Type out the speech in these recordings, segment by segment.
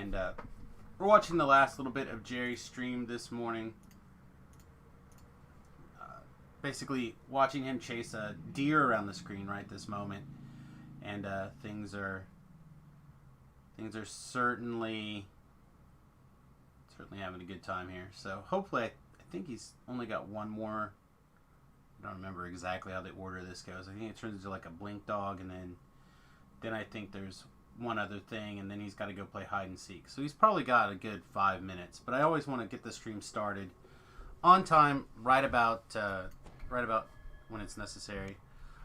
And we're watching the last little bit of Jerry's stream this morning. Basically, watching him chase a deer around the screen right this moment. And things are certainly having a good time here. So hopefully, I think he's only got one more. I don't remember exactly how the order of this goes. I think it turns into like a blink dog, and then I think there's one other thing, and then he's got to go play hide and seek. So he's probably got a good 5 minutes. But I always want to get the stream started on time, right about when it's necessary.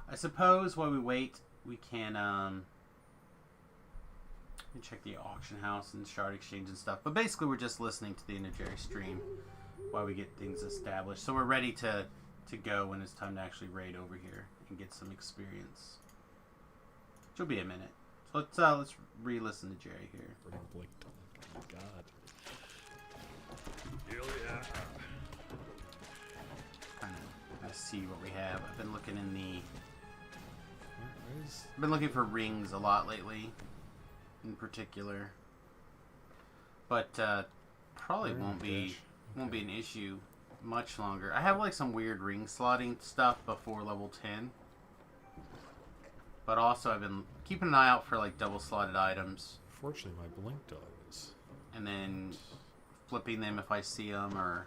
I suppose while we wait, we can check the auction house and shard exchange and stuff. But basically, we're just listening to the end of Jerry's stream while we get things established. So we're ready to go when it's time to actually raid over here and get some experience. Which will be a minute. So let's re-listen to Jerry here. Oh my god. Hell yeah. Kind of see what we have. I've been looking in the. I've been looking for rings a lot lately, in particular. But probably won't be an issue much longer. I have like some weird ring slotting stuff before level 10. But also I've been keeping an eye out for like double slotted items. Fortunately, my blink dog is. And then flipping them if I see them or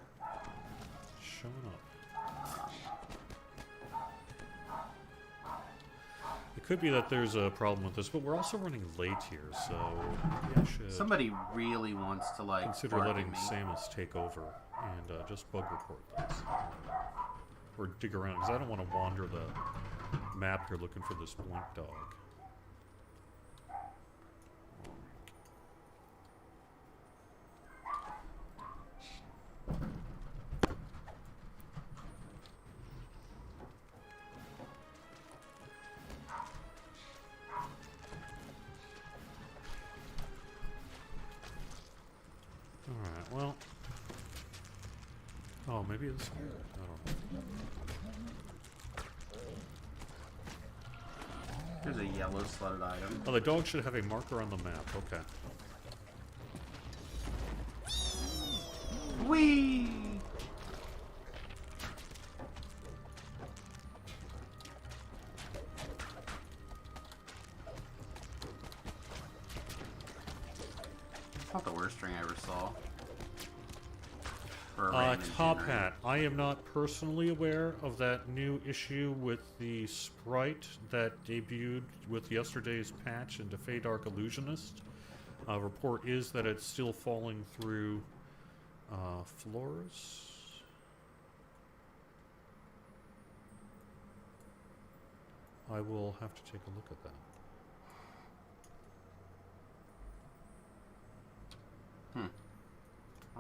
showing up. It could be that there's a problem with this, but we're also running late here, so maybe I should. Somebody really wants to like consider letting Samus take over and just bug report this, or dig around, because I don't want to wander the map here looking for this blink dog. Alright, well. Oh, maybe it's here. I don't know. There's a yellow slotted item. Oh, the dog should have a marker on the map. Okay. Whee! It's not the worst ring I ever saw. Top Hat. I am not personally aware of that new issue with the sprite that debuted with yesterday's patch into Fey Dark Illusionist. Report is that it's still falling through floors. I will have to take a look at that.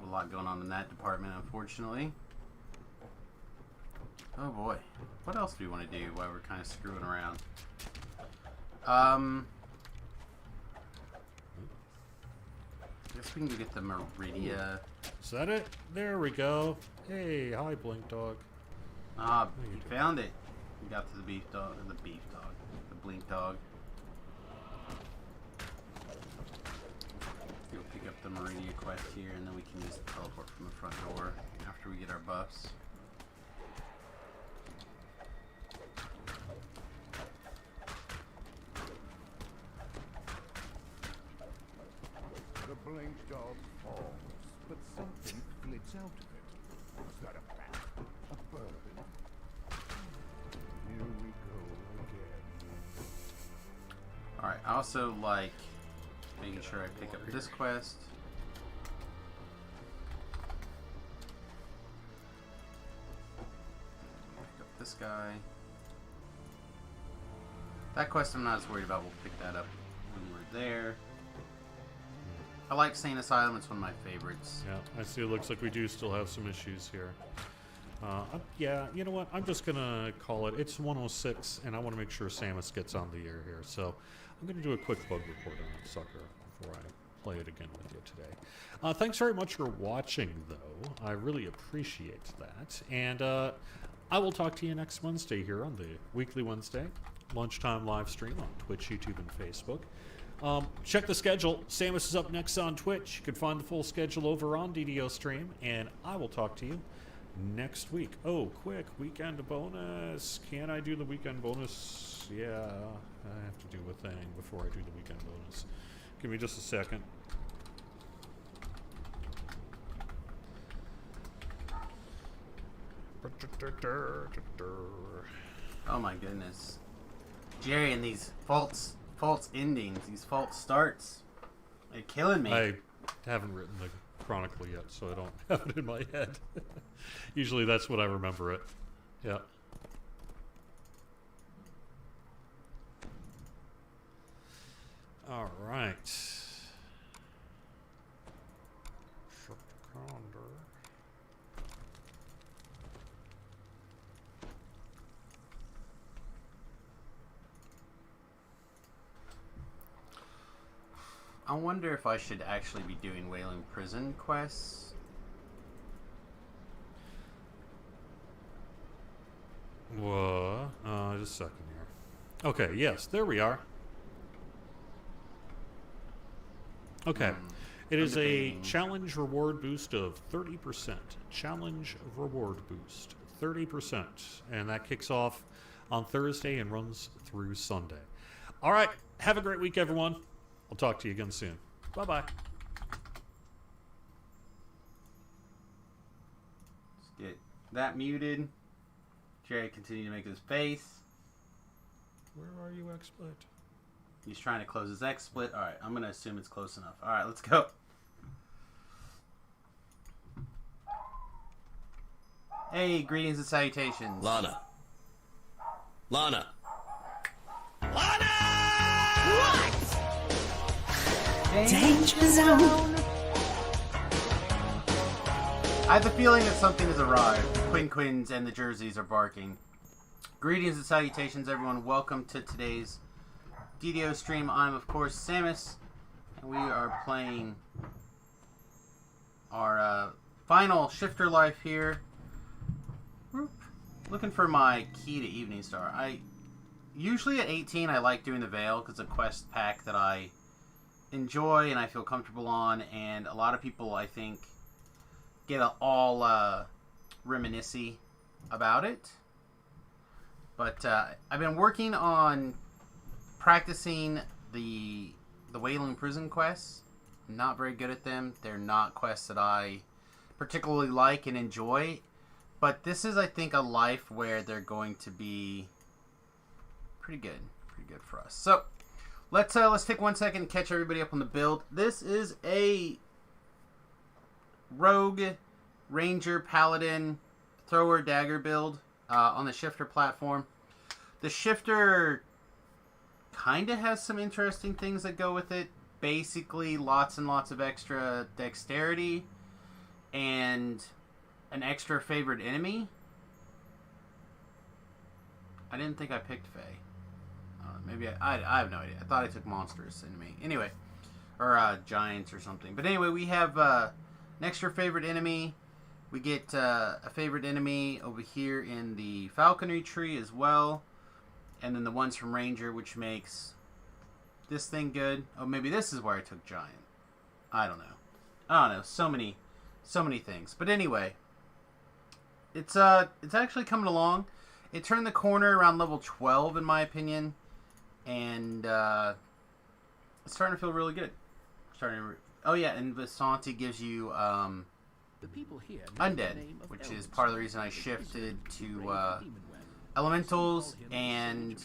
A lot going on in that department, unfortunately. Oh boy. What else do we want to do while we're kind of screwing around? I guess we can go get the Meridia. Is that it? There we go. Hey, hi, Blink Dog. Ah, you found it. You got to the the Blink Dog. We'll pick up the Meridia quest here, and then we can use the teleport from the front door after we get our buffs. The Blink Dog falls, but something flits out of it. Was that a bat? A bird? Here we go again. Alright, I also like making sure I pick up this quest. Pick up this guy. That quest I'm not as worried about. We'll pick that up when we're there. I like Saint Asylum. It's one of my favorites. Yeah, I see. It looks like we do still have some issues here. Yeah, you know what? I'm just going to call it. It's 106, and I want to make sure Samus gets on the air here. So I'm going to do a quick bug report on that sucker before I play it again with you today. Thanks very much for watching, though. I really appreciate that. And I will talk to you next Wednesday here on the Weekly Wednesday lunchtime live stream on Twitch, YouTube, and Facebook. Check the schedule. Samus is up next on Twitch. You can find the full schedule over on DDO Stream, and I will talk to you next week. Oh, quick, weekend bonus. Can I do the weekend bonus? Yeah, I have to do a thing before I do the weekend bonus. Give me just a second. Oh my goodness. Jerry, and these false endings, these false starts, they're killing me. I haven't written the Chronicle yet, so I don't have it in my head. Usually that's what I remember it. Yeah. All right. I wonder if I should actually be doing Wailing Prison quests. What? Just a second here. Okay, yes, there we are. Okay. It is a challenge reward boost of 30%. Challenge reward boost, 30%. And that kicks off on Thursday and runs through Sunday. All right. Have a great week, everyone. I'll talk to you again soon. Bye-bye. Let's get that muted. Jerry continue to make his face. Where are you, XSplit? He's trying to close his XSplit. Alright, I'm going to assume it's close enough. Alright, let's go. Hey, greetings and salutations. Lana. Lana. Danger zone. I have the feeling that something has arrived. The Quins and the jerseys are barking. Greetings and salutations, everyone. Welcome to today's DDO stream. I'm, of course, Samus, and we are playing our final shifter life here. Looking for my key to Evening Star. Usually at 18, I like doing the Veil because it's a quest pack that I enjoy and I feel comfortable on, and a lot of people, I think, get all reminiscy about it. But I've been working on practicing the Wailing Prison quests. I'm not very good at them. They're not quests that I particularly like and enjoy. But this is, I think, a life where they're going to be pretty good for us. So let's take 1 second and catch everybody up on the build. This is a rogue, ranger, paladin, thrower, dagger build on the shifter platform. The shifter kind of has some interesting things that go with it. Basically, lots and lots of extra dexterity and an extra favorite enemy. I didn't think I picked Fae. Maybe I have no idea. I thought I took monstrous enemy. Anyway, or giants or something. But anyway, we have an extra favorite enemy. We get a favorite enemy over here in the falconry tree as well. And then the ones from Ranger, which makes this thing good. Oh, maybe this is where I took giant. I don't know. So many things. But anyway, it's actually coming along. It turned the corner around level 12, in my opinion. And it's starting to feel really good. Oh yeah, and Vasanti gives you The people here undead, which is part of the reason I shifted to elementals and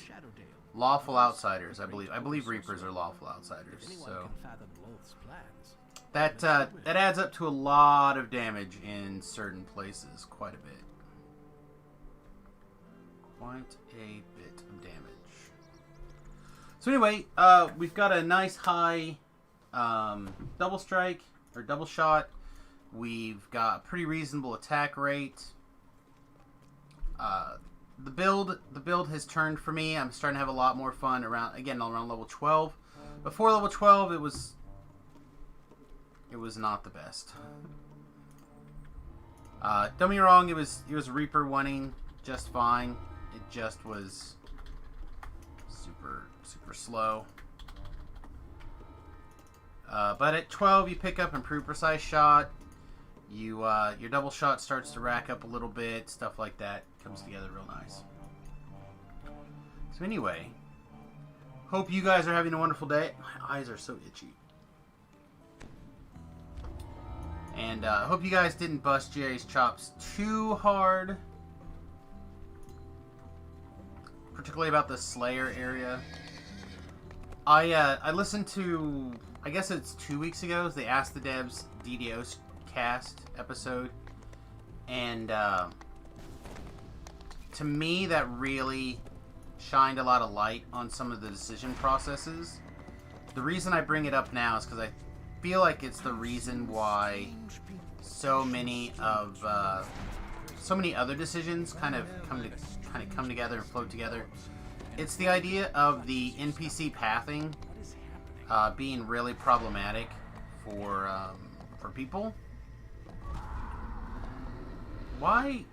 lawful outsiders. I believe reapers are lawful outsiders. So that adds up to a lot of damage in certain places, quite a bit. Quite a bit of damage. So anyway, we've got a nice high double strike or double shot. We've got a pretty reasonable attack rate. The build has turned for me. I'm starting to have a lot more fun around level 12. Before level 12, it was not the best. Don't get me wrong, it was Reaper winning just fine. It just was super slow. But at 12, you pick up improved precise shot. Your double shot starts to rack up a little bit. Stuff like that comes together real nice. So anyway, hope you guys are having a wonderful day. My eyes are so itchy. And I hope you guys didn't bust Jerry's chops too hard. Particularly about the Slayer area. I listened to, I guess it's 2 weeks ago, the Ask the Devs DDoS cast episode. And to me, that really shined a lot of light on some of the decision processes. The reason I bring it up now is because I feel like it's the reason why so many other decisions kind of come together and float together. It's the idea of the NPC pathing being really problematic for people. Why?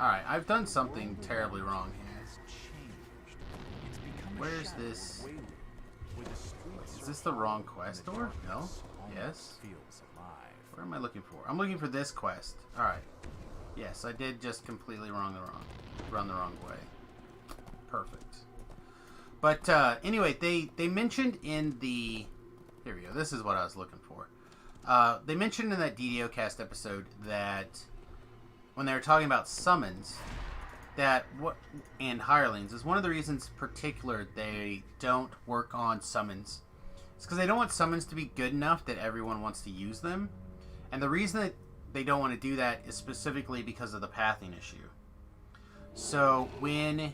Alright, I've done something terribly wrong here. Where's this? Is this the wrong quest door? No? Yes? Where am I looking for? I'm looking for this quest. Alright. Yes, I did just completely run the wrong way. Perfect. But anyway, they mentioned in the... Here we go. This is what I was looking for. They mentioned in that DDoCast episode that when they were talking about summons, and hirelings is one of the reasons particular they don't work on summons. It's because they don't want summons to be good enough that everyone wants to use them. And the reason that they don't want to do that is specifically because of the pathing issue. So when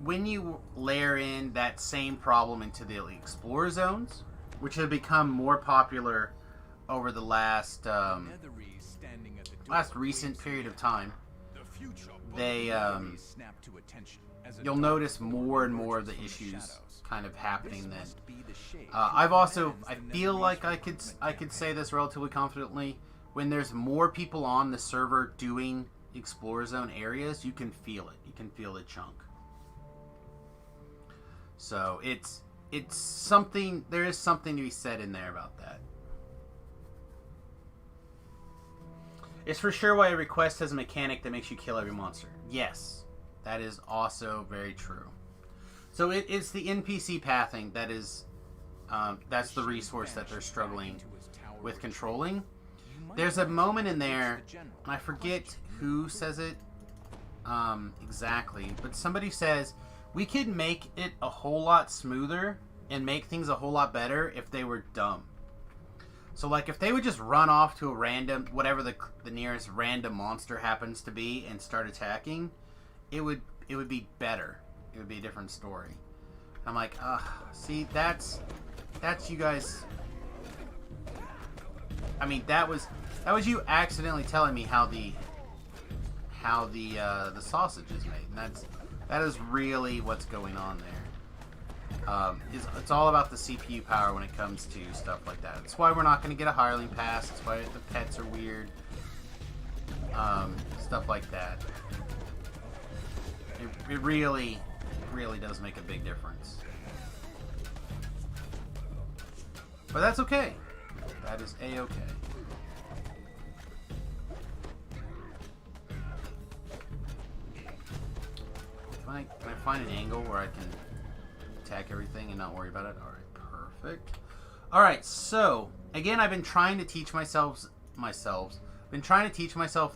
you layer in that same problem into the Explorer zones, which have become more popular over the last recent period of time, they you'll notice more and more of the issues kind of happening then. I feel like I could say this relatively confidently. When there's more people on the server doing Explorer Zone areas, you can feel it. You can feel the chunk. So it's something. There is something to be said in there about that. It's for sure why a request has a mechanic that makes you kill every monster. Yes, that is also very true. So it's the NPC pathing that is, that's the resource that they're struggling with controlling. There's a moment in there, and I forget who says it exactly, but somebody says, we could make it a whole lot smoother and make things a whole lot better if they were dumb. So, like, if they would just run off to a random, whatever the nearest random monster happens to be and start attacking, it would be better. It would be a different story. I'm like, see, that's you guys. I mean, that was you accidentally telling me how the sausage is made, and that is really what's going on there. It's all about the CPU power when it comes to stuff like that. That's why we're not going to get a hireling pass. That's why the pets are weird. Stuff like that. It really does make a big difference. But that's okay. That is A-okay. Can I find an angle where I can attack everything and not worry about it? Alright, perfect. Alright, so, again, I've been trying to teach myself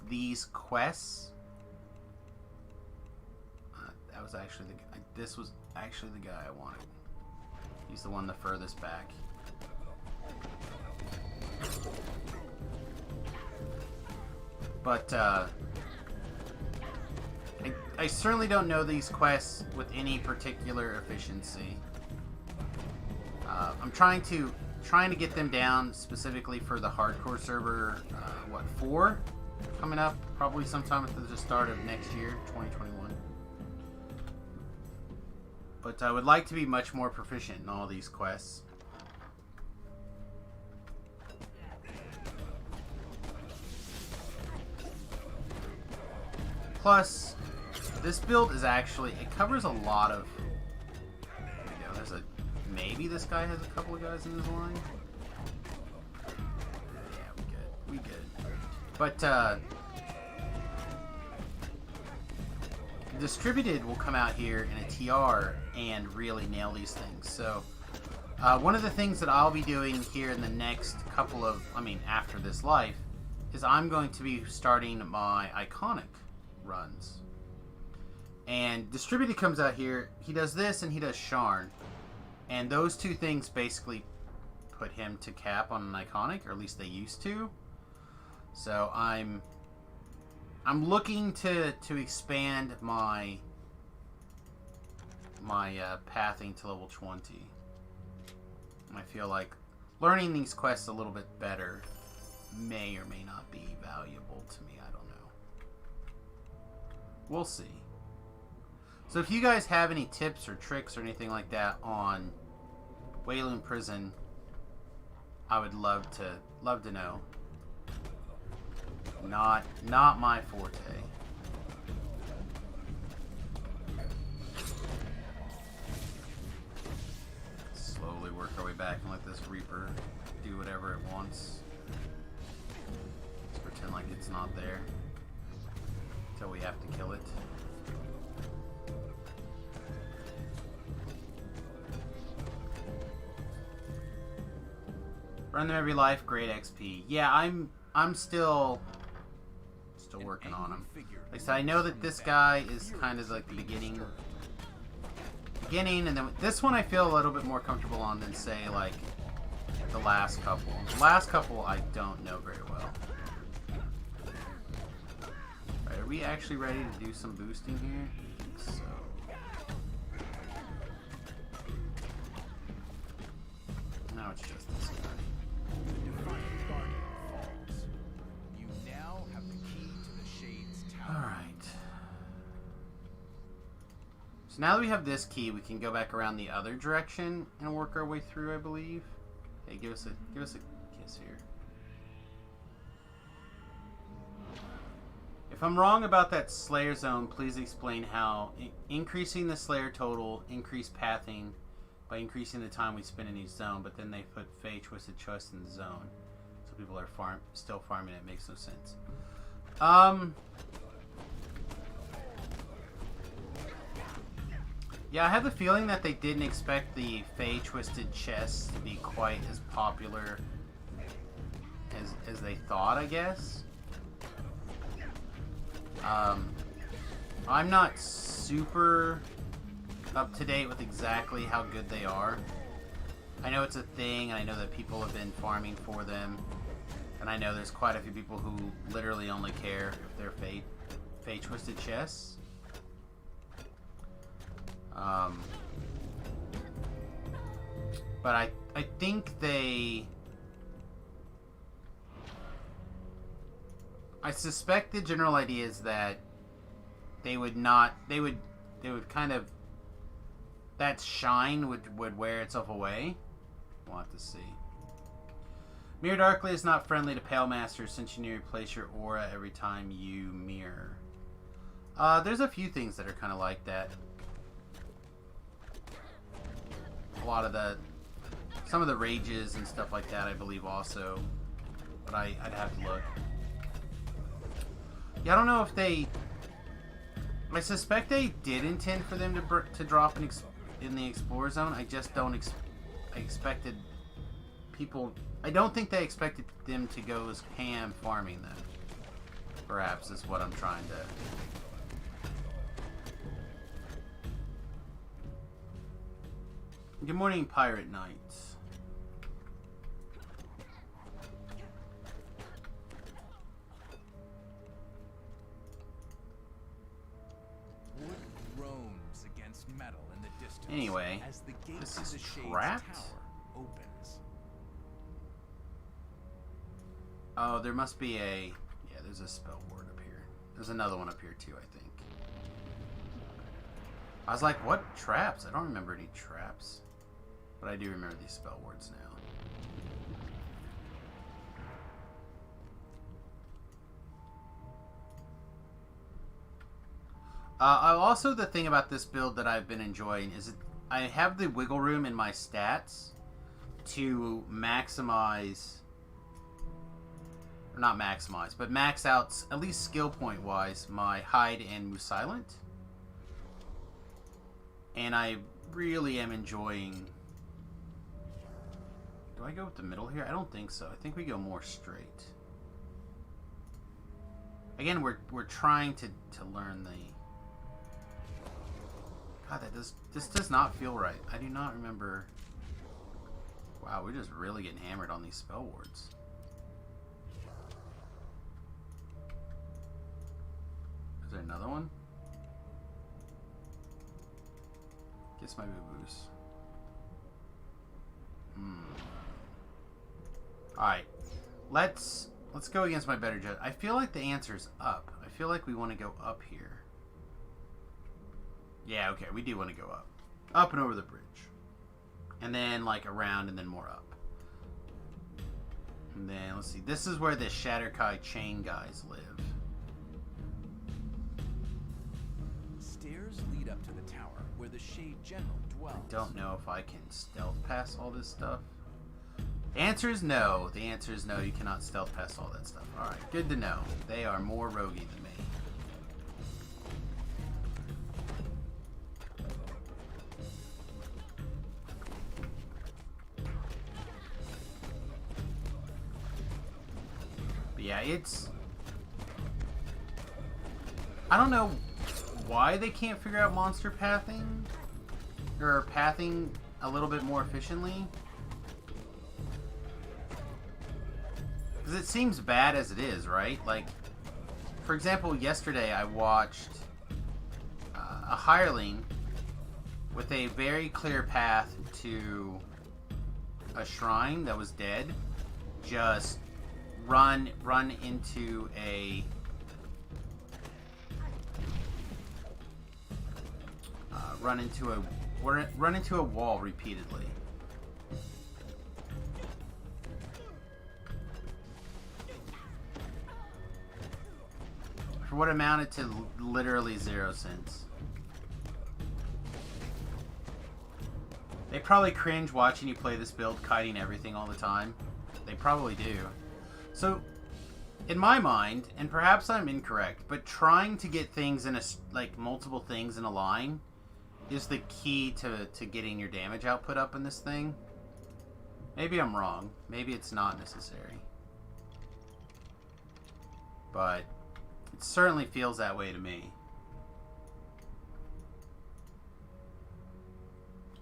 these quests. That was actually the guy. This was actually the guy I wanted. He's the one the furthest back. But, I certainly don't know these quests with any particular efficiency. I'm trying to get them down specifically for the hardcore server. 4 coming up probably sometime at the start of next year, 2021. But I would like to be much more proficient in all these quests. Plus, this build is actually, it covers a lot of... There we go, there's a make. maybe this guy has a couple of guys in his line. Yeah, we good. We good. But, Distributed will come out here in a TR and really nail these things. So, one of the things that I'll be doing here in the next couple of, after this life, is I'm going to be starting my iconic runs. And Distributed comes out here, he does this and he does Sharn. And those two things basically put him to cap on an iconic, or at least they used to. So I'm looking to expand my pathing to level 20. I feel like learning these quests a little bit better may or may not be valuable to me. I don't know. We'll see. So if you guys have any tips or tricks or anything like that on Wayland Prison, I would love to know. Not my forte. Slowly work our way back and let this Reaper do whatever it wants. Let's pretend like it's not there until we have to kill it. Run them every life, great XP. Yeah, I'm still working on him. Like I said, I know that this guy is kind of like the beginning, and then this one I feel a little bit more comfortable on than say like the last couple. The last couple I don't know very well. Alright, are we actually ready to do some boosting here? I think so. Now it's just this guy. Alright. So now that we have this key, we can go back around the other direction and work our way through, I believe. Hey, give us a kiss here. If I'm wrong about that Slayer zone, please explain how increasing the Slayer total increased pathing by increasing the time we spend in each zone, but then they put Fey Twisted Trust in the zone. So people are still farming it. Makes no sense. Yeah, I have the feeling that they didn't expect the Fey Twisted chests to be quite as popular as they thought, I guess. I'm not super up to date with exactly how good they are. I know it's a thing, and I know that people have been farming for them, and I know there's quite a few people who literally only care if they're Fey Twisted chests. But I think I suspect the general idea is that they would kind of, that shine would wear itself away. We'll have to see. Mirror Darkly is not friendly to Pale Masters since you need to replace your aura every time you mirror. There's a few things that are kind of like that. A lot of some of the rages and stuff like that, I believe also, but I'd have to look. Yeah, I don't know if I suspect they did intend for them to drop in the Explorer Zone. I just don't I expected people. I don't think they expected them to go as ham farming them. Perhaps is what I'm trying to. Good morning, Pirate Knights. Wood groans against metal in the distance. Anyway, as the gate this to is the Shades trapped. Tower opens. Oh, there must be a. Yeah, there's a spell ward up here. There's another one up here too, I think. I was like, what traps? I don't remember any traps. But I do remember these spell words now. Also, the thing about this build that I've been enjoying is I have the wiggle room in my stats to maximize, or not maximize, but max out, at least skill point wise, my hide and move silent. And I really am enjoying. Do I go with the middle here? I don't think so. I think we go more straight. Again, we're trying to learn the. God, this does not feel right. I do not remember. Wow, we're just really getting hammered on these spell wards. Is there another one? Guess my boo-boos. Alright. Let's go against my better judge. I feel like the answer's up. I feel like we want to go up here. Yeah, okay, we do want to go up. Up and over the bridge. And then, like, around and then more up. And then, let's see. This is where the Shatterkai chain guys live. Stairs lead up to the tower where the Shade General dwells. I don't know if I can stealth pass all this stuff. The answer is no. The answer is no. You cannot stealth pass all that stuff. Alright, good to know. They are more roguey than me. But yeah, it's... I don't know why they can't figure out monster pathing. Or pathing a little bit more efficiently. Because it seems bad as it is, right? Like, for example, yesterday I watched a hireling with a very clear path to a shrine that was dead just run into a run into a wall repeatedly. For what amounted to literally 0 cents. They probably cringe watching you play this build, kiting everything all the time. They probably do. So, in my mind, and perhaps I'm incorrect, but trying to get things in a, like, multiple things in a line is the key to getting your damage output up in this thing. Maybe I'm wrong. Maybe it's not necessary. But it certainly feels that way to me.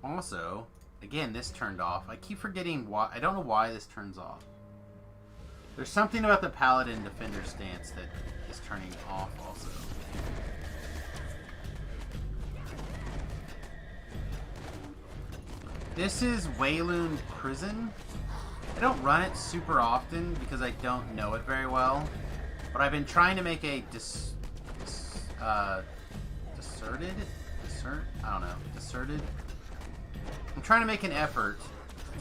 Also, again, this turned off. I keep forgetting why. I don't know why this turns off. There's something about the Paladin Defender stance that is turning off also. This is Wayloon Prison. I don't run it super often because I don't know it very well. But I've been trying to make a deserted. I'm trying to make an effort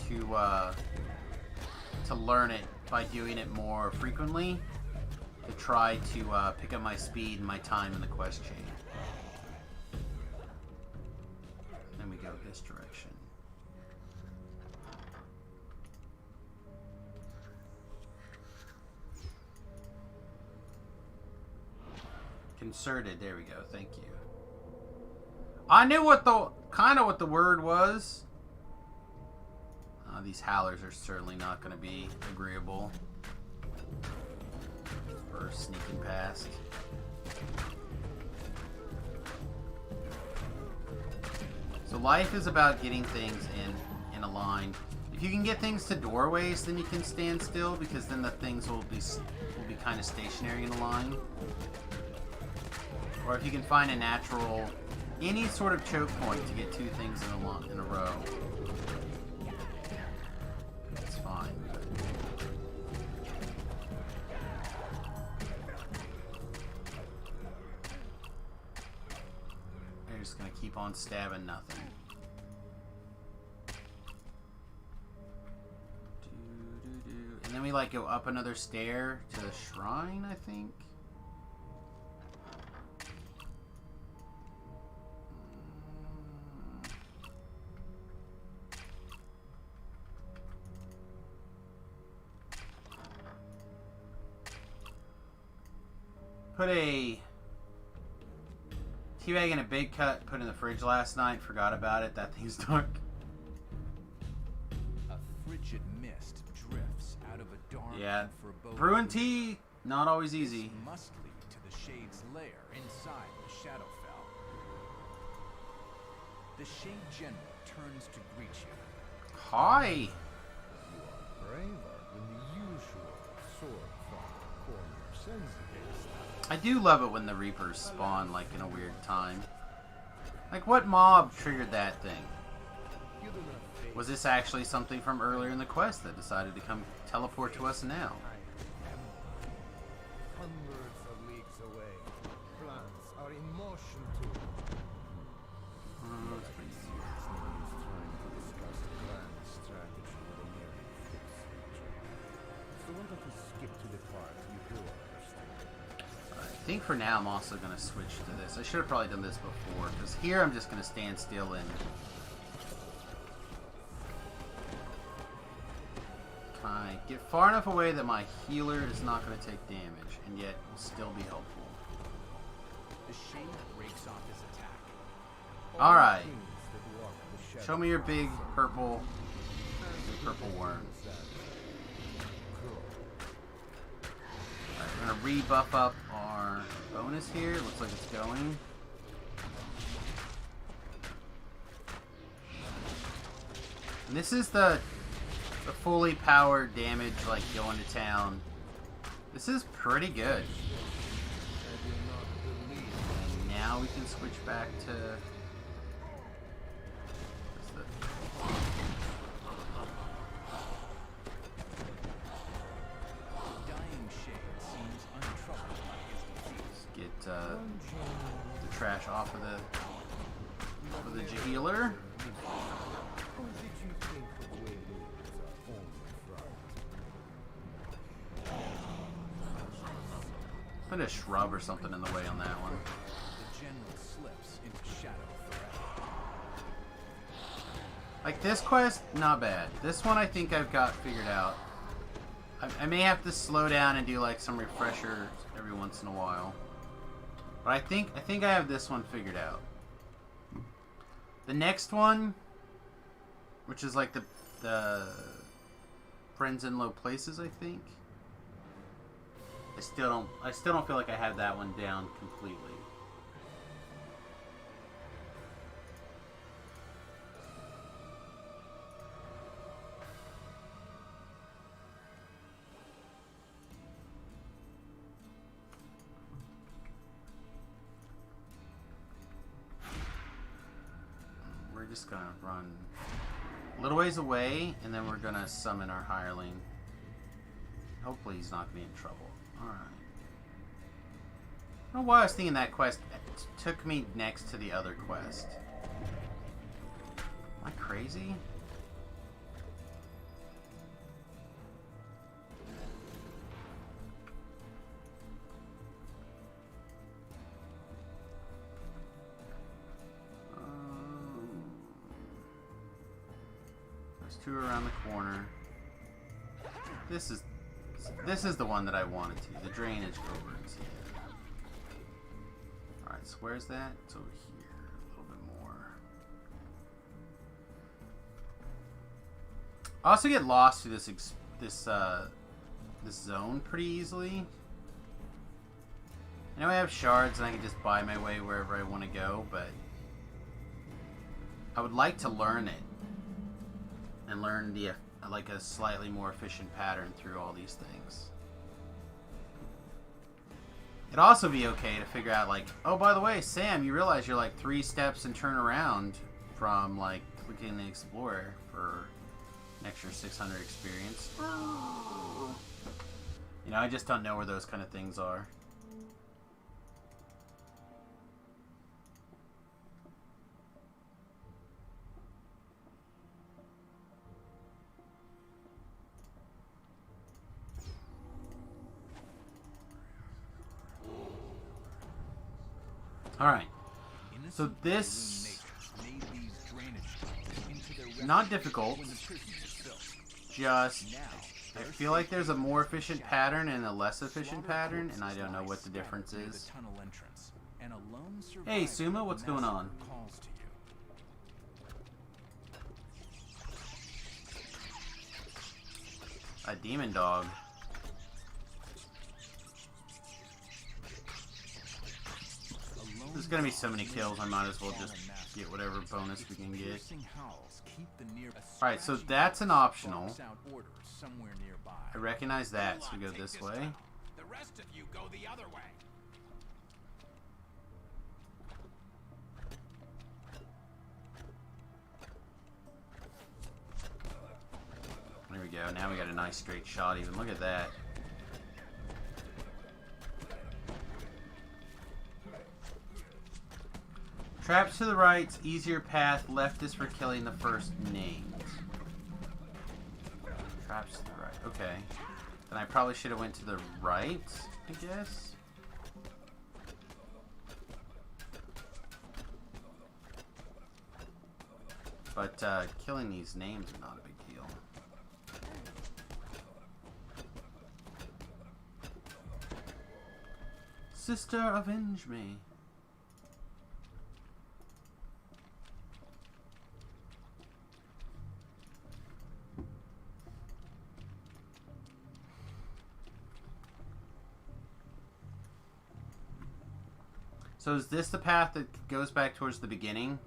to learn it by doing it more frequently, to try to pick up my speed and my time in the quest chain. Then we go this direction. Concerted, there we go, thank you. I knew what the word was. These howlers are certainly not going to be agreeable for sneaking past. So life is about getting things in a line. If you can get things to doorways, then you can stand still, because then the things will be kind of stationary in a line. Or if you can find a natural, any sort of choke point to get two things in a row, it's fine. They're just gonna keep on stabbing nothing. And then we like go up another stair to the shrine, I think. Put a teabag in a big cut, put in the fridge last night, forgot about it. That thing's dark. A frigid mist drifts out of a dark Yeah. and foreboding Brewing tea, not always easy. This must lead to the Shade's lair inside the Shadowfell. The Shade General turns to greet you. Hi. You are braver than the usual sword fighter corner sends against us. I do love it when the Reapers spawn, like, in a weird time. Like, what mob triggered that thing? You do not face Was this actually something from earlier in the quest that decided to come teleport to us now? hundreds of leagues away. Plans are in motion too. That's pretty easy. Trying to discuss a grand strategy with a nearly fixed future. So why don't we skip to the part you do understand? I think for now I'm also going to switch to this. I should have probably done this before, because here I'm just going to stand still and kind of get far enough away that my healer is not going to take damage, and yet will still be helpful. The Shade breaks off his attack. Alright, Things that walk the shadow show me your big purple worm. Alright, we're going to rebuff up our bonus here. Looks like it's going. And this is the fully powered damage, like, going to town. This is pretty good. And now we can switch back to... what's the- Dying Shade seems untroubled by his defeat. get the trash off of the healer. Or did you think the way moves are only fright? Put a shrub or something in the way on that one. The General slips into shadow forever. Like, this quest, not bad. This one I think I've got figured out. I may have to slow down and do, like, some refreshers every once in a while. But I think I have this one figured out. The next one, which is like the Friends in Low Places, I think. I still don't feel like I have that one down completely. We're just gonna run a little ways away, and then we're gonna summon our hireling. Hopefully he's not gonna be in trouble. Alright. I don't know why I was thinking that quest took me next to the other quest. Am I crazy? There's two around the corner. This is the one that I wanted to. The drainage culverts. Yeah. Alright, so where's that? It's over here. A little bit more. I also get lost through this zone pretty easily. I know I have shards and I can just buy my way wherever I want to go, but I would like to learn it. And learn like a slightly more efficient pattern through all these things. It'd also be okay to figure out, like, oh, by the way, Sam, you realize you're like 3 steps and turn around from, like, clicking the Explorer for an extra 600 experience. You know, I just don't know where those kind of things are. Alright, so this, not difficult, just I feel like there's a more efficient pattern and a less efficient pattern, and I don't know what the difference is. Hey, Suma, what's going on? A demon dog. There's gonna be so many kills, I might as well just get whatever bonus we can get. Alright, so that's an optional. I recognize that, so we go this way. The rest of you go the other way. There we go. Now we got a nice straight shot even. Look at that. Traps to the right, easier path. Left is for killing the first names. Traps to the right. Okay. Then I probably should have went to the right, I guess. But killing these names is not a big deal. Sister, avenge me. So is this the path that goes back towards the beginning?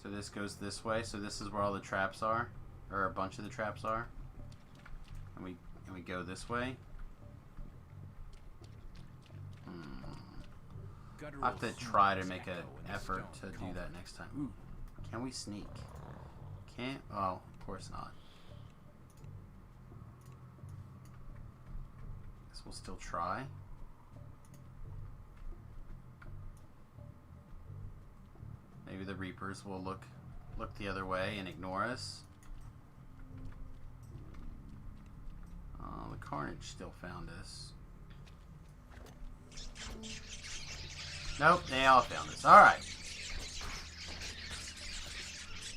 So this goes this way. So this is where all the traps are, or a bunch of the traps are. And we go this way. I'll have to try to make an effort to do that next time. Ooh, can we sneak? Can't? Oh, of course not. Guess we'll still try. Maybe the Reapers will look the other way and ignore us. The Carnage still found us. Nope, they all found us. Alright.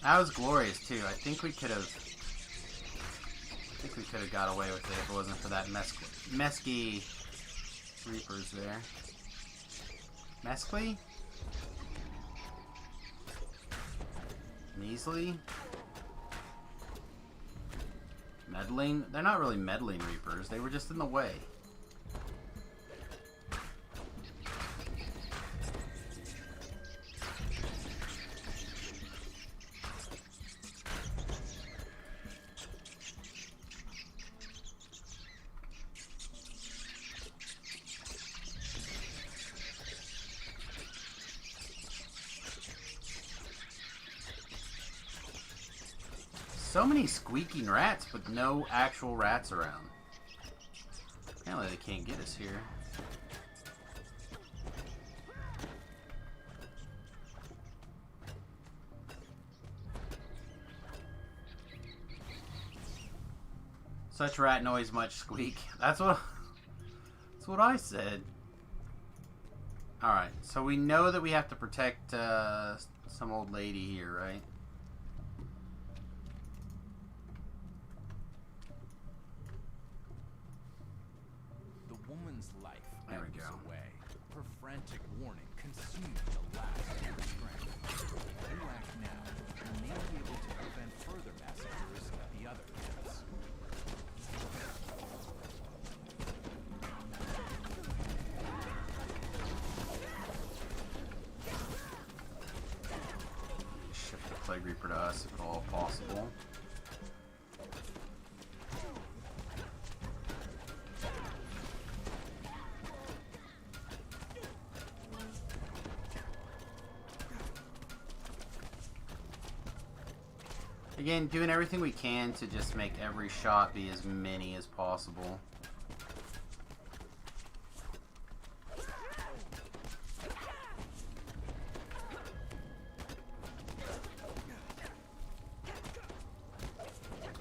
That was glorious too. I think we could have got away with it if it wasn't for that mesky Reapers there. Mescly? Measly? Meddling? They're not really meddling Reapers. They were just in the way. So many squeaking rats, but no actual rats around. Apparently they can't get us here. Such rat noise, much squeak. That's what I said. Alright, so we know that we have to protect some old lady here, right? There we go. Her frantic warning consumed the last of her strength. You act now, and may be able to prevent further massacres of the other kids. Shift the Plague Reaper to us if at all possible. Again, doing everything we can to just make every shot be as many as possible.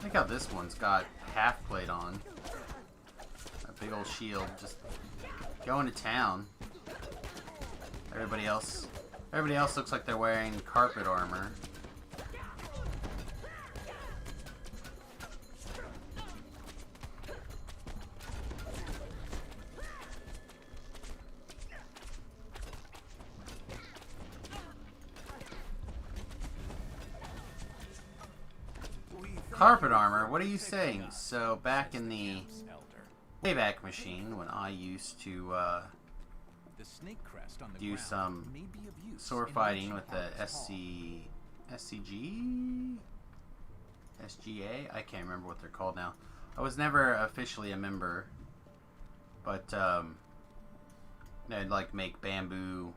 Look how this one's got half plate on. A big old shield, just going to town. Everybody else looks like they're wearing carpet armor. Carpet armor, what are you saying? So back in the Wayback Machine, when I used to The snake crest on the do ground some may be of use sword in fighting reaching with the Harvest Hall. SGA? I can't remember what they're called now. I was never officially a member, but they'd like make bamboo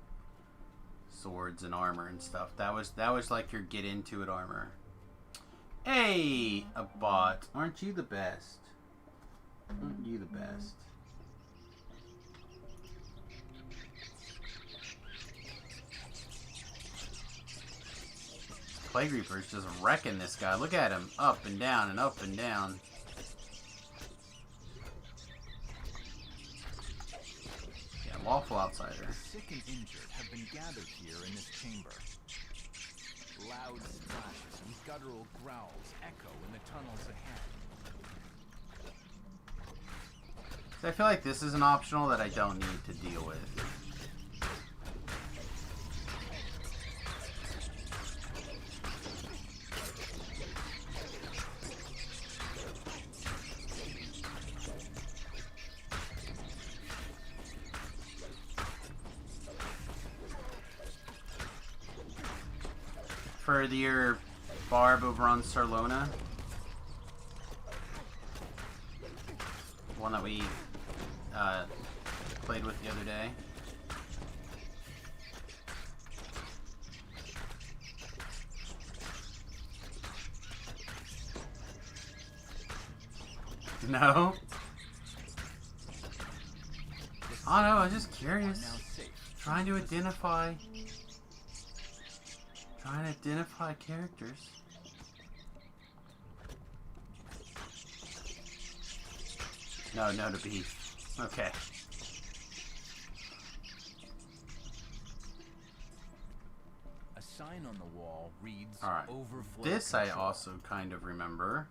swords and armor and stuff. That was like your get into it armor. Hey, a bot, aren't you the best? Aren't you the best? Plague Reaper's just wrecking this guy. Look at him, up and down and up and down. Yeah, lawful outsider. The sick and injured have been gathered here in this chamber. Loud splashes and guttural growls echo in the tunnels ahead. So I feel like this is an optional that I don't need to deal with. For your barb over on Sarlona. One that we played with the other day. No? I don't know, I'm just curious. Trying to identify characters. No to beef. Okay. A sign on the wall reads Alright. Overflow This I Control. also kind of remember.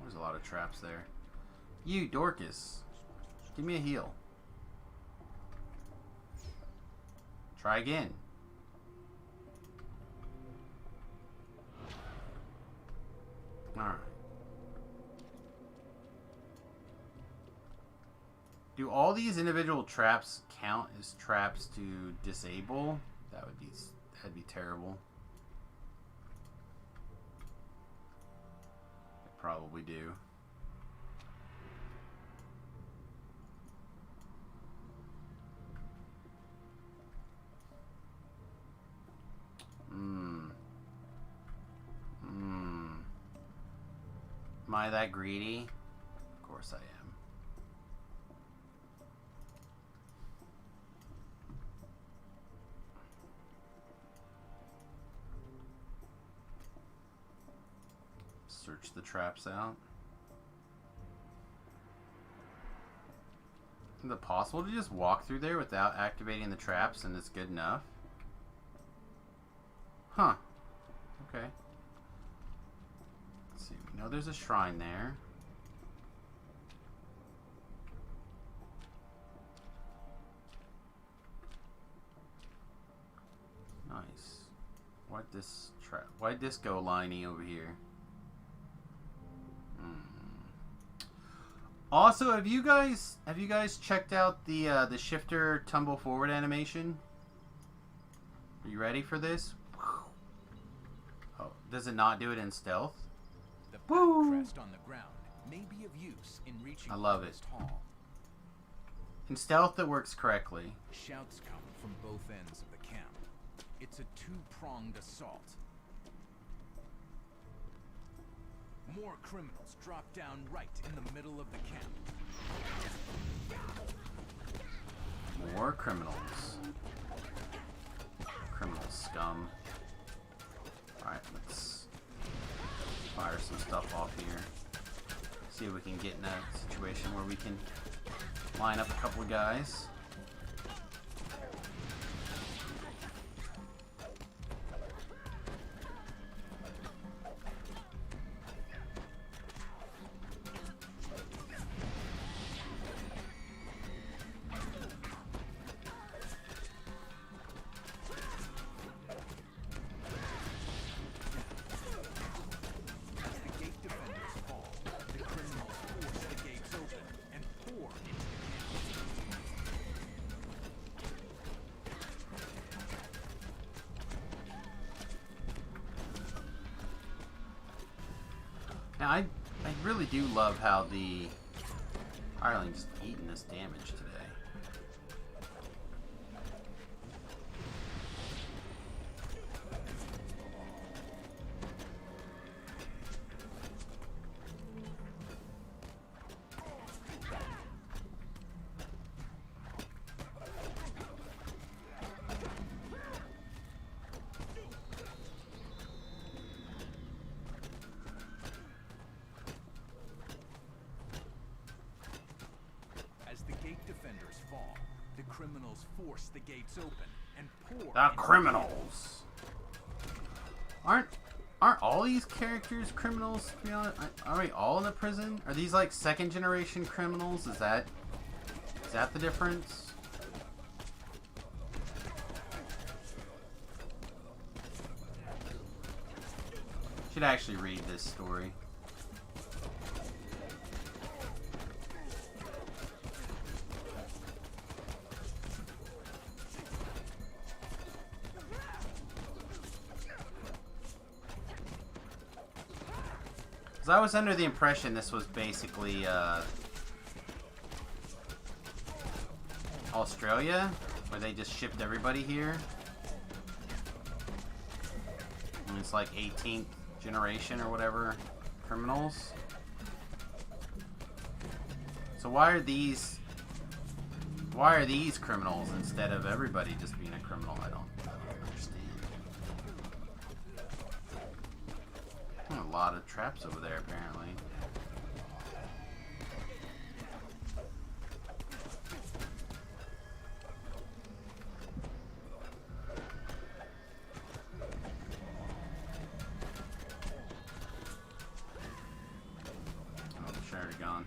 There's a lot of traps there. You, Dorcas. Give me a heal. Try again. Alright. Do all these individual traps count as traps to disable? That'd be terrible. They probably do. Am I that greedy? Of course I am. Search the traps out. Is it possible to just walk through there without activating the traps and it's good enough? Huh. Okay. Let's see. We know there's a shrine there. Nice. Why'd this go liney over here? Also, have you guys checked out the shifter tumble forward animation? Are you ready for this? Oh, does it not do it in stealth? The battle crest on the ground may be of use in reaching I love Harvest Hall. In stealth, it works correctly. Shouts come from both ends of the camp. It's a two-pronged assault. More criminals drop down right in the middle of the camp. More criminals. Criminal scum. Alright, let's fire some stuff off here. See if we can get in a situation where we can line up a couple of guys. Now, I really do love how the hireling just eating this damage today. As the gate defenders fall, the criminals force the gates open and pour. The into criminals. Aren't all these characters criminals, to be honest? Are we all in the prison? Are these like second generation criminals? Is that the difference? Should actually read this story. Because I was under the impression this was basically Australia, where they just shipped everybody here. And it's like 18th generation or whatever criminals. So why are these criminals instead of everybody just being a criminal? I don't understand. A lot of traps over there, apparently. Oh, they're already gone.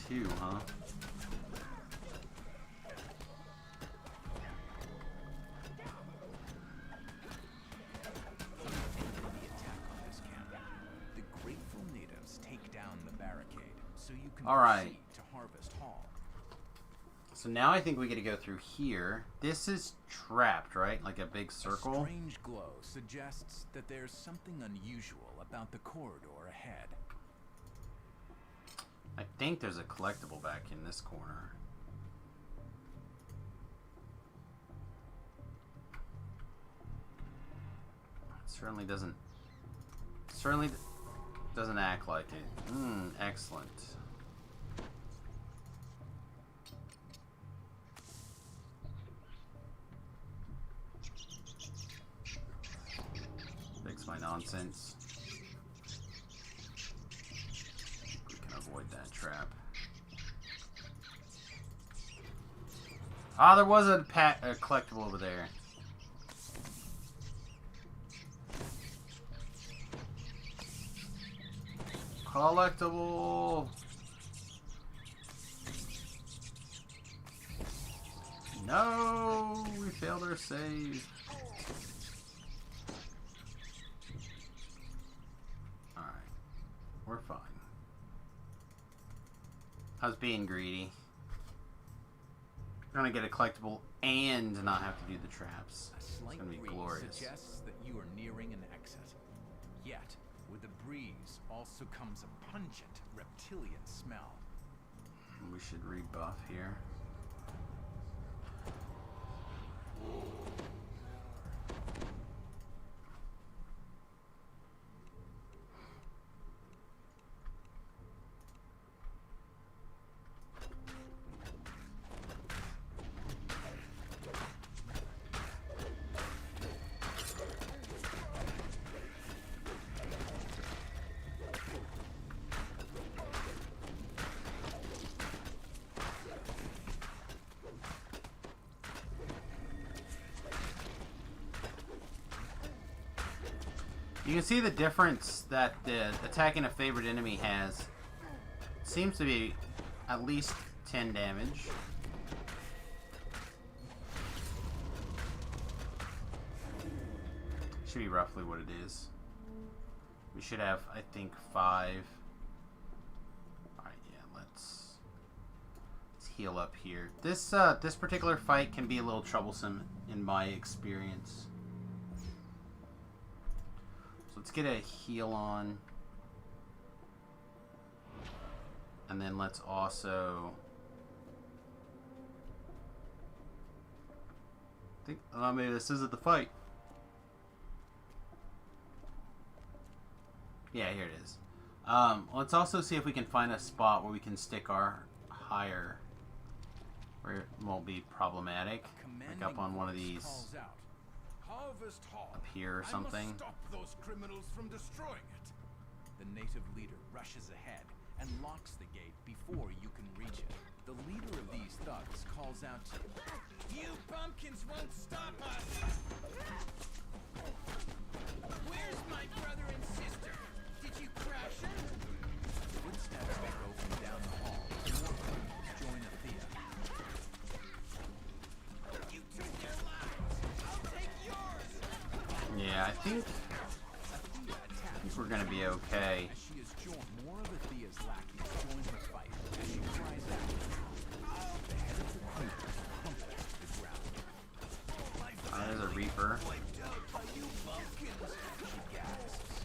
Two, huh? the attack on this camp. The grateful natives take down the barricade, so you can All right. proceed to Harvest Hall. So now I think we get to go through here. This is trapped, right? Like a big A circle. strange glow suggests that there's something unusual about the corridor ahead. I think there's a collectible back in this corner. Certainly doesn't act like it. Excellent. Fix my nonsense. We can avoid that trap. Ah, there was a collectible over there. Collectible. No, we failed our save. Alright, we're fine. I was being greedy. We're gonna get a collectible and not have to do the traps. A It's slight gonna be breeze glorious. suggests that you are nearing an exit. Yet, with the breeze also comes a pungent reptilian smell. We should rebuff here. You can see the difference that the attacking a favorite enemy has. Seems to be at least 10 damage. Should be roughly what it is. We should have, I think, 5. Alright, yeah, let's heal up here. This this particular fight can be a little troublesome in my experience. So let's get a heal on. And then let's also... oh, maybe this isn't the fight. Yeah, here it is. Let's also see if we can find a spot where we can stick our higher, where it won't be problematic. Like up on one of these, up here or something. Stop those criminals from destroying it. The native leader rushes ahead and locks the gate before you can reach it. The leader of these thugs calls out to you. You pumpkins won't stop us! Where's my brother and sister? Did you crash her? Footsteps echo from down the hall. More criminals join Athea. You took their lives! I'll take yours! Yeah, I think we're gonna be okay. As she is joined, more of Athea's lackeys join her fight as she cries out. The head of the crew crumples to the ground. Oh, there's a Reaper. Wiped out by you pumpkins! She gasps.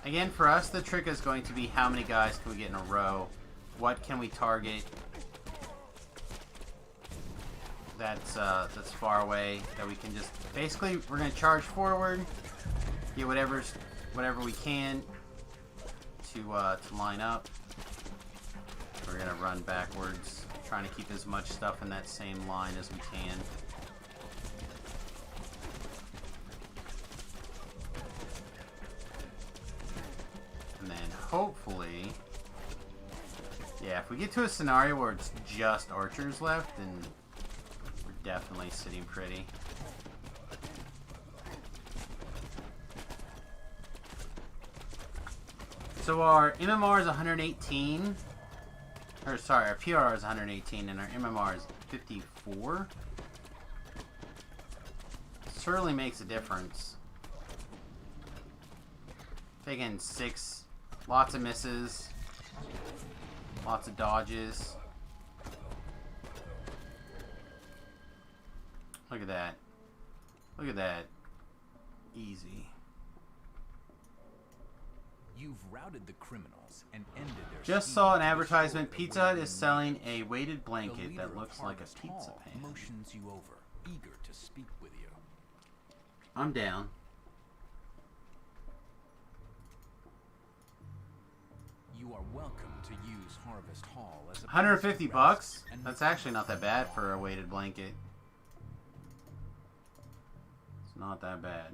Again, for us, the trick is going to be how many guys can we get in a row? What can we target that's far away that we can just... Basically, we're going to charge forward, get whatever we can to line up. We're going to run backwards, trying to keep as much stuff in that same line as we can. And then hopefully, yeah, if we get to a scenario where it's just archers left, then we're definitely sitting pretty. So our MMR is 118, or sorry, our PR is 118 and our MMR is 54. Certainly makes a difference. Taking 6, lots of misses, lots of dodges. Look at that. Look at that. Easy. You've routed the criminals and ended their Just scheme. saw an advertisement. Pizza Hut is selling a weighted The blanket leader that of looks like a Harvest pizza Hall pan. motions you over, eager to speak with you. I'm down. You are welcome to use Harvest Hall as a 150 place of bucks? rest and That's actually not that bad for a weighted blanket. It's not that bad.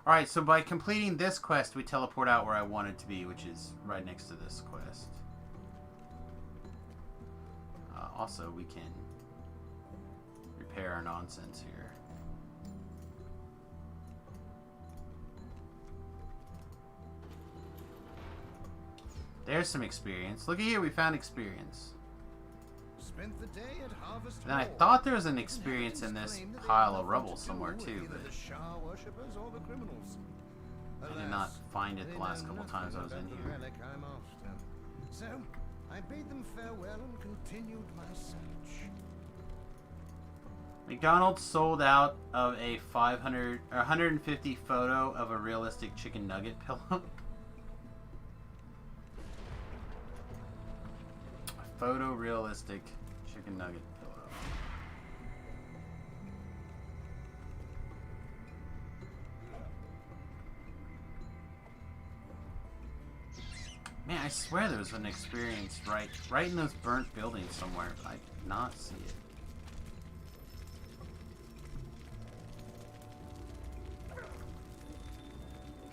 Alright, so by completing this quest, we teleport out where I wanted to be, which is right next to this quest. Also, we can repair our nonsense here. There's some experience. Look at here, we found experience. Spent the day at Harvest And I Hall. thought there was an experience in this Claimed that they pile had of rubble nothing to somewhere do with too, either but the Shah worshippers or the criminals. I did not find it They the last know couple times I was nothing in about the here. relic I'm after. So I bade them farewell and continued my search. McDonald's sold out of a 500 or 150 photo of a realistic chicken nugget pillow. A photorealistic chicken nugget pillow. Man, I swear there was an experience right in those burnt buildings somewhere, but I did not see it.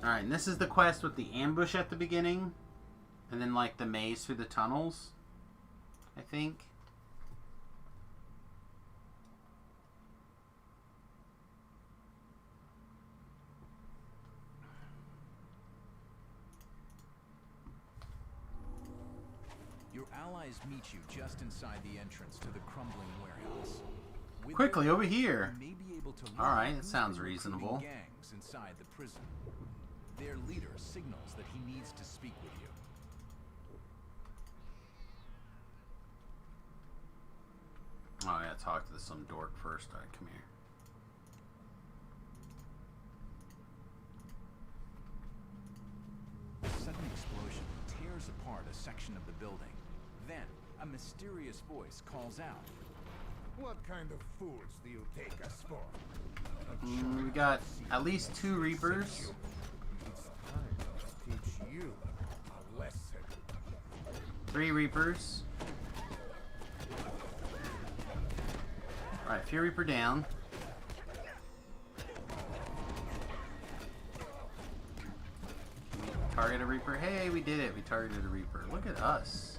Alright, and this is the quest with the ambush at the beginning. And then, like, the maze through the tunnels. I think. Your allies meet you just inside the entrance to the crumbling warehouse. With Quickly, their over help, here. you may be able to All right, learn that sounds who's recruiting reasonable. gangs inside the prison. Their leader signals that he needs to speak with you. Oh, I gotta talk to some dork first. Alright, come here. A sudden explosion tears apart a section of the building. Then, a mysterious voice calls out. What kind of fools do you take us for? We got at least 2 Reapers. It's time to teach you a lesson. 3 Reapers. Alright, Fear Reaper down. Target a Reaper. Hey, we did it. We targeted a Reaper. Look at us.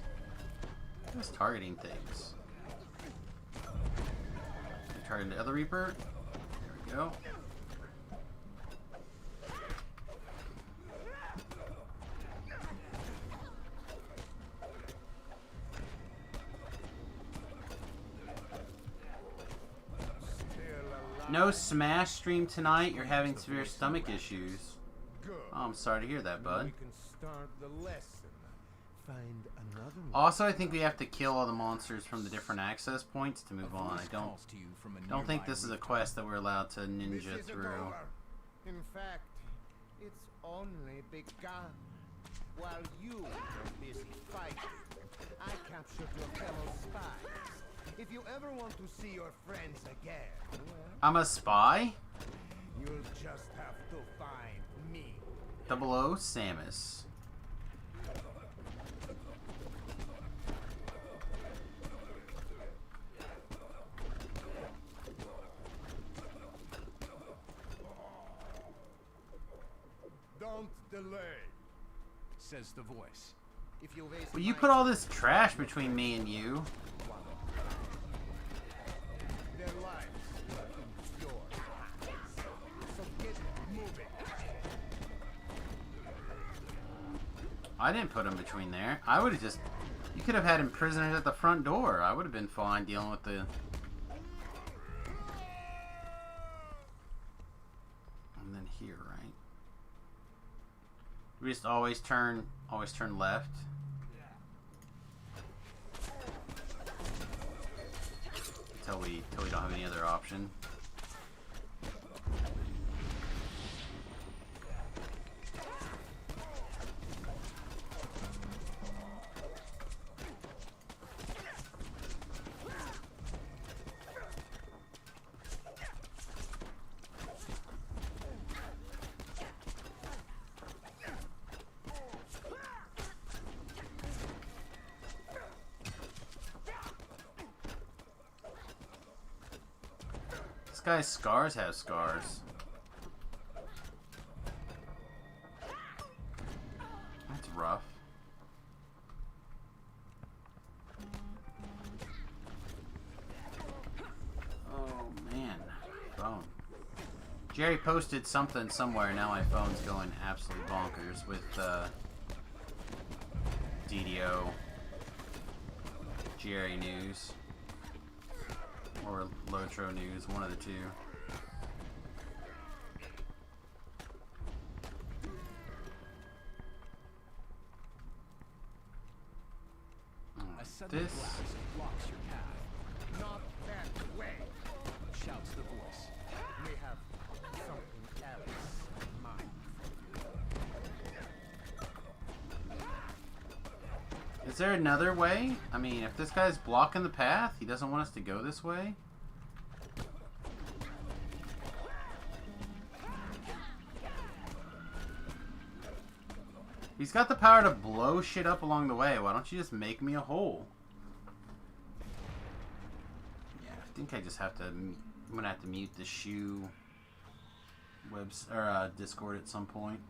Look at us targeting things. We targeted the other Reaper. There we go. No Smash stream tonight. You're having severe stomach issues. Good. Oh, I'm sorry to hear that, bud. We can start the lesson. Find another one. Also, I think we have to kill all the monsters from the different access points to move on. I don't think this is a quest that we're allowed to ninja This isn't through. over. In fact, it's only begun. While you were busy fighting, I captured your fellow spies. If you ever want to see your friends again, well, I'm a spy? you'll just have to find me. 00 Samus. Don't delay. Says the voice. If you waste Will you my put all this trash between me and you? their lives are in your hands. So get moving. I didn't put him between there. I would have just... You could have had him prisoners at the front door. I would have been fine dealing with the... And then here, right? We just always turn left. Till we don't have any other option. This guy's scars have scars. That's rough. Oh man, phone. Jerry posted something somewhere. Now my phone's going absolutely bonkers with DDO, Jerry News. Or Lotro News, one of the two. A sudden This. blast blocks your path. Not that way. Shouts the voice. We have something else in mind. Is there another way? I mean, if this guy's blocking the path, he doesn't want us to go this way? He's got the power to blow shit up along the way. Why don't you just make me a hole? Yeah, I think I just have to... I'm gonna have to mute the shoe Discord at some point.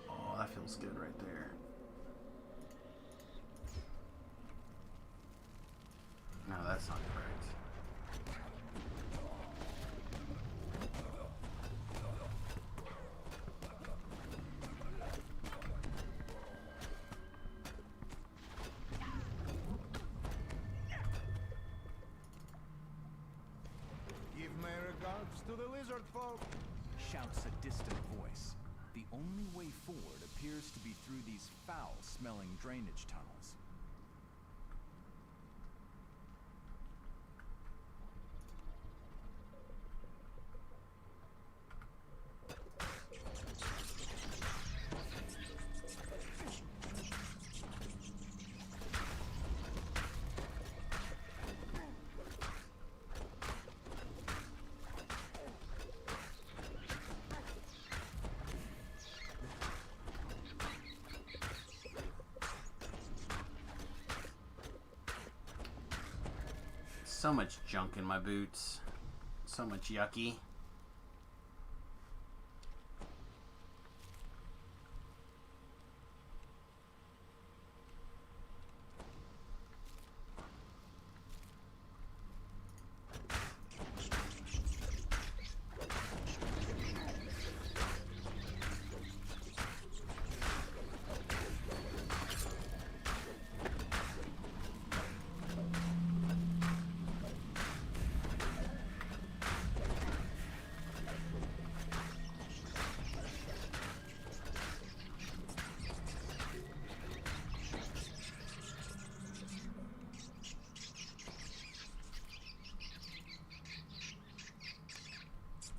Oh, that feels good right there. No, that's not correct. Give my regards to the lizard folk. shouts a distant voice. The only way forward appears to be through these foul-smelling drainage tunnels. So much junk in my boots. So much yucky.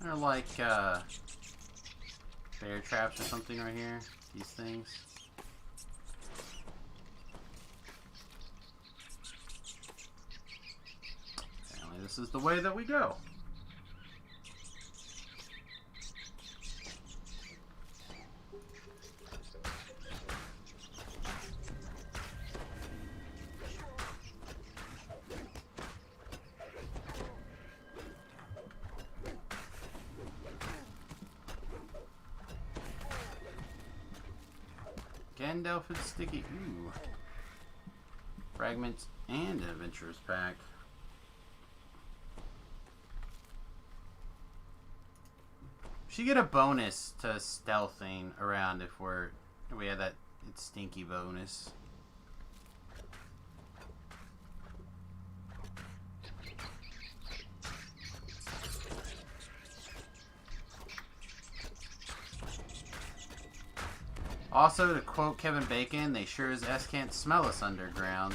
They're like bear traps or something right here. These things. Apparently this is the way that we go. Gandalf and Sticky. Ooh. Fragments and an adventurer's pack. Should get a bonus to stealthing around if we had that stinky bonus. Also, to quote Kevin Bacon, they sure as S can't smell us underground.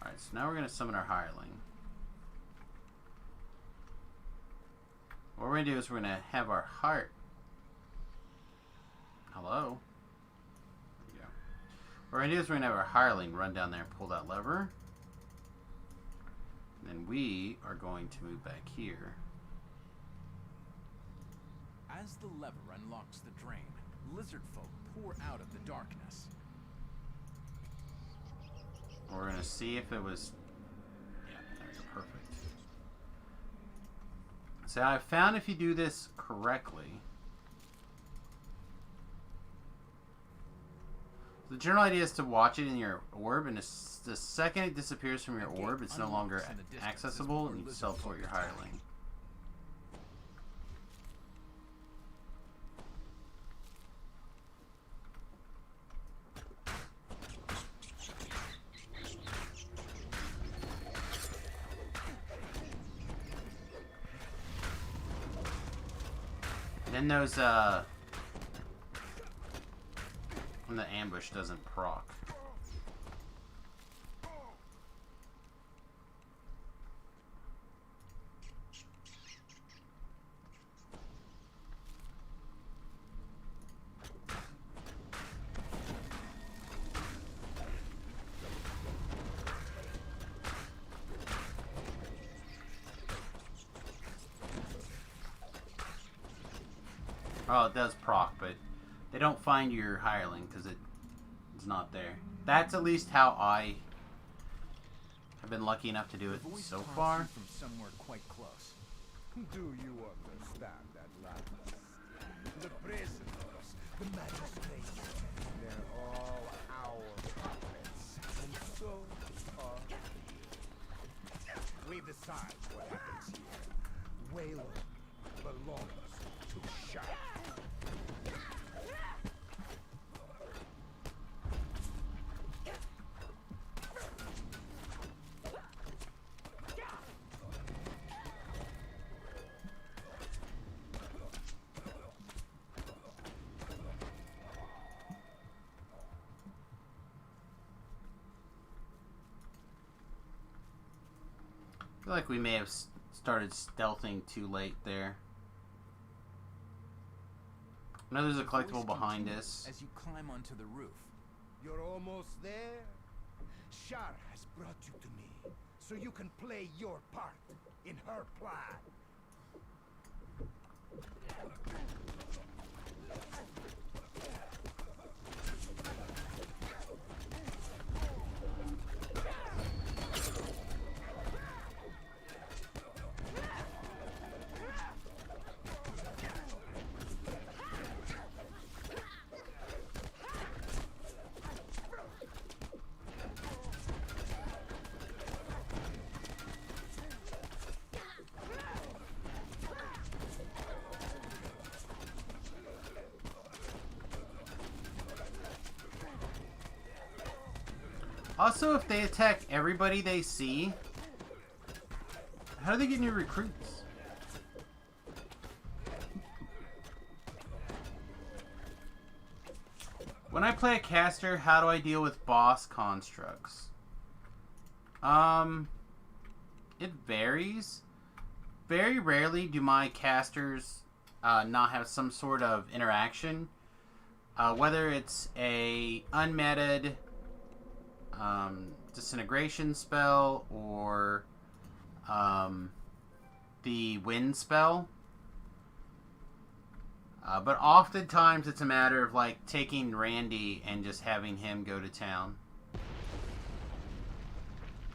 Alright, so now we're going to summon our hireling. What we're going to do is we're going to have our heart... Hello? There we go. What we're going to do is we're going to have our hireling run down there and pull that lever. Then we are going to move back here. As the lever unlocks the drain, lizard folk pour out of the darkness. We're going to see if it was... Yeah, there we go. Perfect. So I found if you do this correctly... The general idea is to watch it in your orb, and the second it disappears from your orb, it's no longer accessible, and you teleport your hireling. And then those, when the ambush doesn't proc. Oh, it does proc, but they don't find your hireling because it's not there. That's at least how I have been lucky enough to do it so far. From somewhere quite close. Do you understand that, lad? The prisoners, the magistrates, they're all our puppets, and so are we. Decide what happens here. Wayland belongs to Shadow. feel like we may have started stealthing too late there. I know there's a collectible behind us. As you climb onto the roof. You're almost there? Shar has brought you to me, so you can play your part in her plan. Also, if they attack everybody they see, how do they get new recruits? When I play a caster, how do I deal with boss constructs? It varies. Very rarely do my casters not have some sort of interaction. Whether it's a unmeted disintegration spell or the wind spell. But oftentimes it's a matter of like taking Randy and just having him go to town.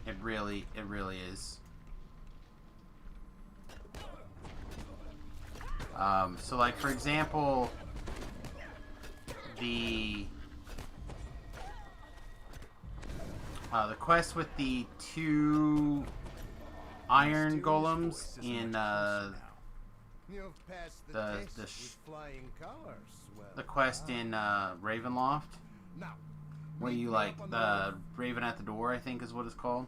It really is. So like for example, the quest with the 2 iron golems in You've passed the the test with flying colors. Well, the quest in Ravenloft, now, where you like the Raven at the door, I think is what it's called.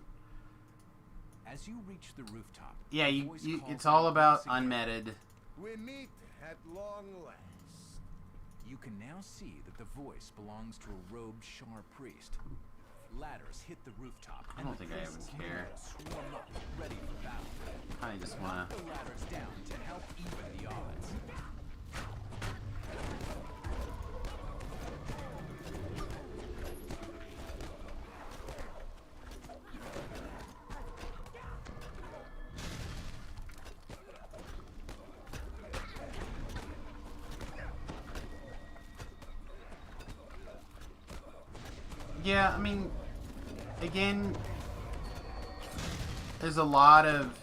As you reach the rooftop, Yeah, a you voice calls it's all out about once again. unmeted. we meet at long last. You can now see that the voice belongs to a robed Shar priest. Ladders hit the rooftop. I and don't the think I priest's even care. minions swarm up, ready for battle. I just wanna. Knock the ladders down to help even the odds. Yeah, I mean, again, there's a lot of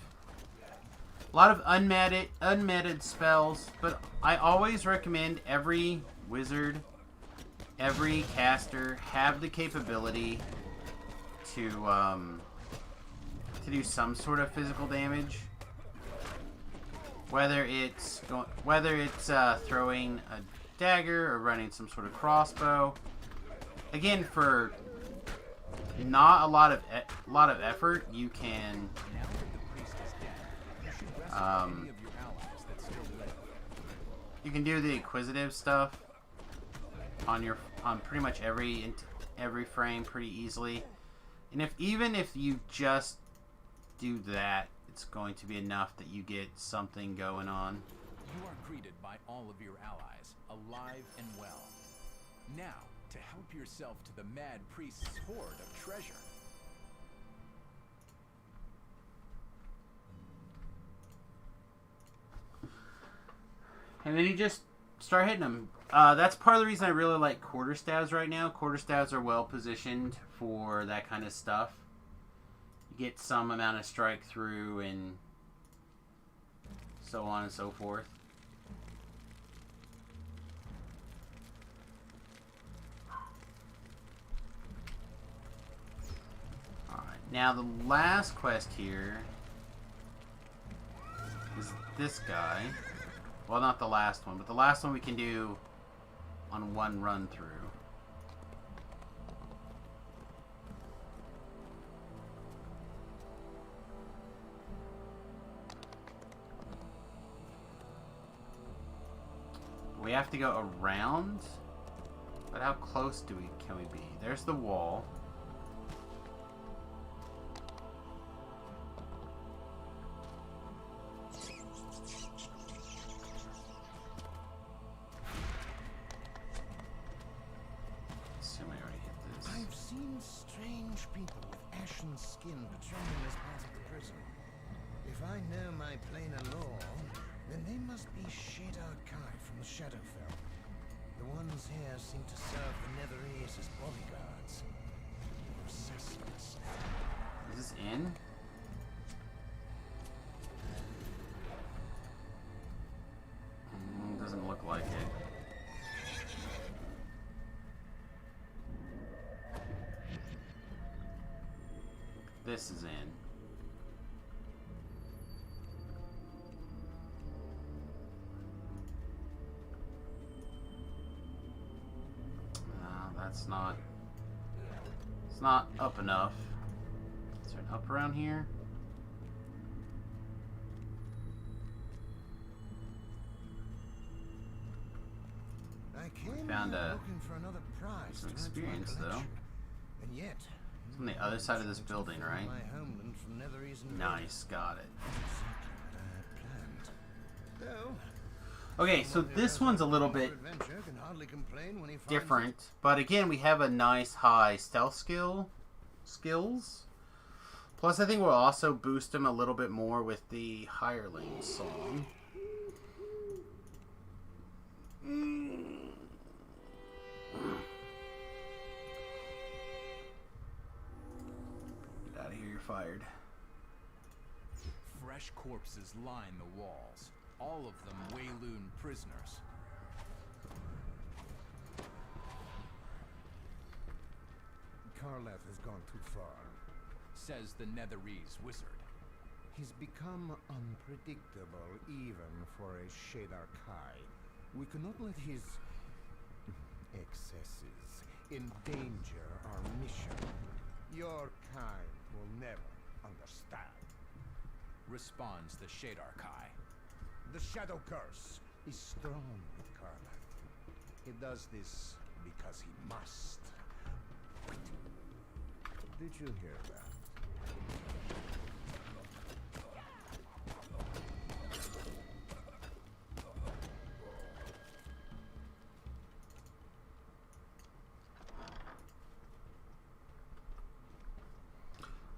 unmeted spells, but I always recommend every wizard, every caster have the capability to do some sort of physical damage. Whether it's throwing a dagger or running some sort of crossbow. Again, for not a lot of effort, you can Now that the priest is dead, you should rescue any of your allies that still live. you can do the inquisitive stuff on pretty much every frame pretty easily. And even if you just do that, it's going to be enough that you get something going on. You are greeted by all of your allies, alive and well. Now, to help yourself to the mad priest's hoard of treasure. And then you just start hitting them. That's part of the reason I really like quarterstaves right now. Quarterstaves are well positioned for that kind of stuff. You get some amount of strike through and so on and so forth. Alright, now the last quest here is this guy. Well, not the last one, but the last one we can do on one run through. We have to go around, but how close can we be? There's the wall. ashen skin patrolling this part of the prison. If I know my planar law, then they must be Shadar Kai from the Shadowfell. The ones here seem to serve the Netherese as bodyguards. Or assassins. Is this in? Doesn't look like it. This is in. That's not. It's not up enough. Is there an up around here? I came Found here looking for another prize some to add to my experience, though. collection. And yet, It's on the other side of this building, right? my homeland from Netherese and Nice, got it. exactly what I had planned. Though, Okay, so this one's a little bit adventure can hardly complain when he finds different, but again, we have a nice high stealth skills. Plus, I think we'll also boost him a little bit more with the hireling song. Get out of here, you're fired. Fresh corpses line the walls, all of them Wayloon prisoners. Karlev has gone too far. Says the Netherese wizard. He's become unpredictable even for a Shadar Kai. We cannot let his excesses endanger our mission. Your kind will never understand. Responds the Shadar Kai. The Shadow Curse is strong with Karlev. He does this because he must. Did you hear that?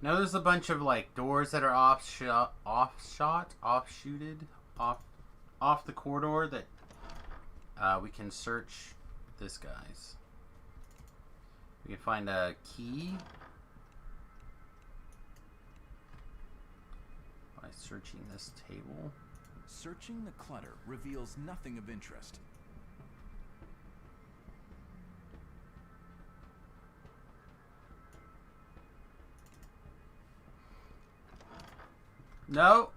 Now there's a bunch of like doors that are offshooted off the corridor that we can search this guy's. We can find a key by searching this table. Searching the clutter reveals nothing of interest. No.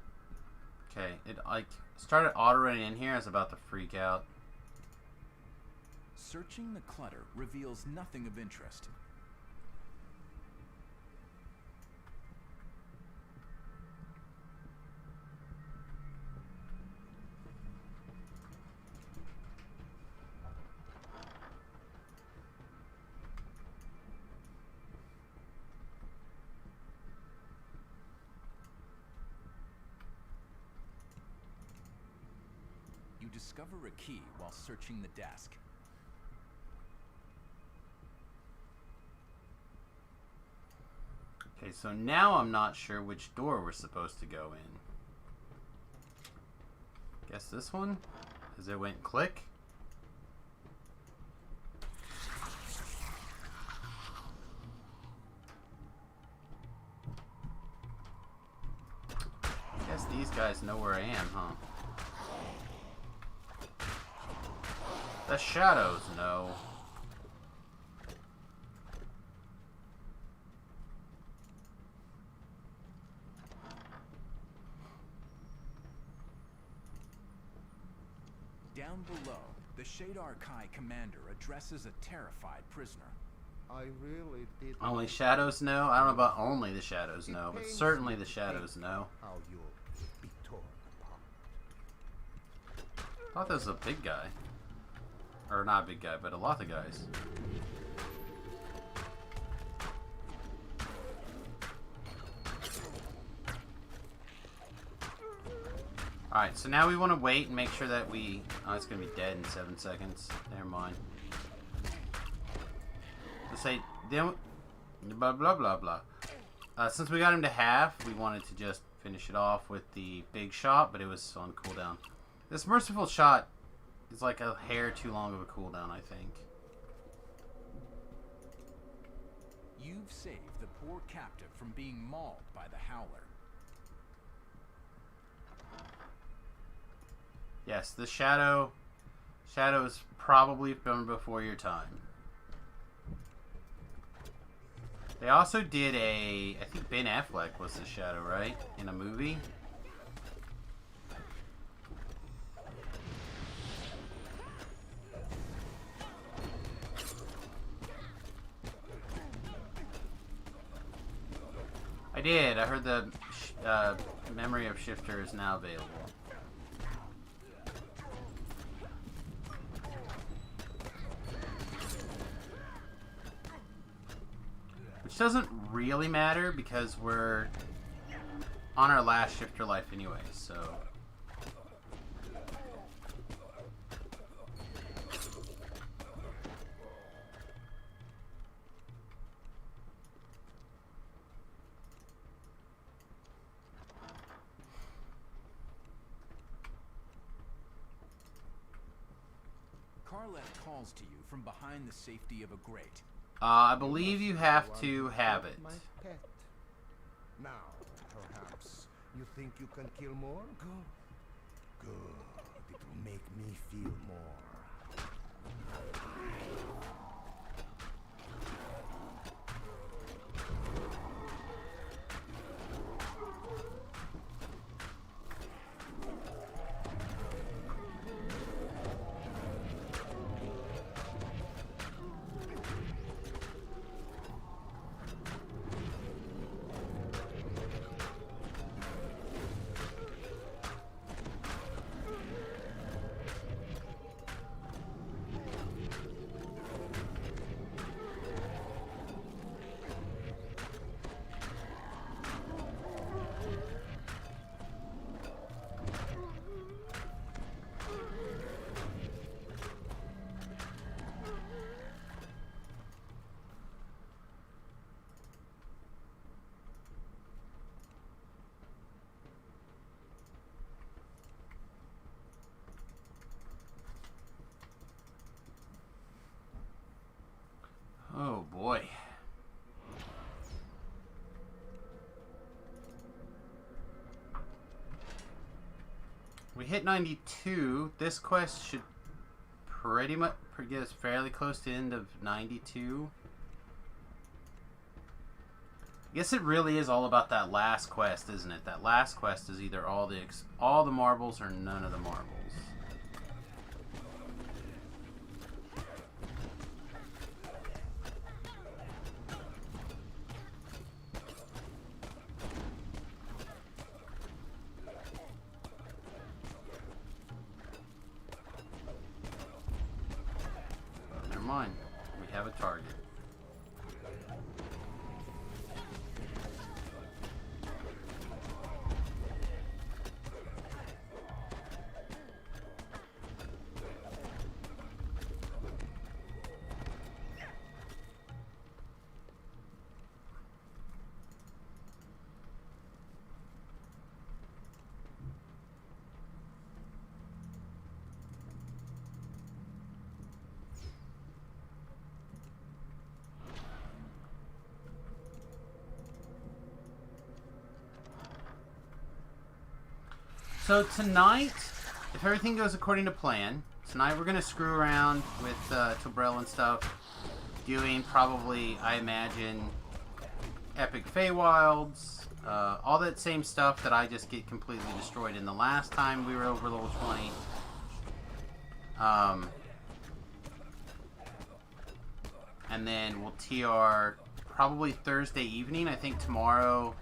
Okay, it like started auto-running in here. I was about to freak out. Searching the clutter reveals nothing of interest. You discover a key while searching the desk. Okay, so now I'm not sure which door we're supposed to go in. Guess this one? Because it went click. Guess these guys know where I am, huh? The shadows know. Down below, the Shadar Kai commander addresses a terrified prisoner. I really did. Only shadows know? I don't know about only the shadows know, but certainly the shadows know. How you'll be torn apart. I thought this was a big guy. Or not a big guy, but a lot of guys. Alright, so now we want to wait and make sure that we... Oh, it's going to be dead in 7 seconds. Never mind. Let's say... Then, blah, blah, blah, blah. Since we got him to half, we wanted to just finish it off with the big shot, but it was on cooldown. This merciful shot is like a hair too long of a cooldown, I think. You've saved the poor captive from being mauled by the Howler. Yes, the Shadow is probably from before your time. They also did I think Ben Affleck was the Shadow, right? In a movie? I did. I heard the memory of Shifter is now available. Which doesn't really matter because we're on our last Shifter life anyway, so... Carlet calls to you from behind the safety of a grate. I believe you have to have it. My pet. Now, perhaps, you think you can kill more? Good. It will make me feel more. Oh boy. We hit 92. This quest should pretty much get us fairly close to the end of 92. I guess it really is all about that last quest, isn't it? That last quest is either all the marbles or none of the marbles. Never mind. We have a target. So tonight, if everything goes according to plan, tonight we're going to screw around with Tobrel and stuff, doing probably, I imagine, Epic Feywilds, all that same stuff that I just get completely destroyed in the last time we were over level 20. And then we'll TR probably Thursday evening. I think tomorrow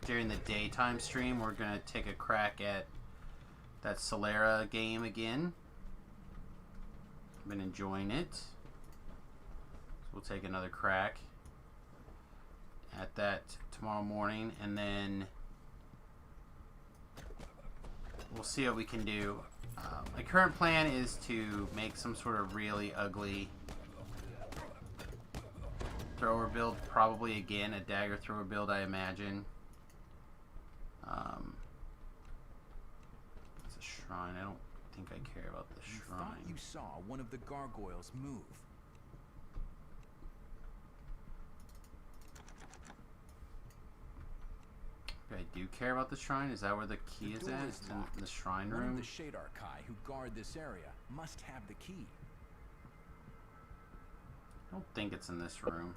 during the daytime stream we're going to take a crack at that Solera game again. I've been enjoying it. So we'll take another crack at that tomorrow morning, and then we'll see what we can do. My current plan is to make some sort of really ugly thrower build, probably again a dagger thrower build, I imagine. It's a shrine. I don't think I care about the You shrine. thought you saw one of the gargoyles move. I do care about the shrine. Is that where the key is door at? is It's locked. in the shrine One room? of the Shade Archai who guard this area must have the key. I don't think it's in this room.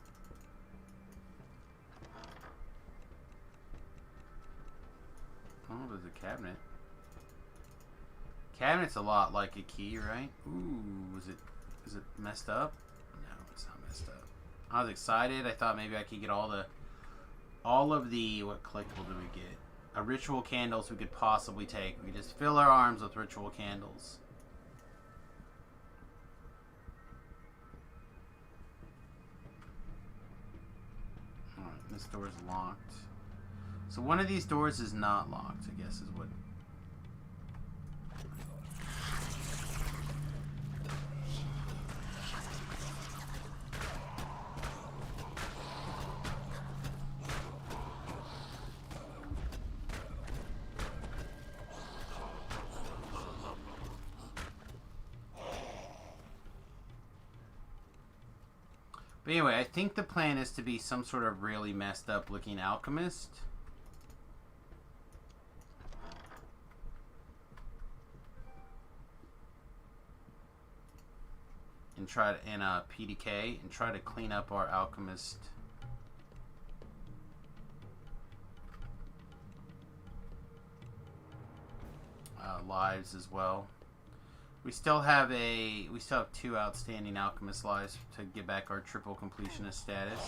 Oh, there's a cabinet. Cabinet's a lot like a key, right? Ooh, is it messed up? No, it's not messed up. I was excited. I thought maybe I could get all of the what collectible did we get? A ritual candles we could possibly take. We could just fill our arms with ritual candles. Alright, this door is locked. So one of these doors is not locked, I guess is what. But anyway, I think the plan is to be some sort of really messed up looking alchemist. And try to, in a PDK, and try to clean up our alchemist lives as well. We still have 2 outstanding alchemist lives to get back our triple completionist status.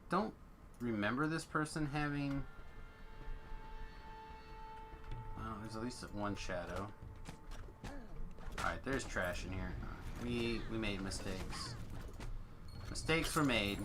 Don't remember this person having. Well, there's at least one shadow. Alright, there's trash in here. We made mistakes. Mistakes were made.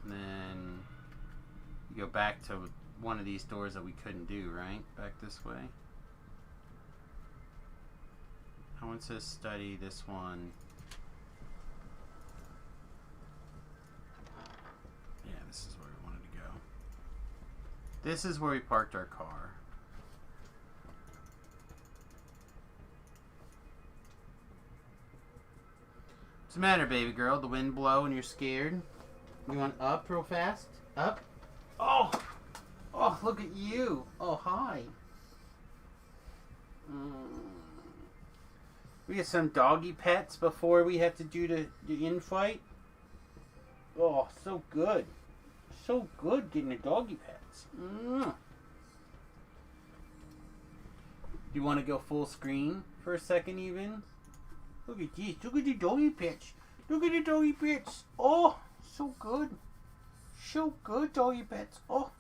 And then you go back to one of these doors that we couldn't do, right? Back this way. I want to study this one. Yeah, this is where we wanted to go. This is where we parked our car. What's the matter, baby girl? The wind blow and you're scared? You want up real fast? Up? Oh! Oh, look at you! Oh, hi. We get some doggy pets before we have to do the infight. Oh, so good. So good getting the doggy pets. Do you want to go full screen for a second even? Look at these. Look at the doggy pets. Look at the doggy pets. Oh! So good. So good, doggy pets. Oh.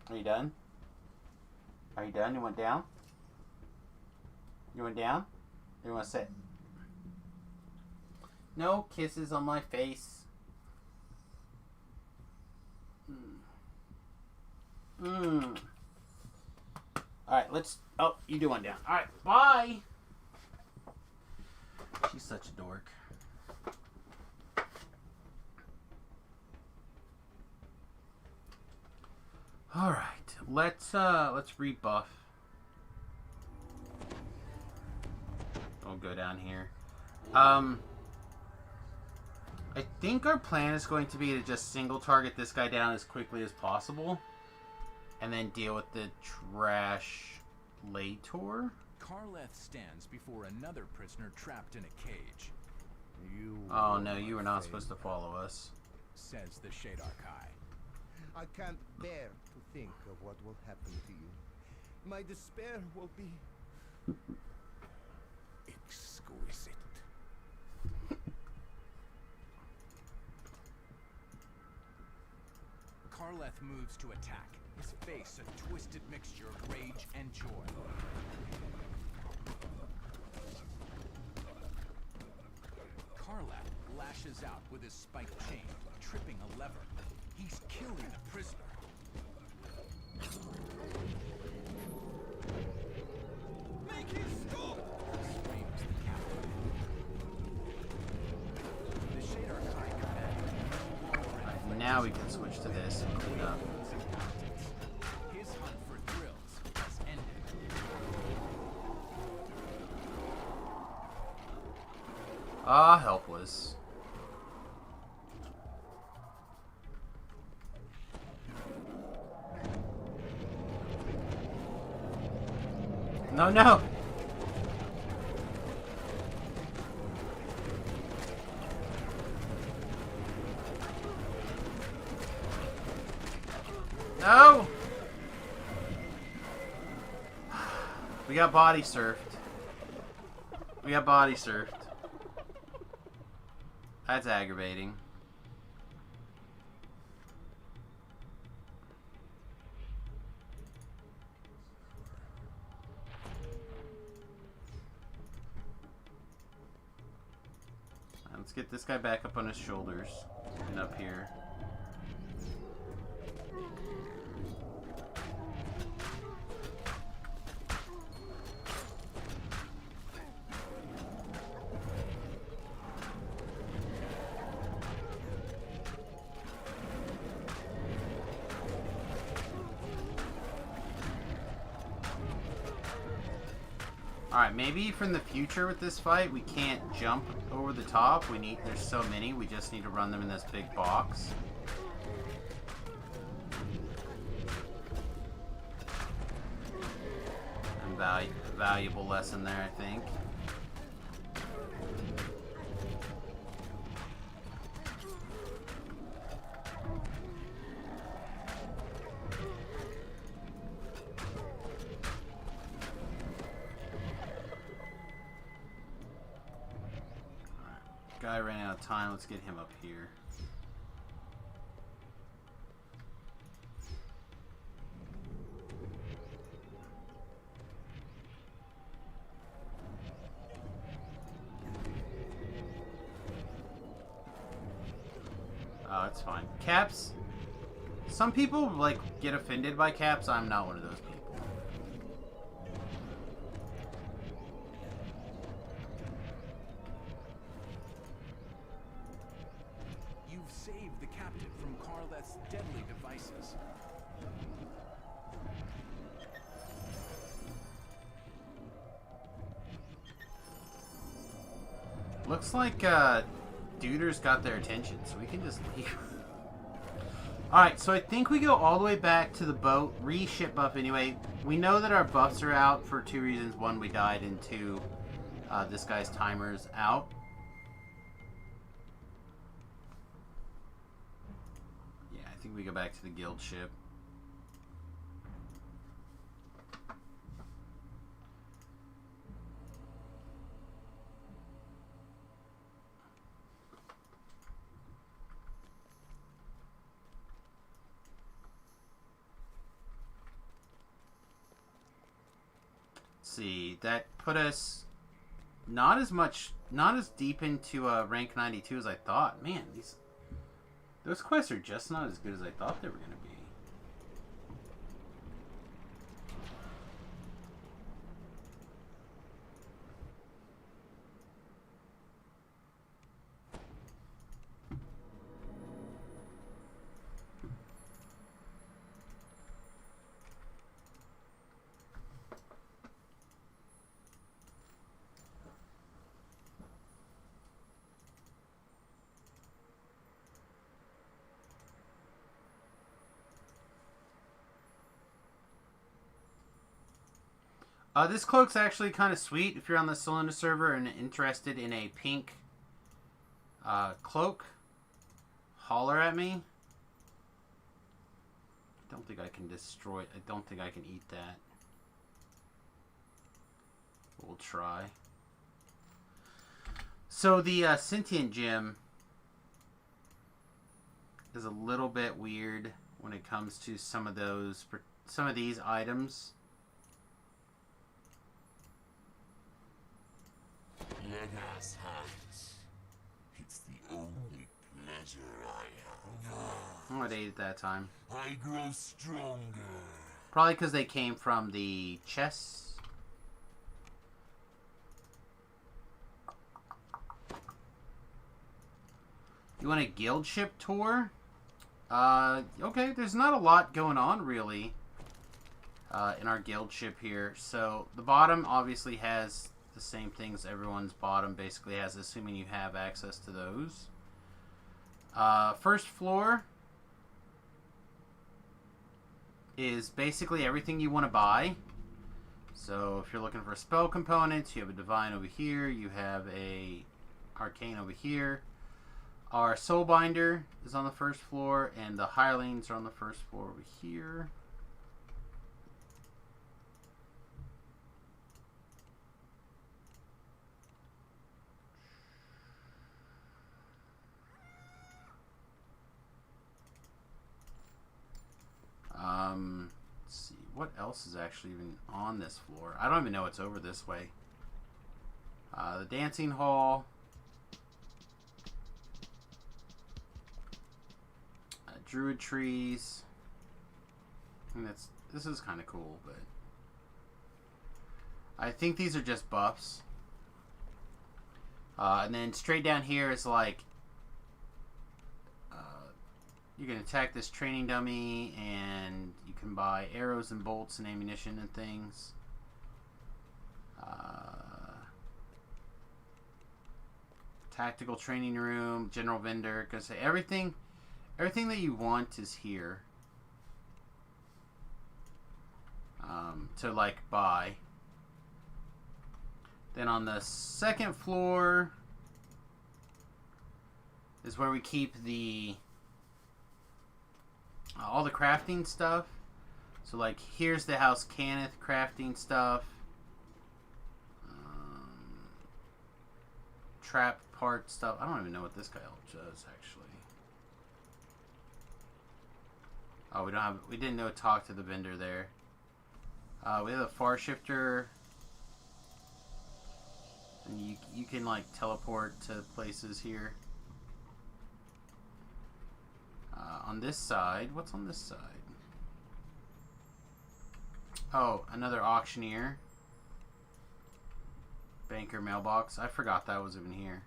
Are you done? Are you done? You went down? You went down? Or you want to sit? No kisses on my face. Alright, let's... Oh, you do one down. Alright, bye! She's such a dork. All right, let's rebuff. We'll go down here. I think our plan is going to be to just single target this guy down as quickly as possible, and then deal with the trash later. Karleth stands before another prisoner trapped in a cage. Oh no, you were not supposed to follow us. Says the Shadarkai. I can't bear to think of what will happen to you. My despair will be exquisite. Karleth moves to attack, his face a twisted mixture of rage and joy. Karleth lashes out with his spiked chain, tripping a lever. He's killing the prisoner. Make him stop! Screams the captain. The Shadarkai commander. Now we can switch to this and clean up. His hunt for thrills has ended. Ah, helpless. No, no! No! We got body surfed. We got body surfed. That's aggravating. Let's get this guy back up on his shoulders and up here. Alright, maybe from the future with this fight, we can't jump over the top. There's so many, we just need to run them in this big box. And valuable lesson there, I think. Guy ran out of time. Let's get him up here. Oh, it's fine. Caps. Some people like get offended by caps. I'm not one of those people. Save the captive from Karleth's deadly devices. Looks like Duder's got their attention, so we can just leave. Alright, so I think we go all the way back to the boat, re-ship buff anyway. We know that our buffs are out for two reasons. One, we died, and two, this guy's timer's out. I think we go back to the guild ship. Let's see, that put us not as deep into rank 92 as I thought. Man, those quests are just not as good as I thought they were going to be. This cloak's actually kind of sweet if you're on the Cylinder server and interested in a pink cloak. Holler at me. I don't think I can destroy it. I don't think I can eat that. We'll try. So the sentient gem is a little bit weird when it comes to some of these items. Let us hunt. It's the only pleasure I have. I'm gonna eat it that time. I grow stronger. Probably because they came from the chests. You want a guild ship tour? Okay, there's not a lot going on really in our guild ship here. So the bottom obviously has the same things everyone's bottom basically has, assuming you have access to those. First floor is basically everything you want to buy. So if you're looking for spell components, you have a divine over here, you have a arcane over here. Our Soulbinder is on the first floor, and the Hirelings are on the first floor over here. Let's see, what else is actually even on this floor? I don't even know what's over this way. The Dancing Hall. Druid trees. I mean, this is kind of cool, but I think these are just buffs. And then straight down here is like you can attack this training dummy, and you can buy arrows and bolts and ammunition and things. Tactical training room, general vendor. Gonna say everything that you want is here to like buy. Then on the second floor is where we keep the all the crafting stuff. So like here's the House Cannith crafting stuff, trap part stuff. I don't even know what this guy does actually. Oh, we didn't know talk to the vendor there. We have a far shifter, and you can like teleport to places here. On this side, what's on this side? Oh, another auctioneer. Banker mailbox. I forgot that was even here.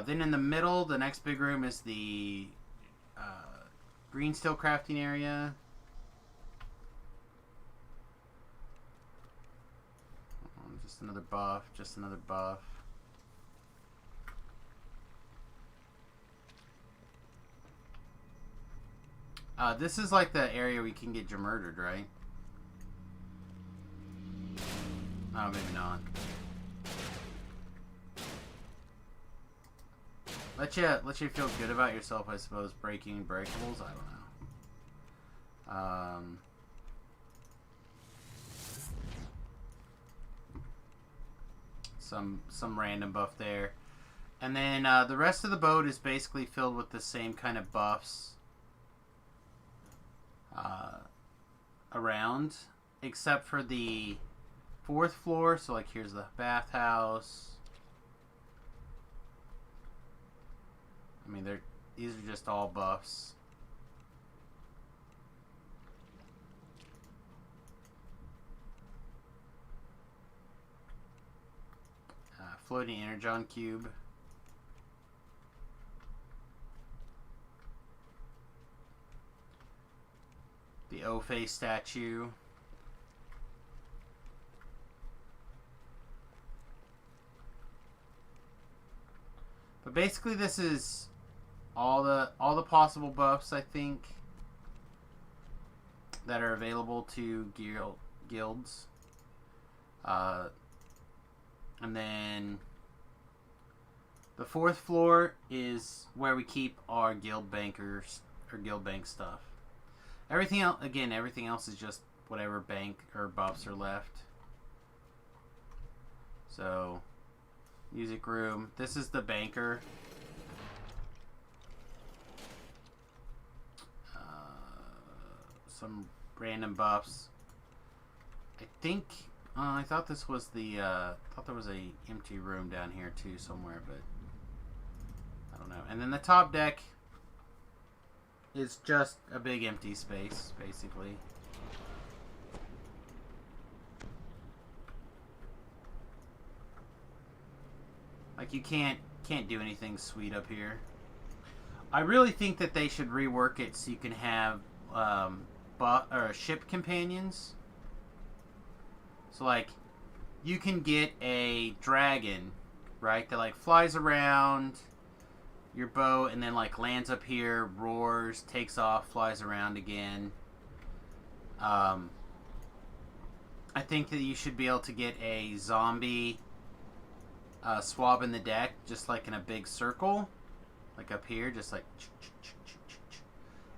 Then in the middle, the next big room is the green steel crafting area. Just another buff, just another buff. This is like the area where you can get murdered, right? Oh, maybe not. Let you feel good about yourself, I suppose. Breaking breakables, I don't know. Some random buff there, and then the rest of the boat is basically filled with the same kind of buffs around, except for the fourth floor. So like here's the bathhouse. I mean, these are just all buffs. Floating energon cube. The O-face statue. But basically this is all the possible buffs, I think. that are available to guilds. And then the 4th floor is where we keep our guild bankers or guild bank stuff. Everything else, again, everything else is just whatever bank or buffs are left. So, music room. This is the banker. Some random buffs. I think I thought this was the thought there was a empty room down here too somewhere, but I don't know. And then the top deck is just a big empty space, basically. Like you can't do anything sweet up here. I really think that they should rework it so you can have ship companions. So like you can get a dragon, right, that like flies around your boat and then like lands up here, roars, takes off, flies around again. I think that you should be able to get a zombie swab in the deck, just like in a big circle, like up here, just like,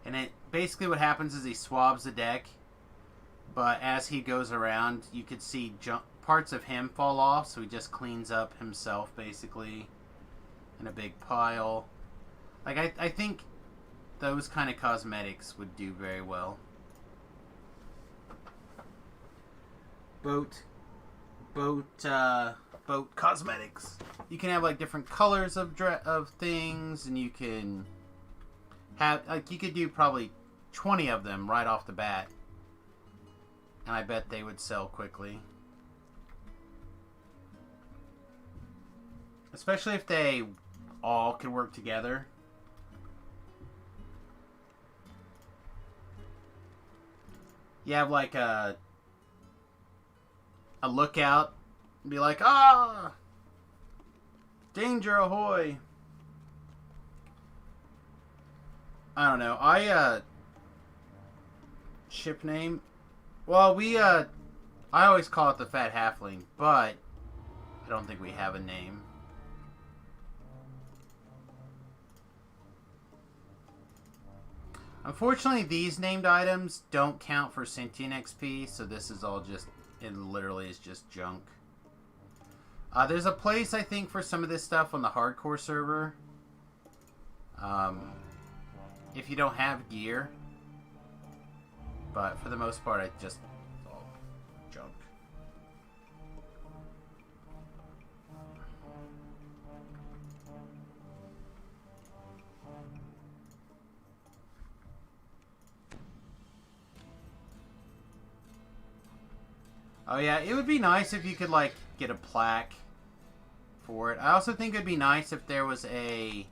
and it basically what happens is he swabs the deck, but as he goes around, you could see parts of him fall off, so he just cleans up himself basically in a big pile. Like I think those kind of cosmetics would do very well. Boat cosmetics. You can have like different colors of things, and you can have like you could do probably 20 of them right off the bat, and I bet they would sell quickly. Especially if they all could work together. You have like a lookout, and be like, ah, danger ahoy. I don't know. Ship name. Well, I always call it the Fat Halfling, but I don't think we have a name. Unfortunately, these named items don't count for sentient XP, so this is all just, it literally is just junk. There's a place, I think, for some of this stuff on the hardcore server. If you don't have gear. But for the most part, it's all junk. Oh yeah, it would be nice if you could like get a plaque for it. I also think it'd be nice if there was a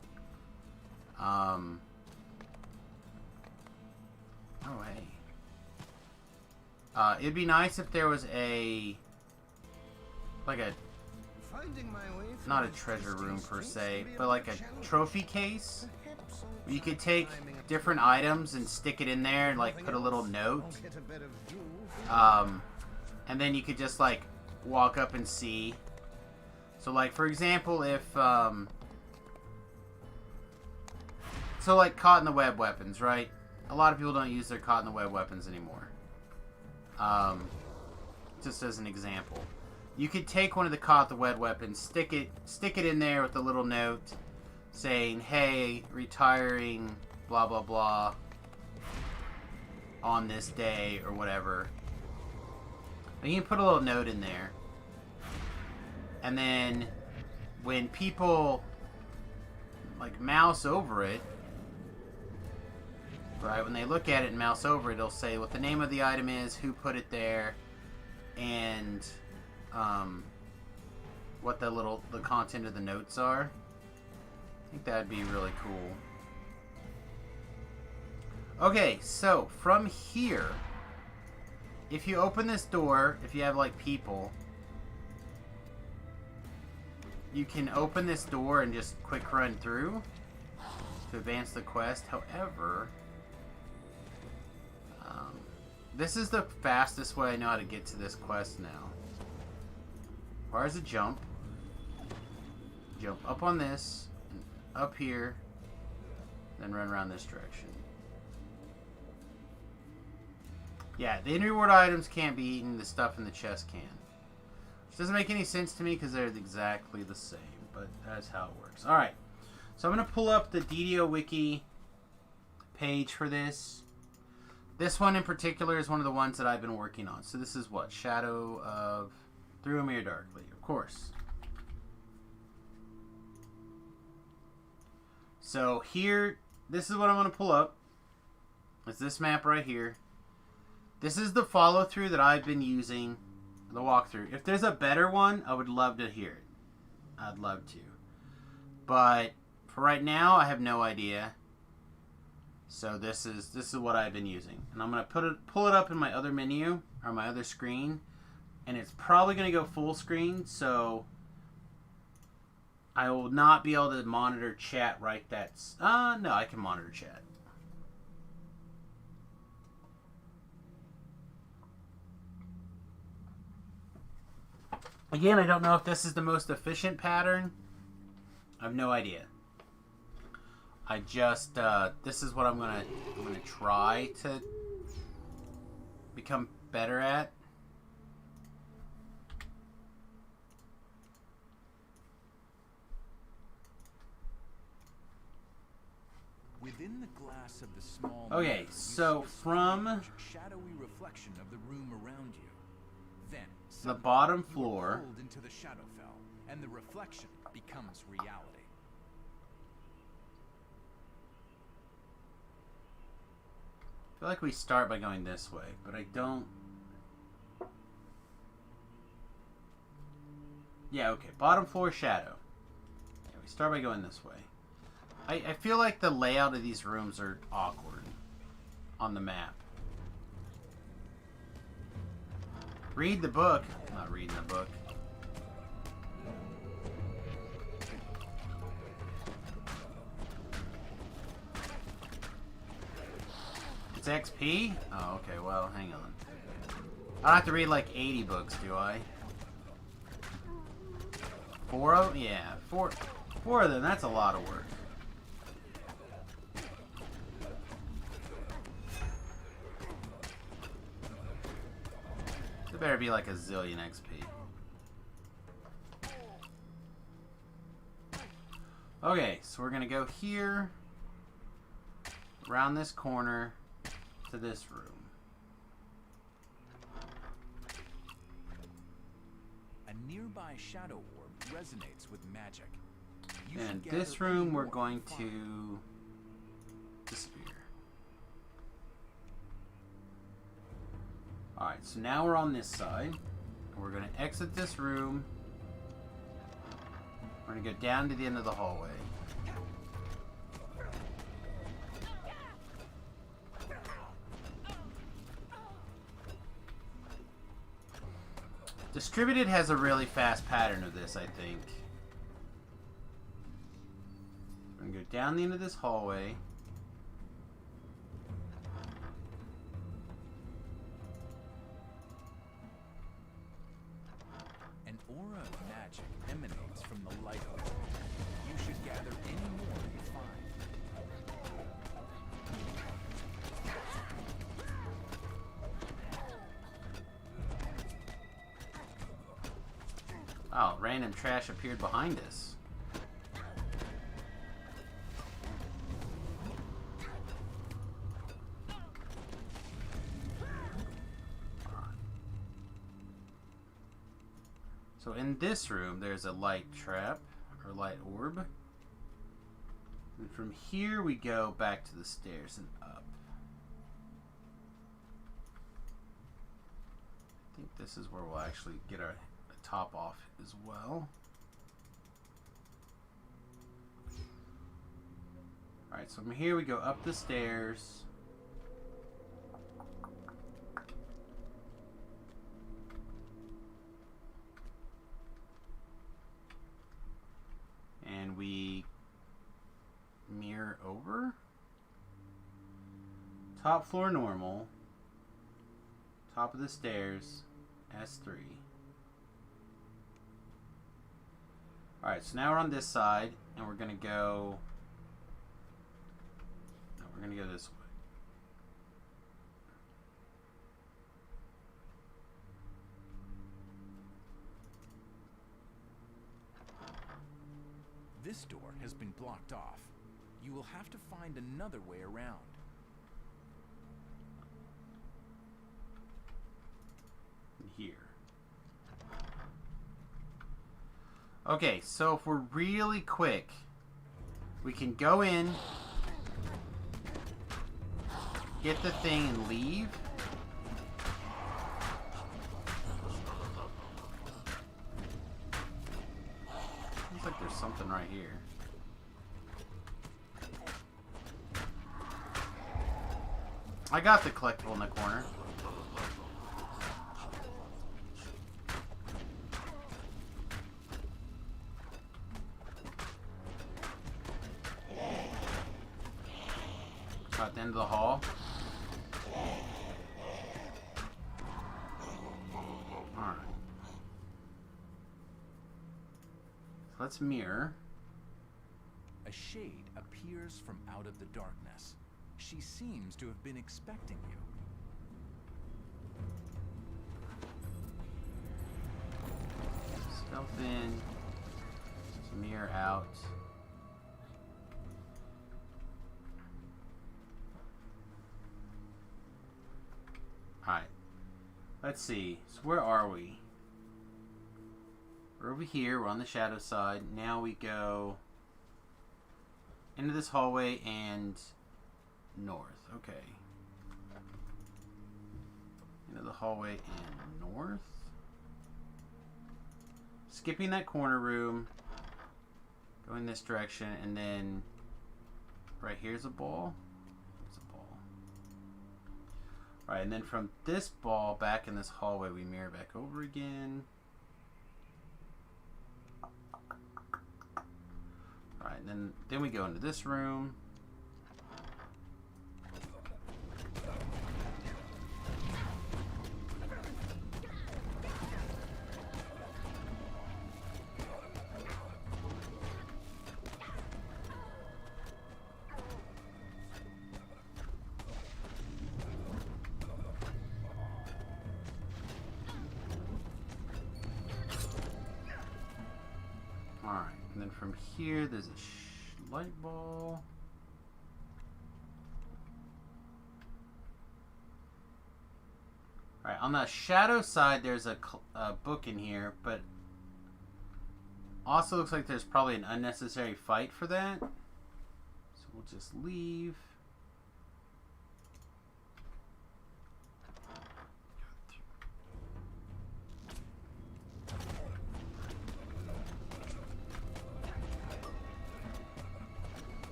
it'd be nice if there was not a treasure room per se, but like a trophy case. You could take different items and stick it in there and like put a little note. And then you could just like walk up and see. So like for example, if so like caught in the web weapons, right? A lot of people don't use their caught in the web weapons anymore. Just as an example, you could take one of the caught the web weapons, stick it in there with a little note saying, "Hey, retiring, blah blah blah, on this day," or whatever. And you can put a little note in there, and then when people like mouse over it, right, when they look at it and mouse over it, it'll say what the name of the item is, who put it there, and what the content of the notes are. I think that'd be really cool. Okay, so from here, if you open this door, if you have like people, you can open this door and just quick run through to advance the quest. However, This is the fastest way I know how to get to this quest now. Requires a jump. Jump up on this, and up here, then run around this direction. Yeah, the in-reward items can't be eaten, the stuff in the chest can. Which doesn't make any sense to me because they're exactly the same, but that's how it works. Alright, so I'm going to pull up the DDO Wiki page for this. This one in particular is one of the ones that I've been working on. So this is what? Shadow of... Through a Mirror Darkly, of course. So here, this is what I'm going to pull up. It's this map right here. This is the follow-through that I've been using, the walkthrough. If there's a better one, I would love to hear it. I'd love to. But for right now, I have no idea. So this is what I've been using. And I'm going to pull it up in my other menu, or my other screen. And it's probably going to go full screen, so I will not be able to monitor chat right that's... no, I can monitor chat. Again, I don't know if this is the most efficient pattern. I have no idea. I just, this is what I'm gonna try to become better at. Within the glass of the small Okay, mirror, you so see a from strange, shadowy reflection of the room around you. Then the suddenly, bottom you are floor, pulled into the Shadowfell, and the reflection becomes reality. I feel like we start by going this way, but I don't... Yeah, okay, bottom floor shadow. Yeah, we start by going this way. I feel like the layout of these rooms are awkward on the map. Read the book. I'm not reading the book. It's XP? Oh, okay, well, hang on. I don't have to read like 80 books, do I? 4 of them? Yeah, four of them, that's a lot of work. There better be like a zillion XP. Okay, so we're gonna go here, around this corner, to this room. A nearby shadow orb resonates with magic. You And should this gather room any we're more going find. to disappear. Alright, so now we're on this side. We're going to exit this room. We're going to go down to the end of the hallway. Distributed has a really fast pattern of this, I think. We're going to go down the end of this hallway. An aura of magic emanates from the light orb. You should gather any more you find. Oh, random trash appeared behind us. So in this room, there's a light trap, or light orb. And from here, we go back to the stairs and up. I think this is where we'll actually get our top off as well. Alright, so from here we go up the stairs. And we mirror over. Top floor normal. Top of the stairs. S3. Alright, so now we're on this side, and we're gonna go... No, we're gonna go this way. This door has been blocked off. You will have to find another way around. Here. Okay, so if we're really quick, we can go in, get the thing, and leave. Looks like there's something right here. I got the collectible in the corner. At the end of the hall. Alright. So let's mirror. A shade appears from out of the darkness. She seems to have been expecting you. Stealth in. Mirror out. Alright. Let's see. So where are we? We're over here. We're on the shadow side. Now we go into this hallway and north. Okay. Into the hallway and north. Skipping that corner room. Going this direction. And then right here's a ball. Alright, and then from this ball back in this hallway, we mirror back over again. Alright, and then we go into this room. Alright, and then from here, there's a light ball. Alright, on the shadow side, there's a book in here, but also looks like there's probably an unnecessary fight for that. So we'll just leave.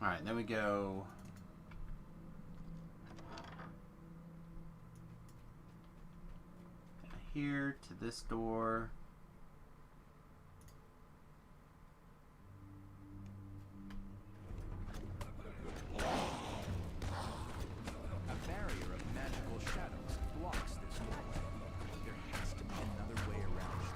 Alright, then we go here to this door. A barrier of magical shadows blocks this doorway. There has to be another way around it.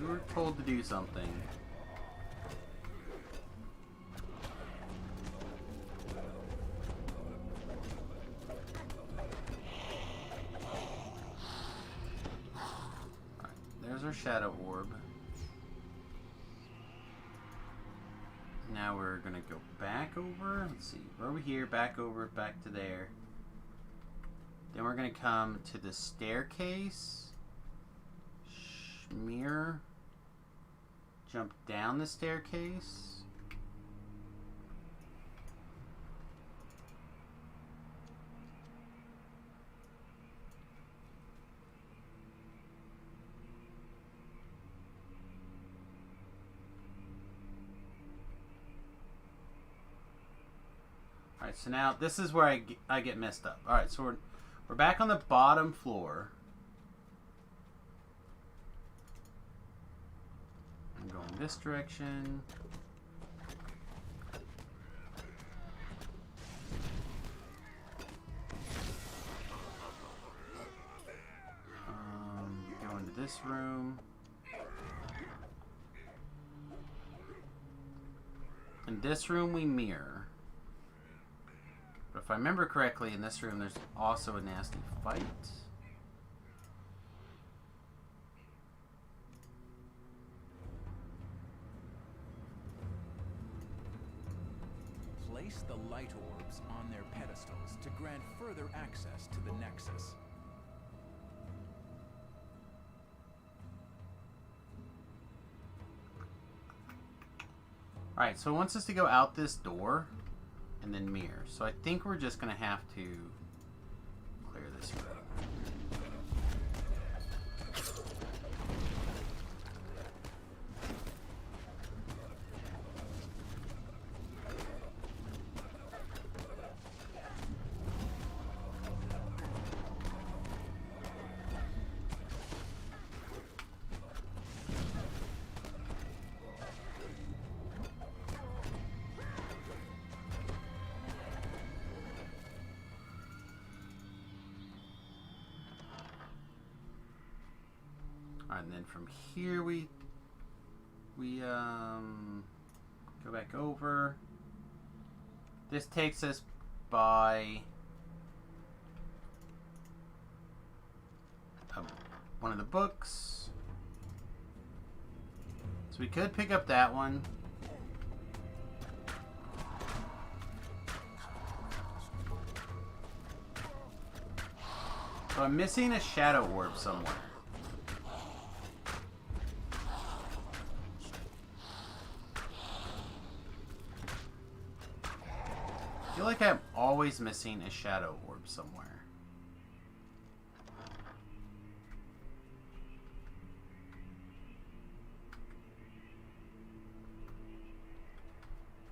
You were told to do something. Alright, there's our shadow orb. Now we're gonna go back over. Let's see, we're over here, back over, back to there. Then we're gonna come to the staircase. Mirror. Jump down the staircase. Alright, so now this is where I get messed up. Alright, so we're back on the bottom floor. I'm going this direction. Go into this room. In this room we mirror. But if I remember correctly, in this room there's also a nasty fight. Place the light orbs on their pedestals to grant further access to the Nexus. Alright, so it wants us to go out this door and then mirror. So I think we're just going to have to clear this room. Alright, and then from here we go back over. This takes us by one of the books. So we could pick up that one. So I'm missing a shadow orb somewhere. I feel like I'm always missing a shadow orb somewhere.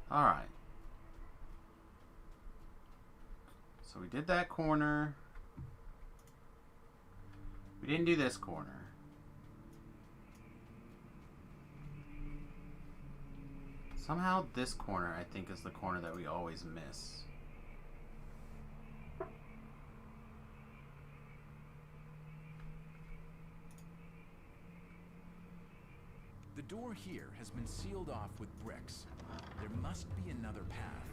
Alright. So we did that corner. We didn't do this corner. Somehow this corner, I think, is the corner that we always miss. The door here has been sealed off with bricks. There must be another path.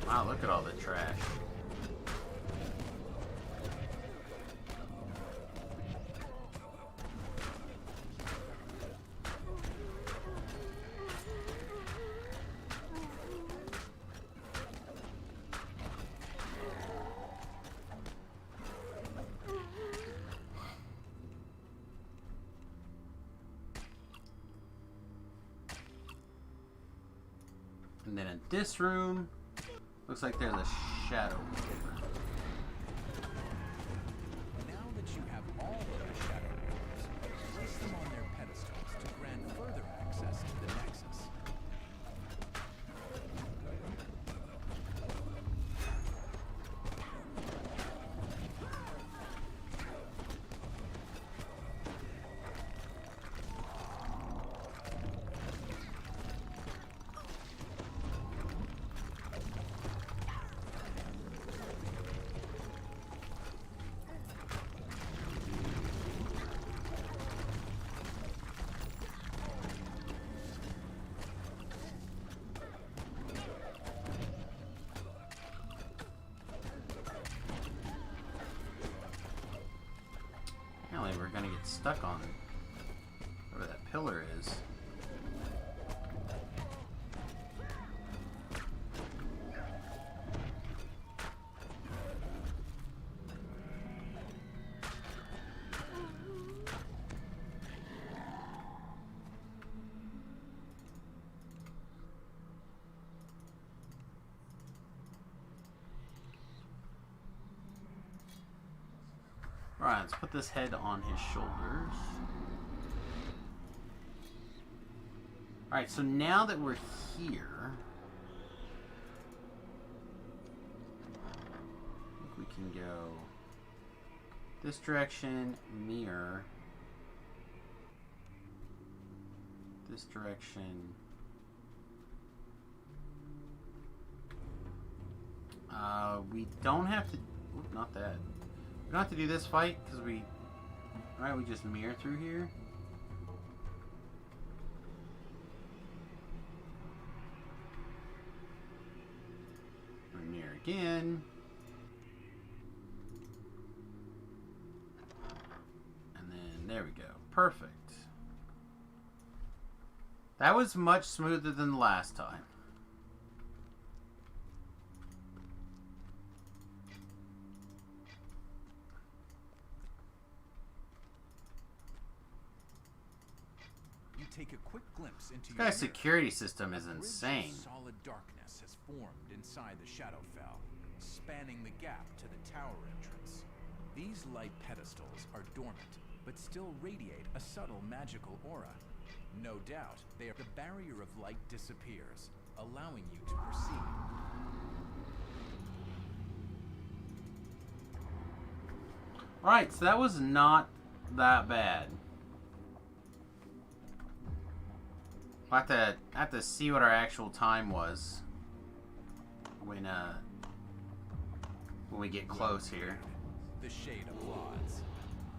Wow, look at all the trash. And then in this room, looks like there's a shadow. Now that you have all of the shadow orbs, place them on their pedestals to grant further access to the Nexus. Apparently we're gonna get stuck on whatever that pillar is. Alright, let's put this head on his shoulders. Alright, so now that we're here, I think we can go this direction, mirror. This direction. We don't have to. Oop, not that. We don't have to do this fight because we. Alright, we just mirror through here. We mirror again. And then there we go. Perfect. That was much smoother than the last time. You take a quick glimpse into This your guy's mirror. security system is A bridge of insane. solid darkness has formed inside the Shadowfell, spanning the gap to the tower entrance. These light pedestals are dormant, but still radiate a subtle magical aura. No doubt, the barrier of light disappears, allowing you to proceed. Alright, so that was not that bad. I'll have to see what our actual time was when we get close here. The Shade applauds.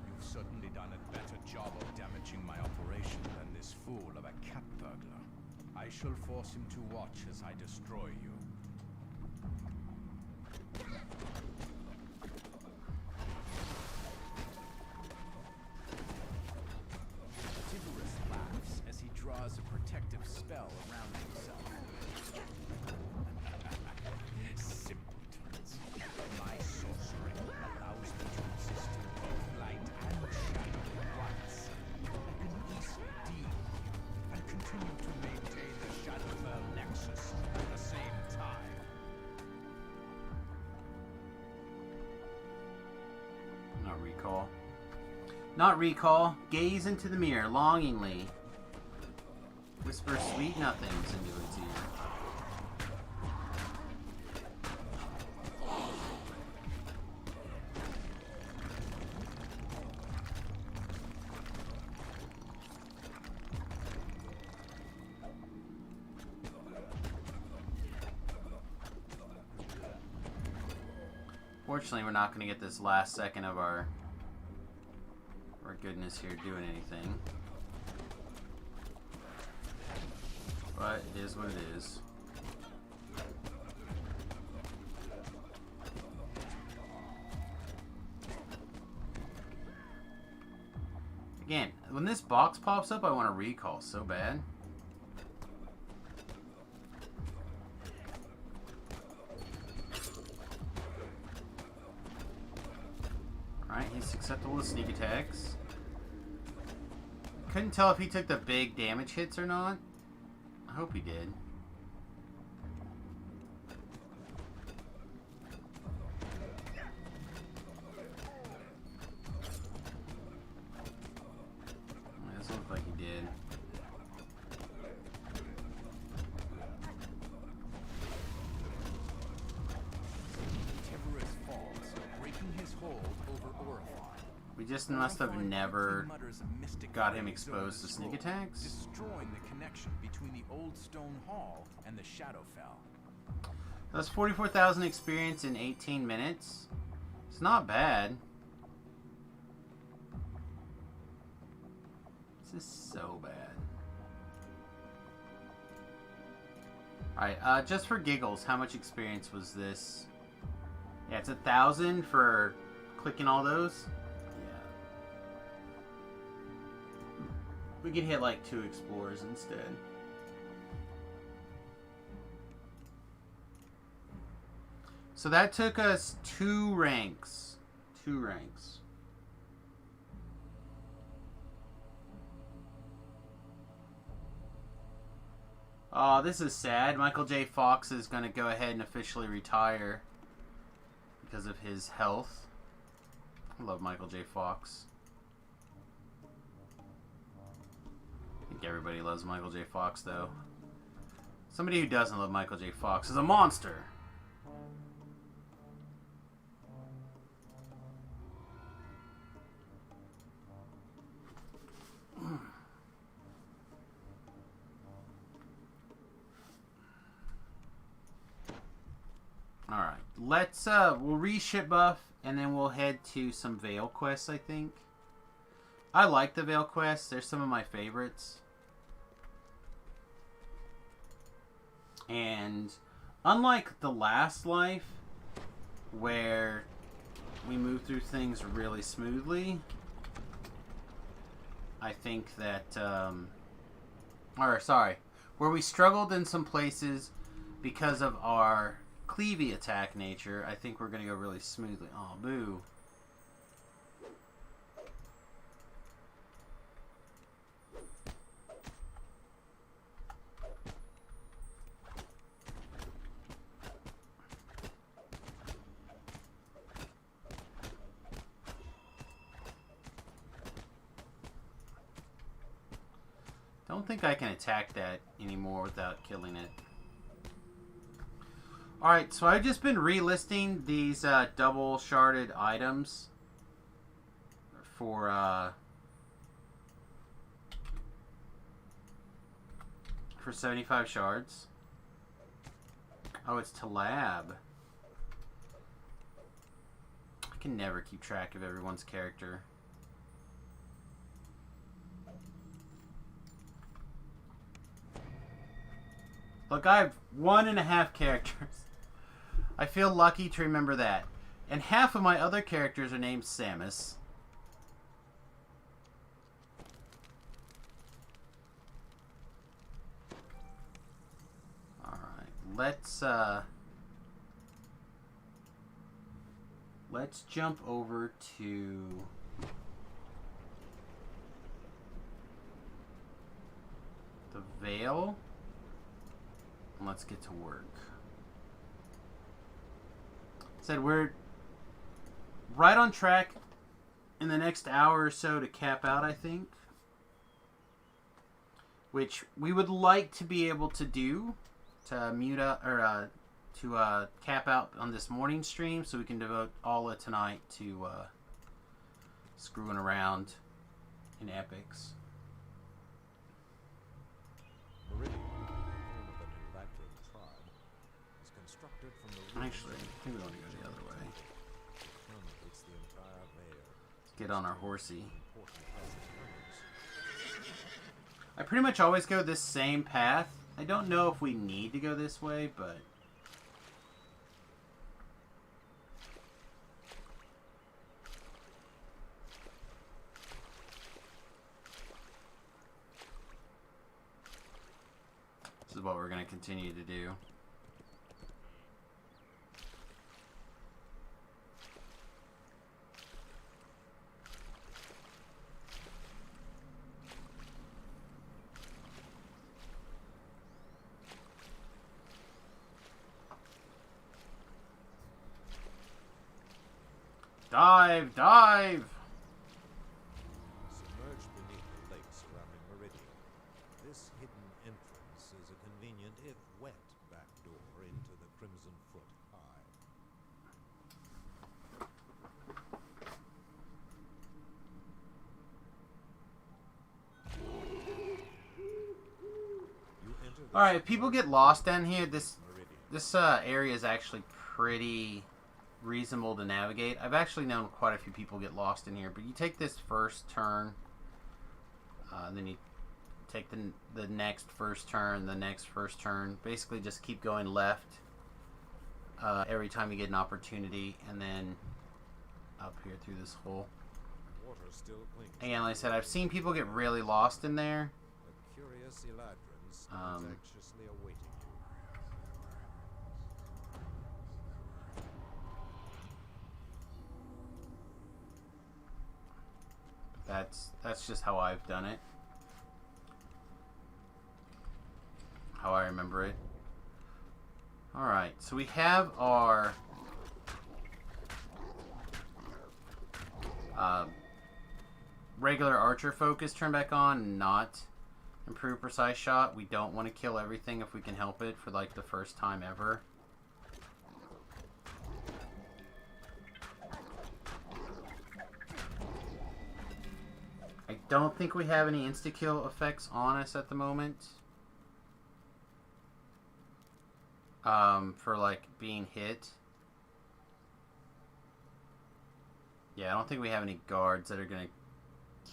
You've certainly done a better job of damaging my operation than this fool of a cat burglar. I shall force him to watch as I destroy you. Tiberus laughs as he draws a protective spell around himself. Simpletons. My sorcery allows me to resist both light and shadow at once. I can easily deal and continue to maintain the Shadowfell Nexus at the same time. Not recall. Not recall. Gaze into the mirror longingly. Whisper sweet nothings into its ear. Fortunately, we're not going to get this last second of our goodness here doing anything. But it is what it is. Again, when this box pops up, I want to recall so bad. Alright, he's susceptible to sneak attacks. Couldn't tell if he took the big damage hits or not. I hope he did. This looks like he did. Tiberus falls, breaking his hold over Orifon. We just must have Orifon never quickly mutters a mystic got him phrase over exposed the to sneak scroll, attacks. destroying the connection between the old stone hall and the Shadowfell. That's 44,000 experience in 18 minutes. It's not bad. This is so bad. Alright, just for giggles, how much experience was this? Yeah, it's 1,000 for clicking all those. Yeah. We could hit like 2 explorers instead. So that took us 2 ranks. 2 ranks. Oh, this is sad. Michael J. Fox is going to go ahead and officially retire because of his health. I love Michael J. Fox. I think everybody loves Michael J. Fox, though. Somebody who doesn't love Michael J. Fox is a monster. Alright, let's, we'll re-ship buff, and then we'll head to some Veil quests, I think. I like the Veil quests. They're some of my favorites. And unlike the last life, where we move through things really smoothly, I think that, where we struggled in some places because of our cleavy attack nature, I think we're going to go really smoothly. Oh, boo. Don't think I can attack that anymore without killing it. Alright, so I've just been relisting these double sharded items for 75 shards. Oh, it's to lab. I can never keep track of everyone's character. Look, I have 1.5 characters. I feel lucky to remember that. And half of my other characters are named Samus. Alright, let's jump over to the Veil. And let's get to work. Said we're right on track in the next hour or so to cap out, I think. Which we would like to be able to do to mute up or to cap out on this morning stream, so we can devote all of tonight to screwing around in epics. Actually, I think we want to go the other way. Let's get on our horsey. I pretty much always go this same path. I don't know if we need to go this way, but this is what we're going to continue to do. Dive! Dive! Submerged beneath the lake surrounding Meridian, this hidden entrance is a convenient, if wet, back door into the Crimson Foot Hive. Alright, if people get lost down here, this area is actually pretty reasonable to navigate. I've actually known quite a few people get lost in here, but you take this first turn, then you take the next first turn, the next first turn. Basically just keep going left every time you get an opportunity, and then up here through this hole. Water still clings. Again, like I said, I've seen people get really lost in there. A curious Eladrin stands anxiously awaiting you. That's just how I've done it. How I remember it. Alright, so we have our regular archer focus turn back on, not improve precise shot. We don't want to kill everything if we can help it for like the first time ever. I don't think we have any insta-kill effects on us at the moment. For like being hit. Yeah, I don't think we have any guards that are gonna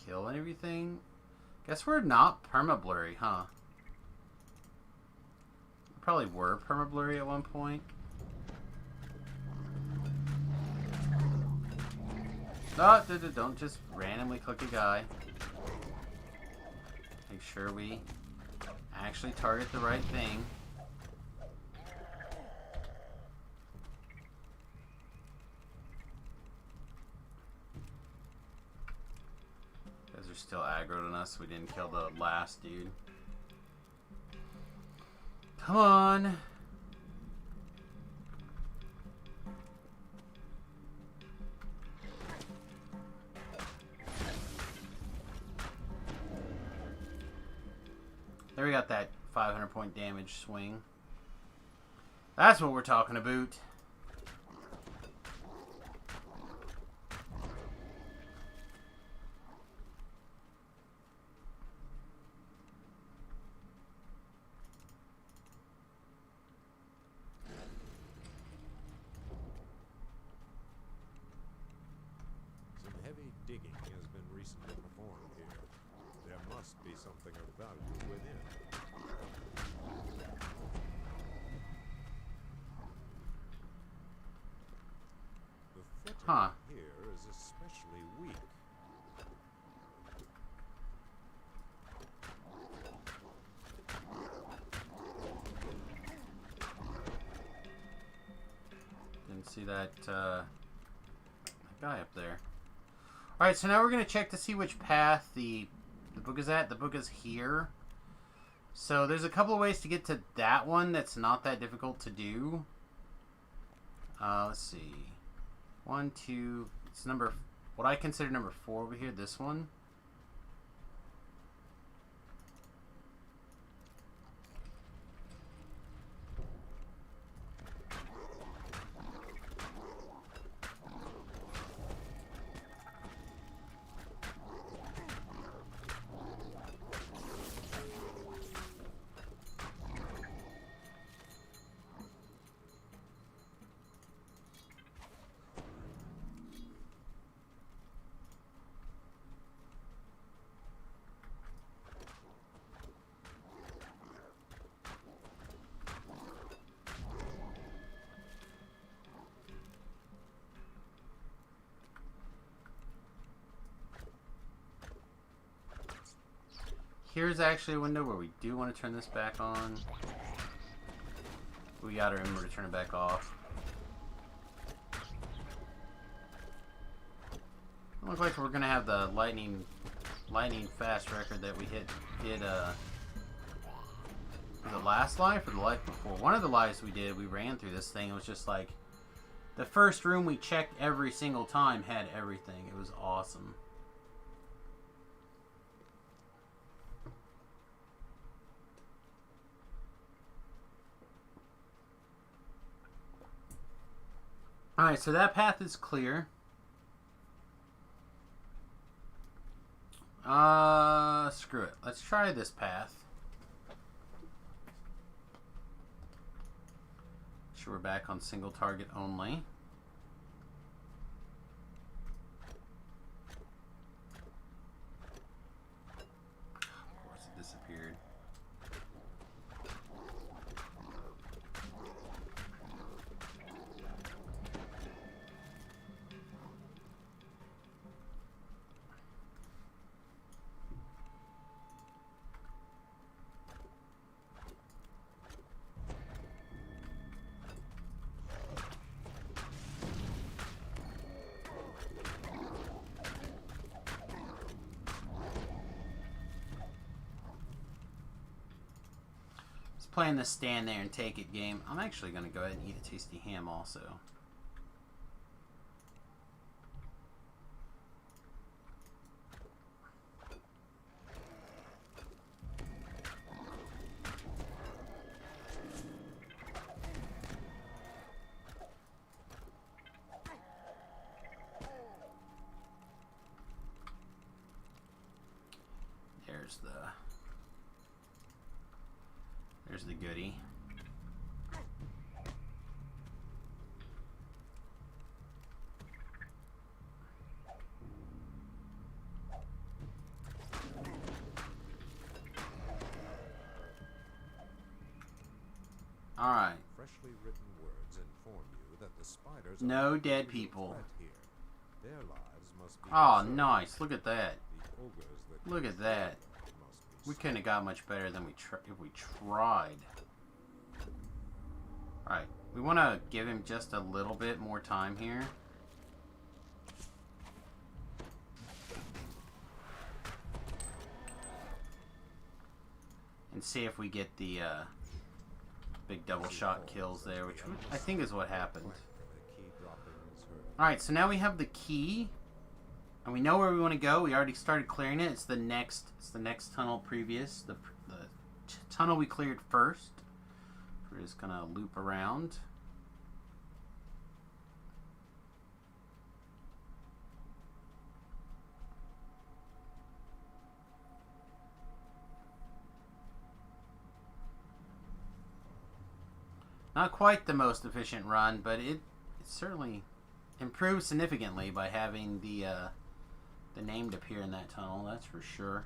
kill everything. Guess we're not perma-blurry, huh? We probably were perma-blurry at one point. No, don't just randomly click a guy. Make sure we actually target the right thing. Guys are still aggroed on us. We didn't kill the last dude. Come on. There we got that 500 point damage swing. That's what we're talking about. Some heavy digging has been recently performed here. There must be something of value within. The footing here is especially weak. Didn't see that guy up there. Alright, so now we're going to check to see which path the book is at. The book is here. So there's a couple of ways to get to that one that's not that difficult to do. Let's see. 1, 2, it's number, what I consider number 4 over here, this one. Here's actually a window where we do want to turn this back on. We gotta remember to turn it back off. It looks like we're gonna have the lightning fast record that we did the last life or the life before. One of the lives we did, we ran through this thing. It was just like the first room we checked every single time had everything. It was awesome. Alright, so that path is clear. Screw it. Let's try this path. Sure, we're back on single target only. Of course, it disappeared. Playing the stand there and take it game. I'm actually going to go ahead and eat a tasty ham also. There's the goodie. All right. Freshly written words inform you that the spiders No are dead a people. threat here. Their lives must be Oh, preserved. nice. Look at that. The ogres that Look at that. must be We couldn't have got much better than if we tried. All right. We want to give him just a little bit more time here. And see if we get the big double shot kills there, which I think is what happened. The key dropping is heard. Alright, so now we have the key. And we know where we want to go. We already started clearing it. It's the next tunnel previous. The tunnel we cleared first. We're just going to loop around. Not quite the most efficient run, but it certainly improved significantly by having the named appear in that tunnel, that's for sure.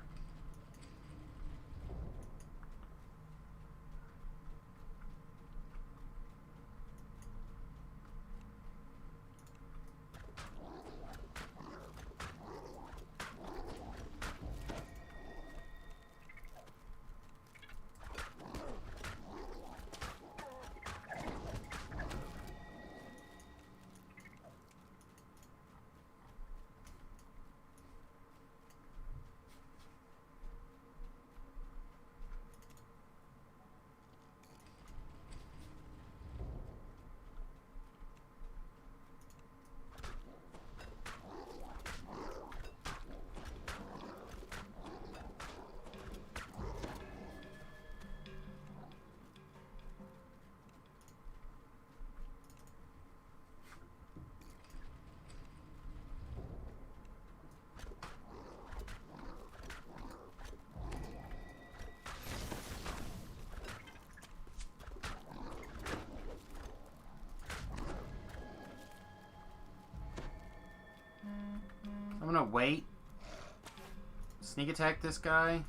I'm gonna wait. Sneak attack this guy.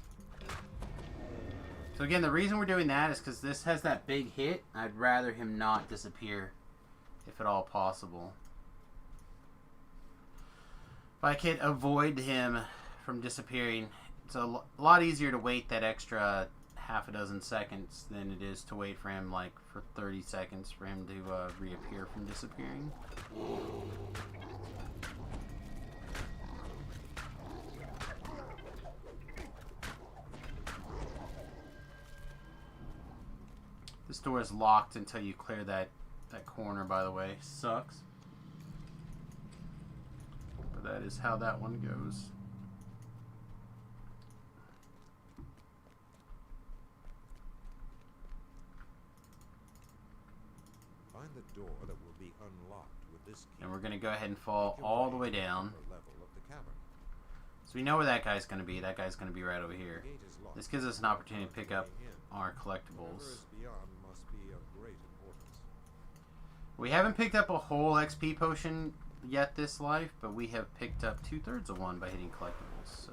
So again, the reason we're doing that is because this has that big hit. I'd rather him not disappear, if at all possible. If I could avoid him from disappearing, it's a lot easier to wait that extra half a dozen seconds than it is to wait for him like for 30 seconds for him to reappear from disappearing. This door is locked until you clear that corner, by the way. Sucks. But that is how that one goes. Find the door that will be unlocked with this key. And we're going to go ahead and fall all the way down. Level of the cavern. So we know where that guy's going to be. That guy's going to be right over here. The gate is locked. This gives us an opportunity to pick up our Whatever collectibles. is beyond must be of great importance. We haven't picked up a whole XP potion yet this life, but we have picked up 2/3 of one by hitting collectibles. So.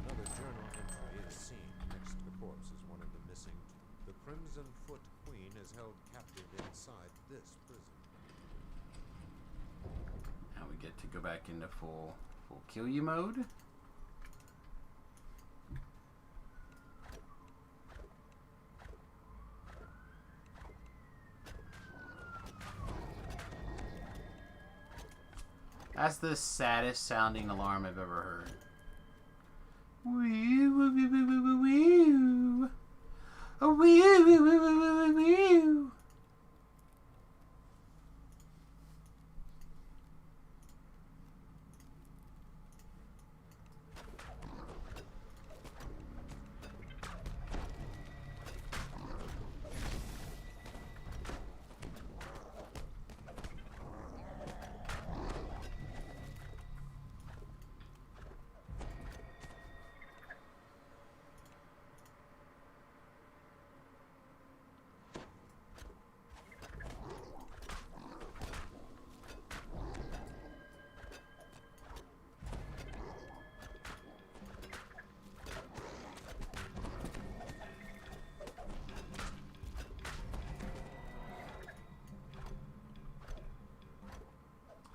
Another journal entry is seen. Next to the corpse is one of the missing. The Crimson Foot Queen is held captive inside this prison. Now we get to go back into full kill you mode. That's the saddest sounding alarm I've ever heard. Wee woo woo woo woo woo woo. Oh, wee woo woo woo woo woo woo.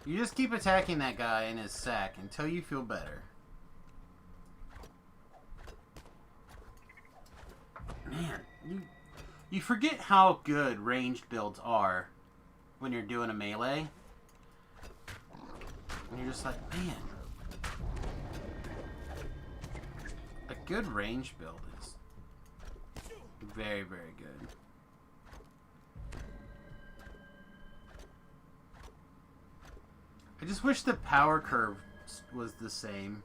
You just keep attacking that guy in his sack until you feel better. Man, you forget how good ranged builds are when you're doing a melee. And you're just like, man, a good ranged build is very, very good. I just wish the power curve was the same.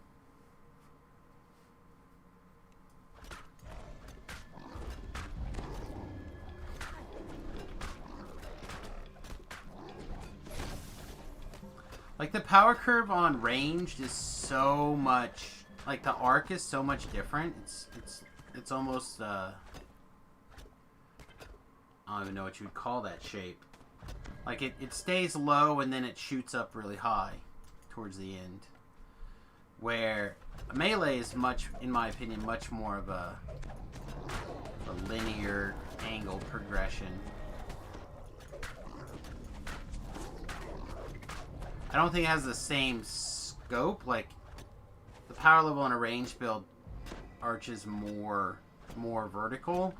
Like, the power curve on ranged is so much, like, the arc is so much different. It's almost I don't even know what you would call that shape. Like, it stays low and then it shoots up really high towards the end. Where a melee is much, in my opinion, much more of a linear angle progression. I don't think it has the same scope. Like, the power level in a range build arches more vertical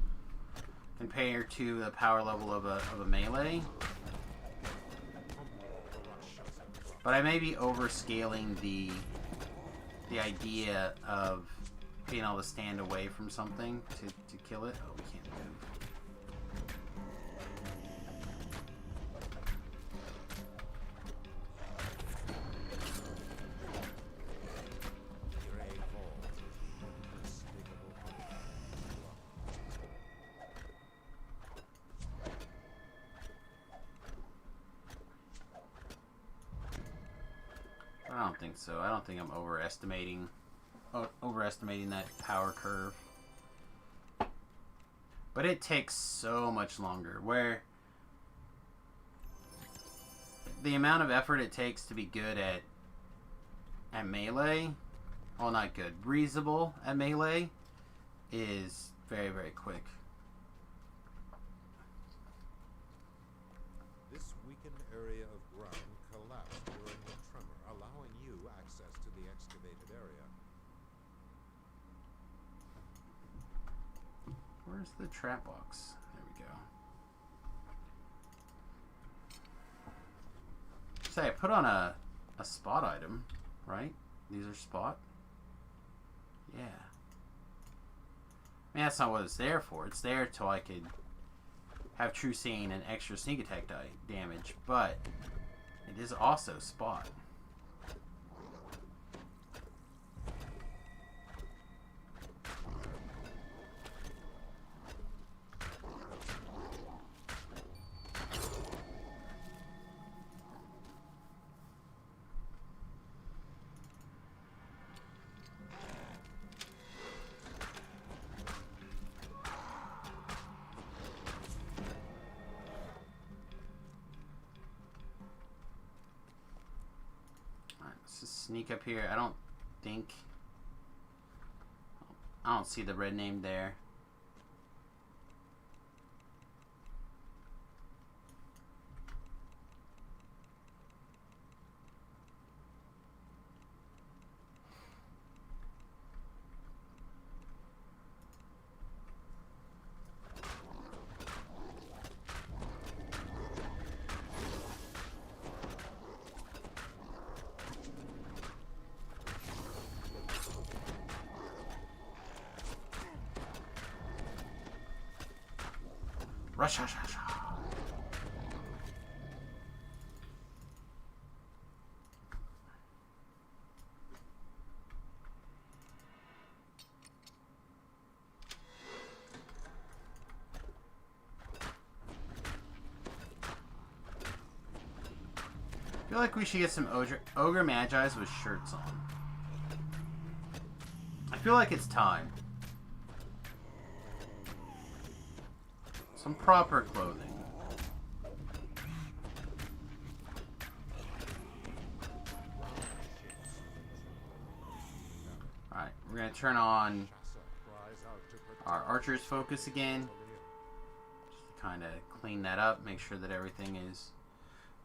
compared to the power level of a melee. But I may be overscaling the idea of being able to stand away from something to kill it. Oh, we can't move. I don't think so. I don't think I'm overestimating that power curve. But it takes so much longer. Where the amount of effort it takes to be good at melee, well, not good, reasonable at melee, is very, very quick. This weakened area of ground collapsed during the tremor, allowing you access to the excavated area. Where's the trap box? There we go. Say, I put on a spot item, right? These are spot? Yeah. I mean, that's not what it's there for. It's there till I could have true seeing and extra sneak attack damage, but it is also spot. Sneak up here. I don't see the red name there. Rush, rush, rush. I feel like we should get some Ogre Magi's with shirts on. I feel like it's time. Some proper clothing. Alright, we're going to turn on our archer's focus again. Just to kind of clean that up, make sure that everything is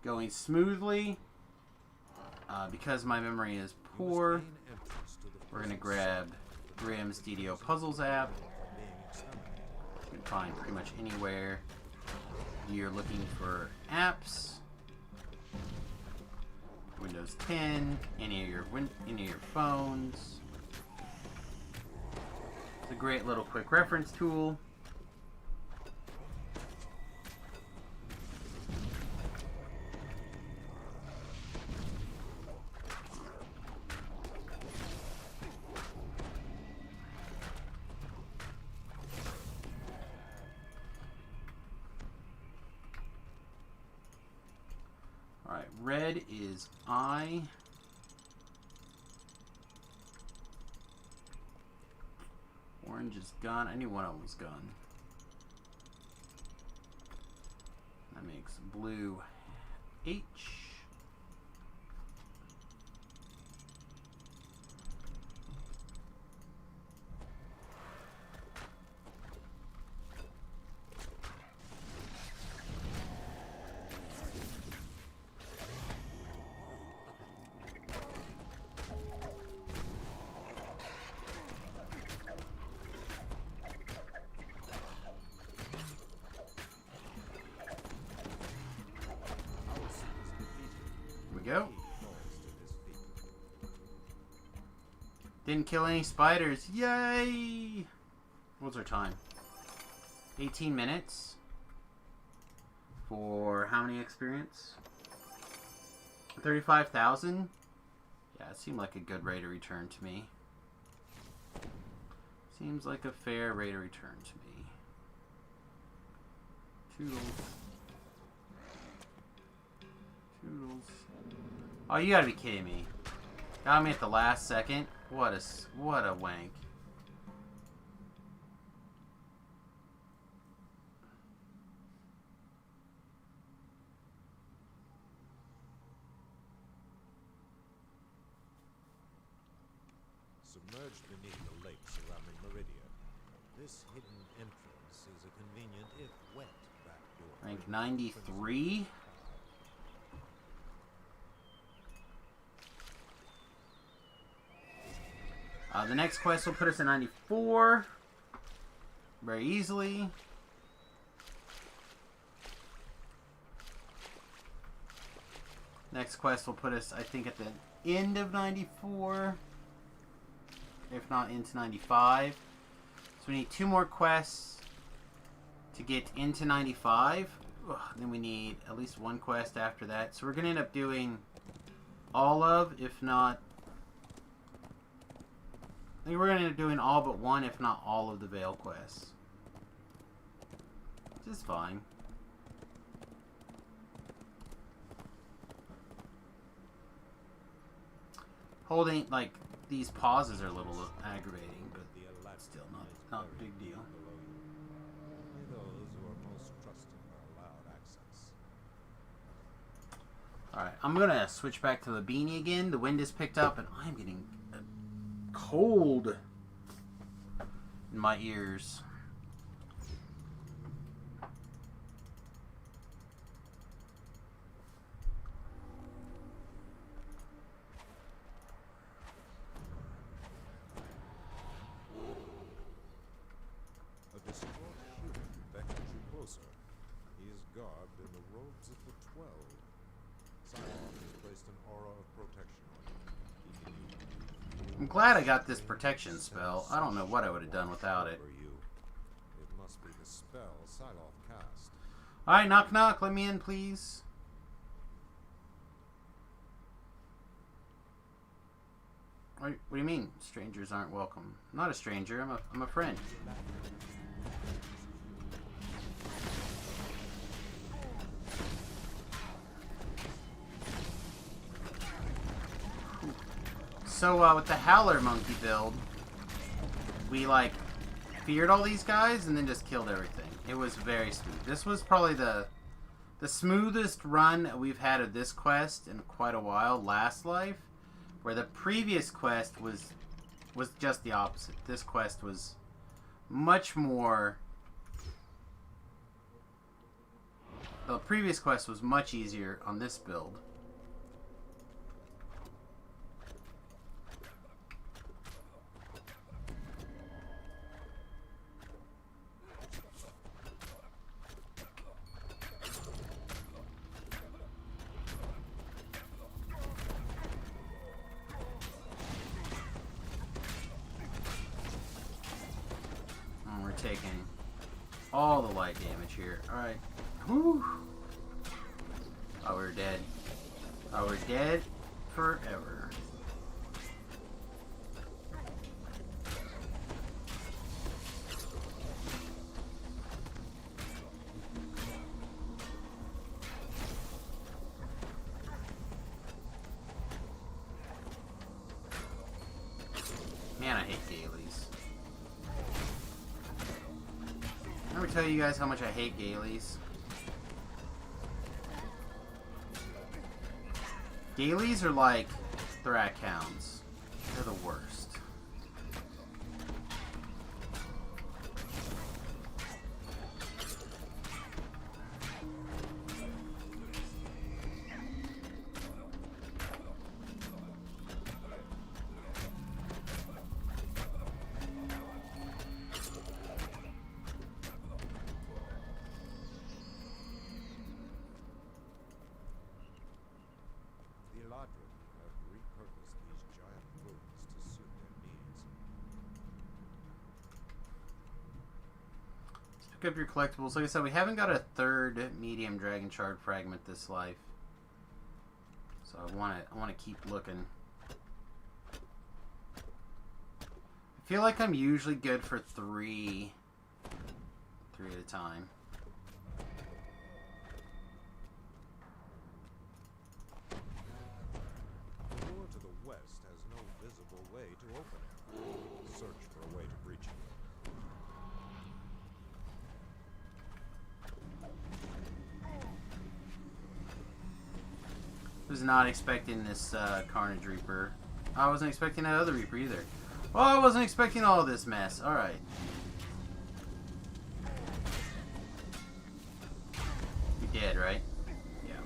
going smoothly. Because my memory is poor, we're going to grab Grimm's DDO Puzzles app. You can find pretty much anywhere you're looking for apps. Windows 10, any of your phones. It's a great little quick reference tool. Alright, red is I. Orange is gun. I knew one of them was gun. That makes blue H. Go. Didn't kill any spiders. Yay! What's our time? 18 minutes. For how many experience? 35,000? Yeah, it seemed like a good rate of return to me. Seems like a fair rate of return to me. Toodles. Toodles. Oh, you gotta be kidding me. Got me at the last second? What a wank. Submerged beneath the lake surrounding Meridia, this hidden entrance is a convenient, if wet, back door. Rank 93? The next quest will put us at 94 very easily. Next quest will put us, I think, at the end of 94, if not into 95. So we need 2 more quests to get into 95. Ugh, then we need at least 1 quest after that. So we're going to end up doing all of, if not... I think we're going to end up doing all but 1, if not all of the Veil quests. Which is fine. Holding, like, these pauses are a little aggravating, but still not a big deal. Those who are most trusted are allowed access. Alright, I'm going to switch back to the beanie again. The wind is picked up, and I'm getting cold in my ears. A distraught human beckons you closer. He is garbed in the robes of the 12. Silence has placed an aura of protection on him. I'm glad I got this protection spell. I don't know what I would have done without it. It must be the spell Siloth cast. Alright, knock knock, let me in, please. What do you mean, strangers aren't welcome? I'm not a stranger, I'm a friend. So, with the Howler Monkey build, we, like, feared all these guys and then just killed everything. It was very smooth. This was probably the smoothest run we've had of this quest in quite a while, Last Life, where the previous quest was just the opposite. This quest was much more... The previous quest was much easier on this build. taking all the light damage here. Alright. Whew. Oh, we're dead. Oh, we're dead forever. Man, I hate dailies. Let me tell you guys how much I hate dailies. Dailies are like Thrak Hounds. They're the worst. The Eladrin have repurposed these giant ruins to suit their needs. Pick up your collectibles. Like I said, we haven't got a third medium dragon shard fragment this life, so I want to keep looking. I feel like I'm usually good for three at a time. The door to the west has no visible way to open it. Search for a way to breach it. Was not expecting this Carnage Reaper. I wasn't expecting that other Reaper either. Well, I wasn't expecting all this mess. Alright. You're dead, right? Yeah.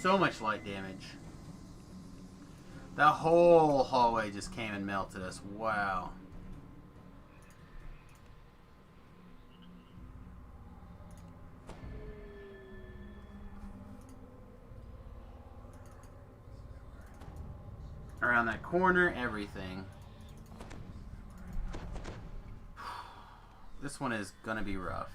So much light damage. That whole hallway just came and melted us. Wow. Around that corner, everything. This one is gonna be rough.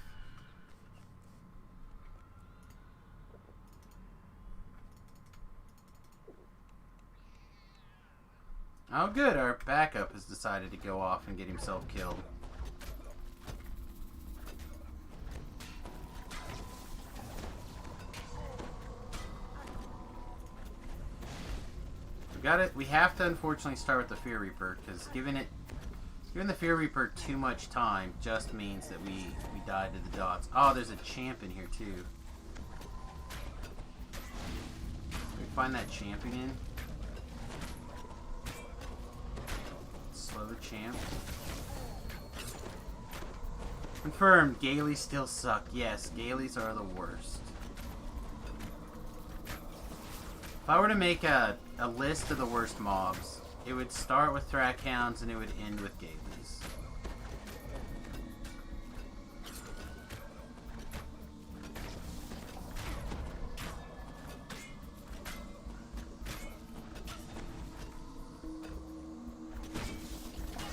Oh good, our backup has decided to go off and get himself killed. We got it. We have to unfortunately start with the Fear Reaper, because giving the Fear Reaper too much time just means that we die to the dots. Oh, there's a champ in here too. Can we find that champ again? Slow champ. Confirmed. Gaelies still suck. Yes, Gaelies are the worst. If I were to make a list of the worst mobs, it would start with Thrak Hounds and it would end with Gaelies.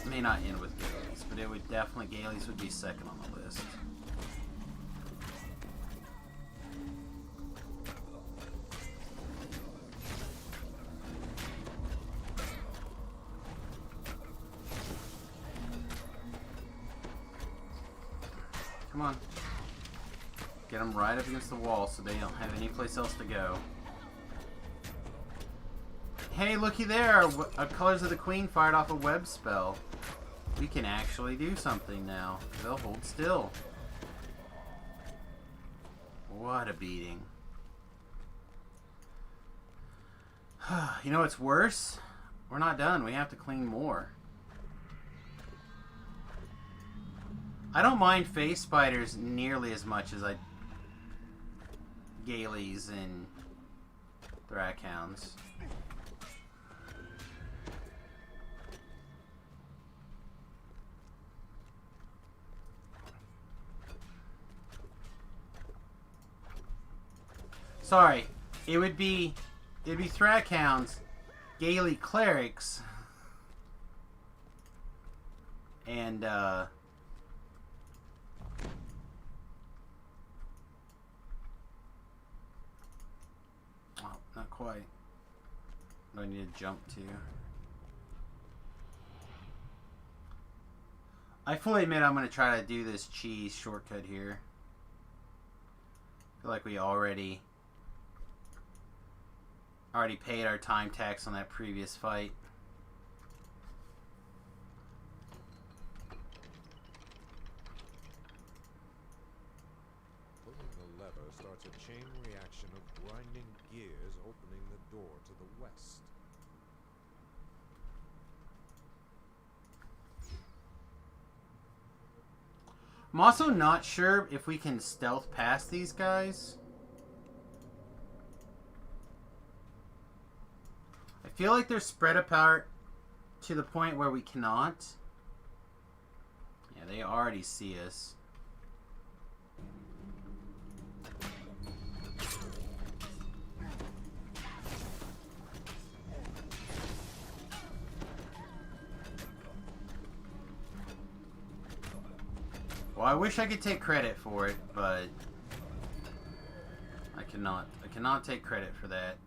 It may not end with Gaelies, but it would definitely, Gaelies would be second on the list. Come on. Get them right up against the wall so they don't have any place else to go. Hey, looky there! Colors of the Queen fired off a web spell. We can actually do something now. They'll hold still. What a beating. You know what's worse? We're not done. We have to clean more. I don't mind face spiders nearly as much as I Gaelies and Thrak Hounds. Sorry, it'd be Thrak Hounds, Gaily Clerics, and What do I need to jump to? I fully admit I'm going to try to do this cheese shortcut here. I feel like we already paid our time tax on that previous fight. Pulling the lever starts a chain reaction of grinding gears opening the door to the west. I'm also not sure if we can stealth past these guys. I feel like they're spread apart to the point where we cannot. Yeah, they already see us. Well, I wish I could take credit for it, but I cannot. I cannot take credit for that.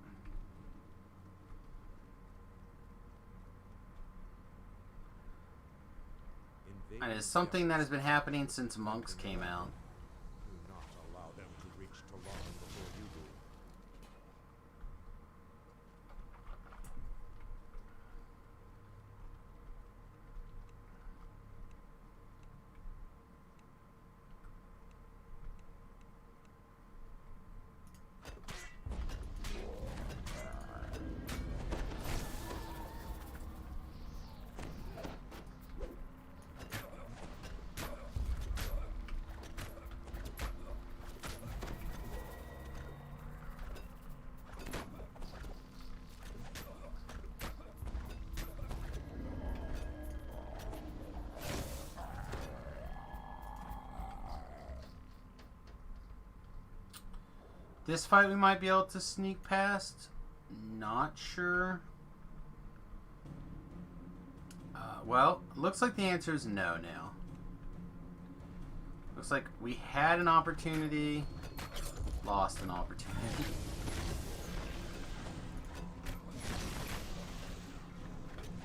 And it's something that has been happening since Monks came out. Do not allow them to reach Toulon before you do. This fight we might be able to sneak past. Not sure. Well, looks like the answer is no now. Looks like we had an opportunity, lost an opportunity.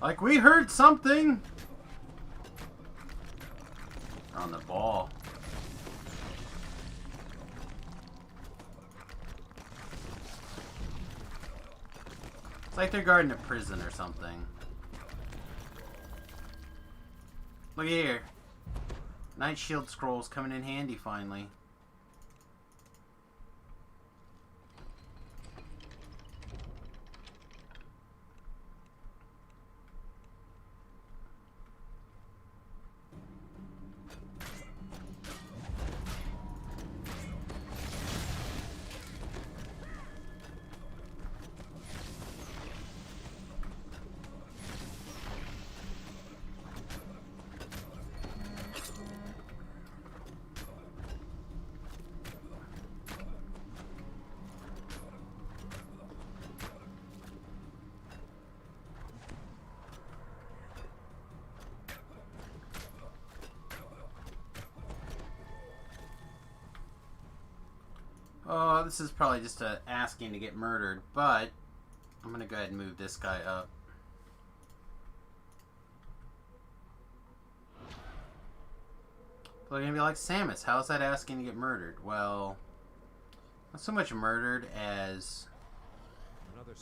Like we heard something. They're on the ball. It's like they're guarding a prison or something. Look here. Night Shield scrolls coming in handy finally. Oh, this is probably just asking to get murdered, but I'm going to go ahead and move this guy up. They're going to be like, Samus, how is that asking to get murdered? Well, not so much murdered as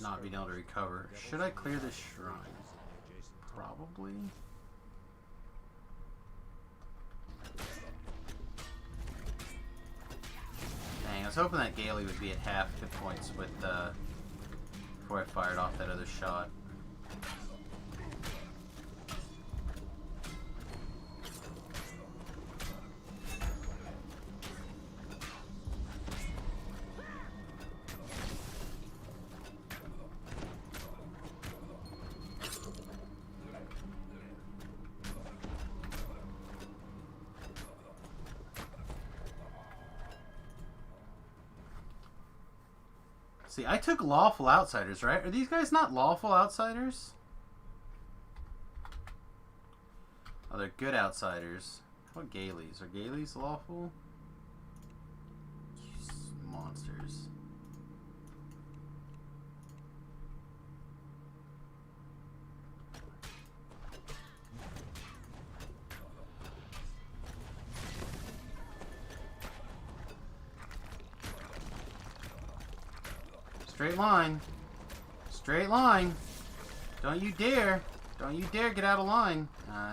not being able to recover. Should I clear this shrine? Probably. Dang, I was hoping that Gailey would be at half hit points with before I fired off that other shot. See, I took lawful outsiders, right? Are these guys not lawful outsiders? Oh, they're good outsiders. How about Gailey's? Are Gailey's lawful? You monsters. Straight line. Straight line. Don't you dare. Don't you dare get out of line.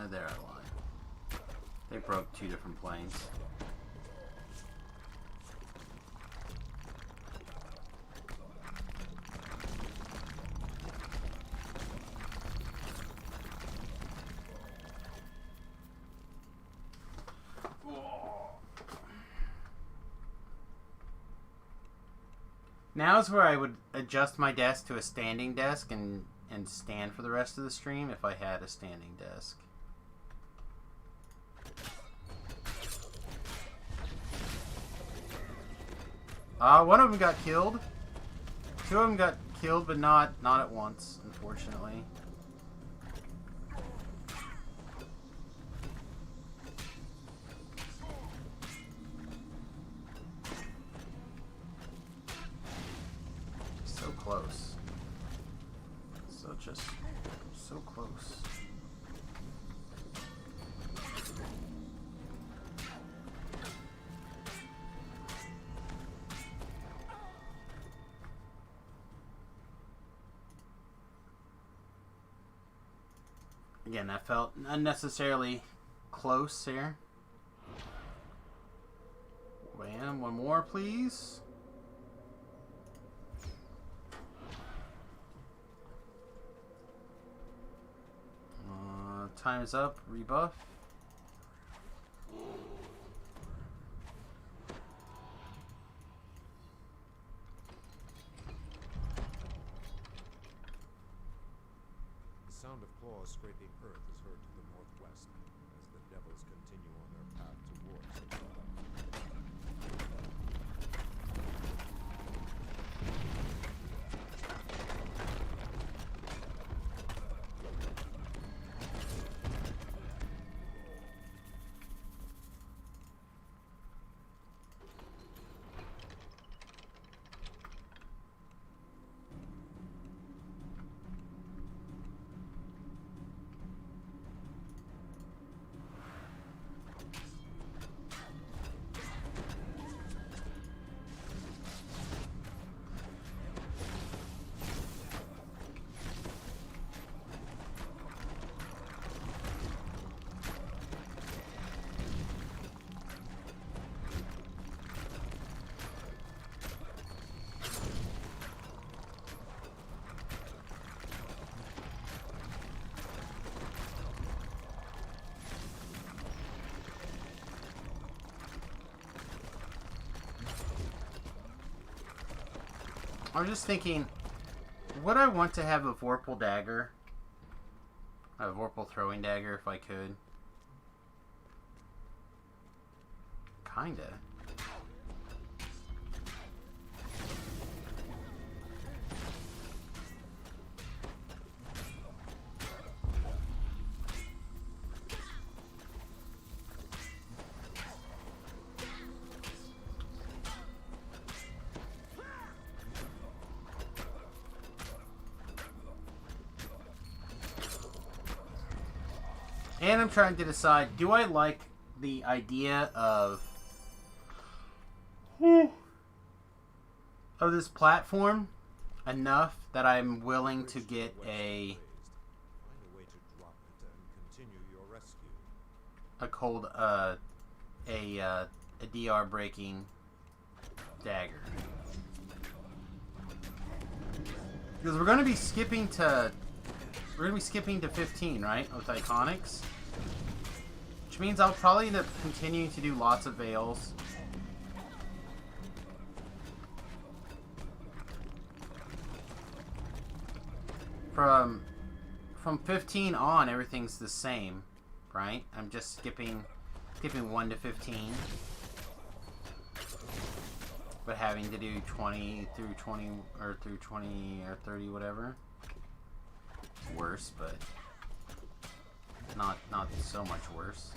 They're out of line. They broke 2 different planes. Now is where I would adjust my desk to a standing desk and stand for the rest of the stream if I had a standing desk. One of them got killed. 2 of them got killed, but not at once, unfortunately. So close. Just so close. Again, that felt unnecessarily close here. Wham, one more, please. Time is up. Rebuff. The sound of claws scraping earth is heard to the northwest as the devils continue on their path towards the cloud. I'm just thinking, would I want to have a Vorpal dagger? A Vorpal throwing dagger if I could? Kinda. And I'm trying to decide, do I like the idea of this platform enough that I'm willing to get a cold a DR breaking dagger, because we're going to be skipping to 15, right, with Iconics, which means I'll probably end up continuing to do lots of Veils. From 15 on, everything's the same, right? I'm just skipping 1 to 15, but having to do 20 through 20 or through 20 or 30, whatever. It's worse, but not so much worse.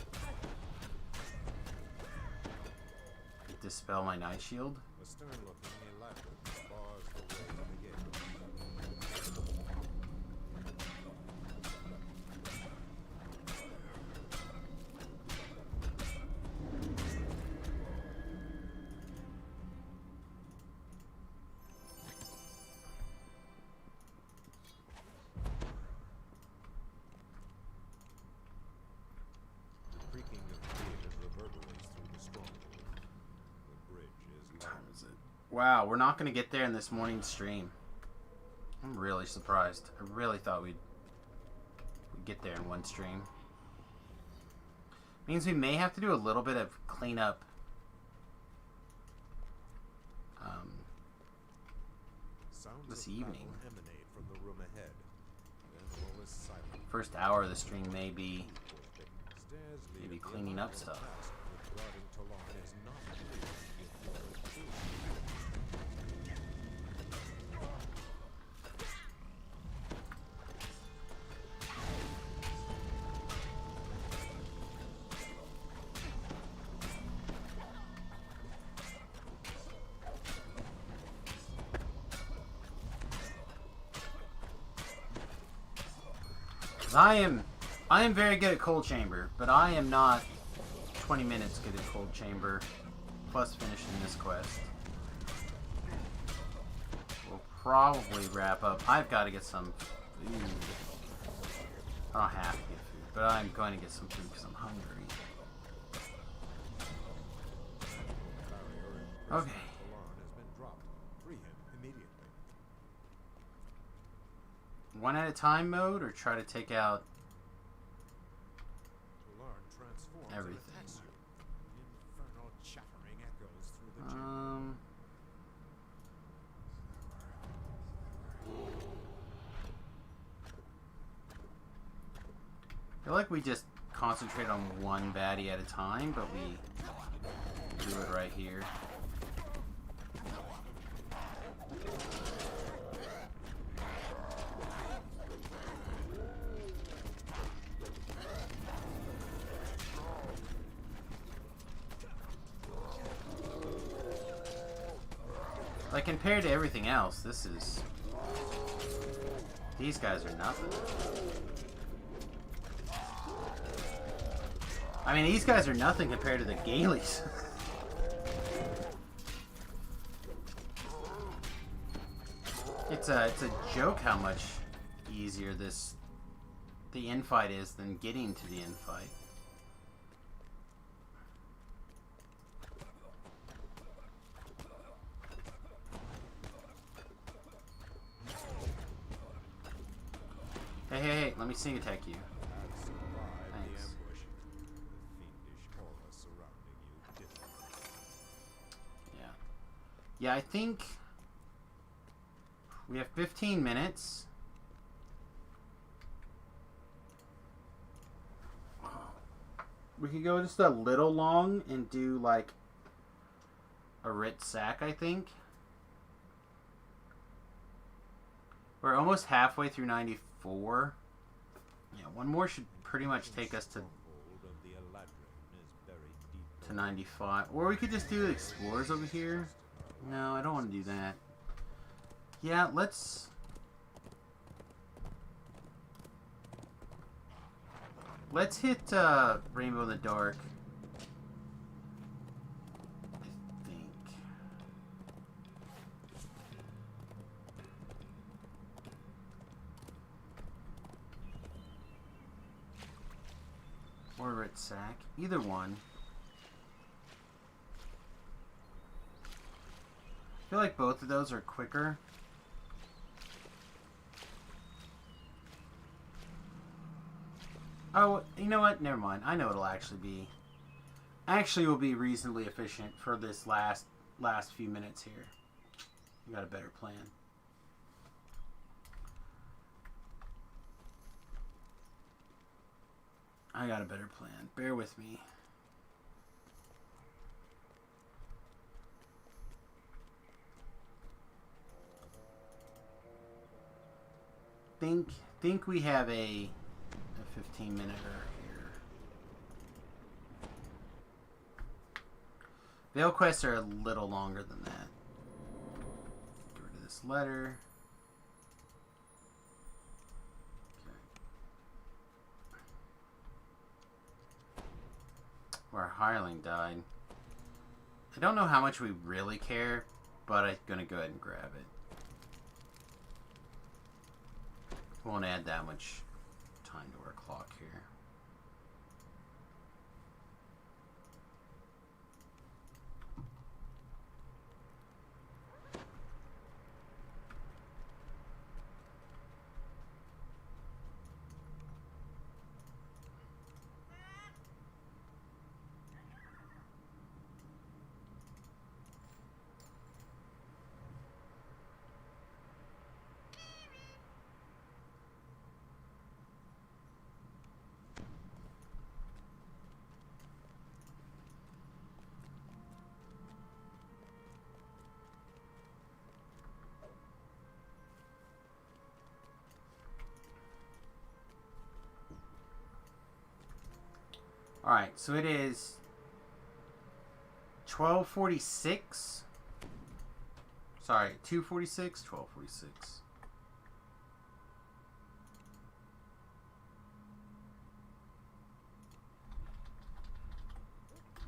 Dispel my Night Shield. A stern-looking elaborate bars the way to the gate. Wow, we're not going to get there in this morning's stream. I'm really surprised. I really thought we'd get there in one stream. Means we may have to do a little bit of cleanup. Sounds This of evening. battle emanate from the room ahead. Then all is silent. First hour of the stream may be Stairs lead maybe at the cleaning up Alliance stuff. task with guarding Talon is not clear with your true. I am very good at cold chamber, but I am not 20 minutes good at cold chamber, plus finishing this quest. We'll probably wrap up. I've got to get some food. I don't have to get food, but I'm going to get some food because I'm hungry. Okay. Talon has been dropped. Free him immediately. One at a time mode, or try to take out Talon transforms and everything. attacks you. Infernal chattering echoes through the chamber. I feel like we just concentrate on one baddie at a time, but we do it right here. Like, compared to everything else, this is... These guys are nothing. I mean, these guys are nothing compared to the Gaelies. It's a joke how much easier the infight is than getting to the infight. Hey, let me sneak attack you. Have survived Thanks. the ambush. The fiendish aura surrounding you differs. Yeah, I think we have 15 minutes. We could go just a little long and do like a Rit sack, I think. We're almost halfway through 94. Yeah, one more should pretty much take us to Stronghold of the Eladrin is buried deep 95. Or we could just do explorers over here. No, I don't want to do that. Yeah, let's hit Rainbow in the Dark. I think. Or Rit Sack. Either one. I feel like both of those are quicker. Oh, you know what? Never mind. I know it'll actually be. Actually, will be reasonably efficient for this last few minutes here. We got a better plan. I got a better plan. Bear with me. Think we have a 15-minute here. Veil quests are a little longer than that. Get rid of this letter. Okay. Our hireling died. I don't know how much we really care, but I'm gonna go ahead and grab it. Won't add that much time to our clock here. Alright, so it is 12:46. Sorry, 2:46, 12:46.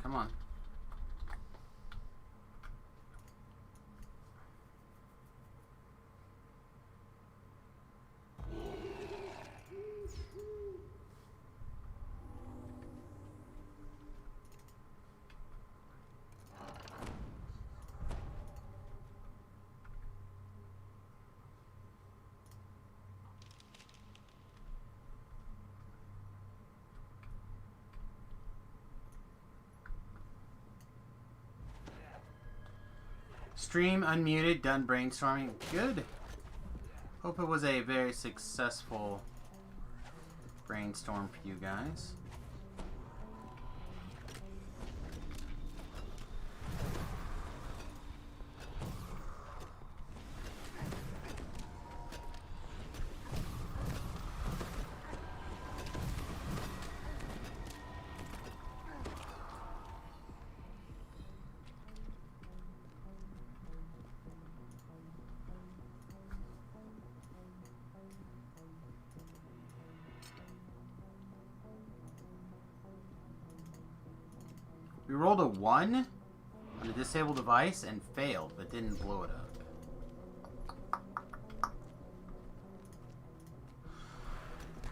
Come on. Stream unmuted, done brainstorming. Good. Hope it was a very successful brainstorm for you guys. We rolled a 1 on the disabled device and failed, but didn't blow it up.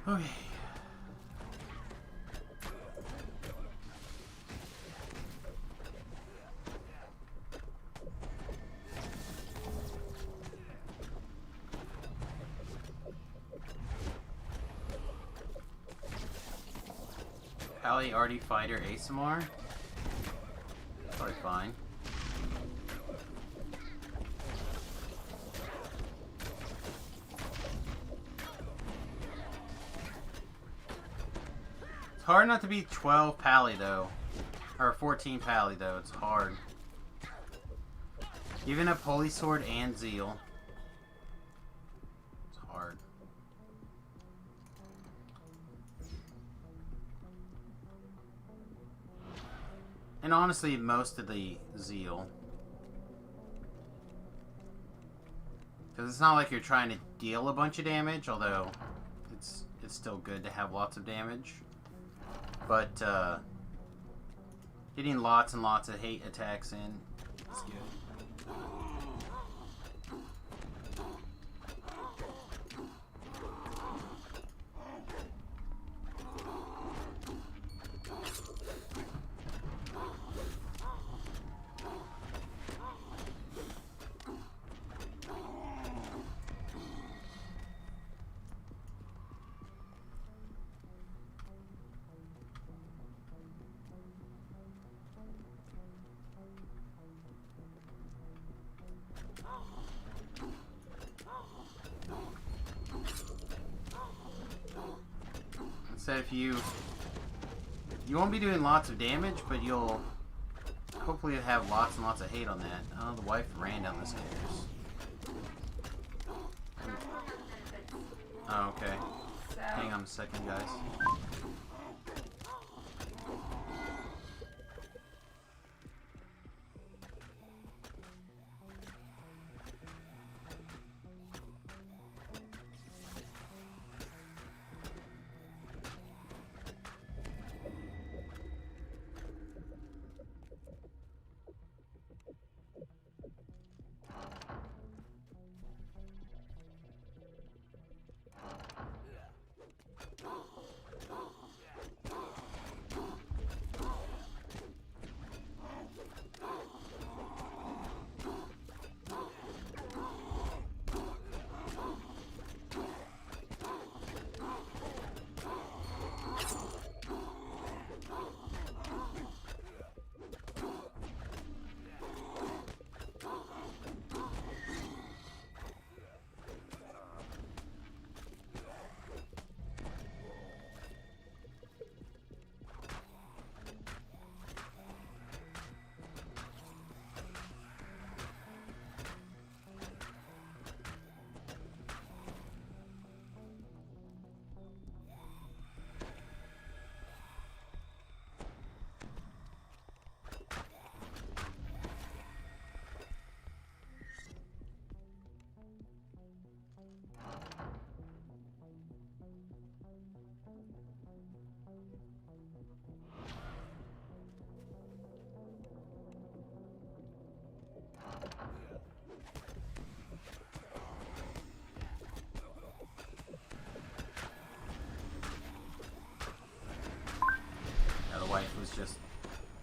Okay. Pally Artie Fighter ASMR. Probably fine. It's hard not to be 12 Pally though. Or 14 Pally though, it's hard. Even up Holy Sword and Zeal. It's hard. And honestly, most of the Zeal. Because it's not like you're trying to deal a bunch of damage, although it's still good to have lots of damage. But getting lots and lots of hate attacks in is good. So if you won't be doing lots of damage, but you'll hopefully have lots and lots of hate on that. Oh, the wife ran down the stairs. Oh, okay. Hang on a second, guys.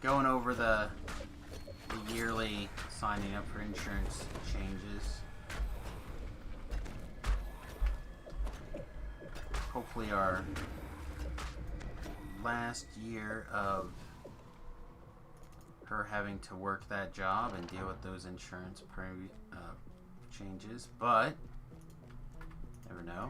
going over the yearly signing up for insurance changes. Hopefully our last year of her having to work that job and deal with those insurance changes, but never know.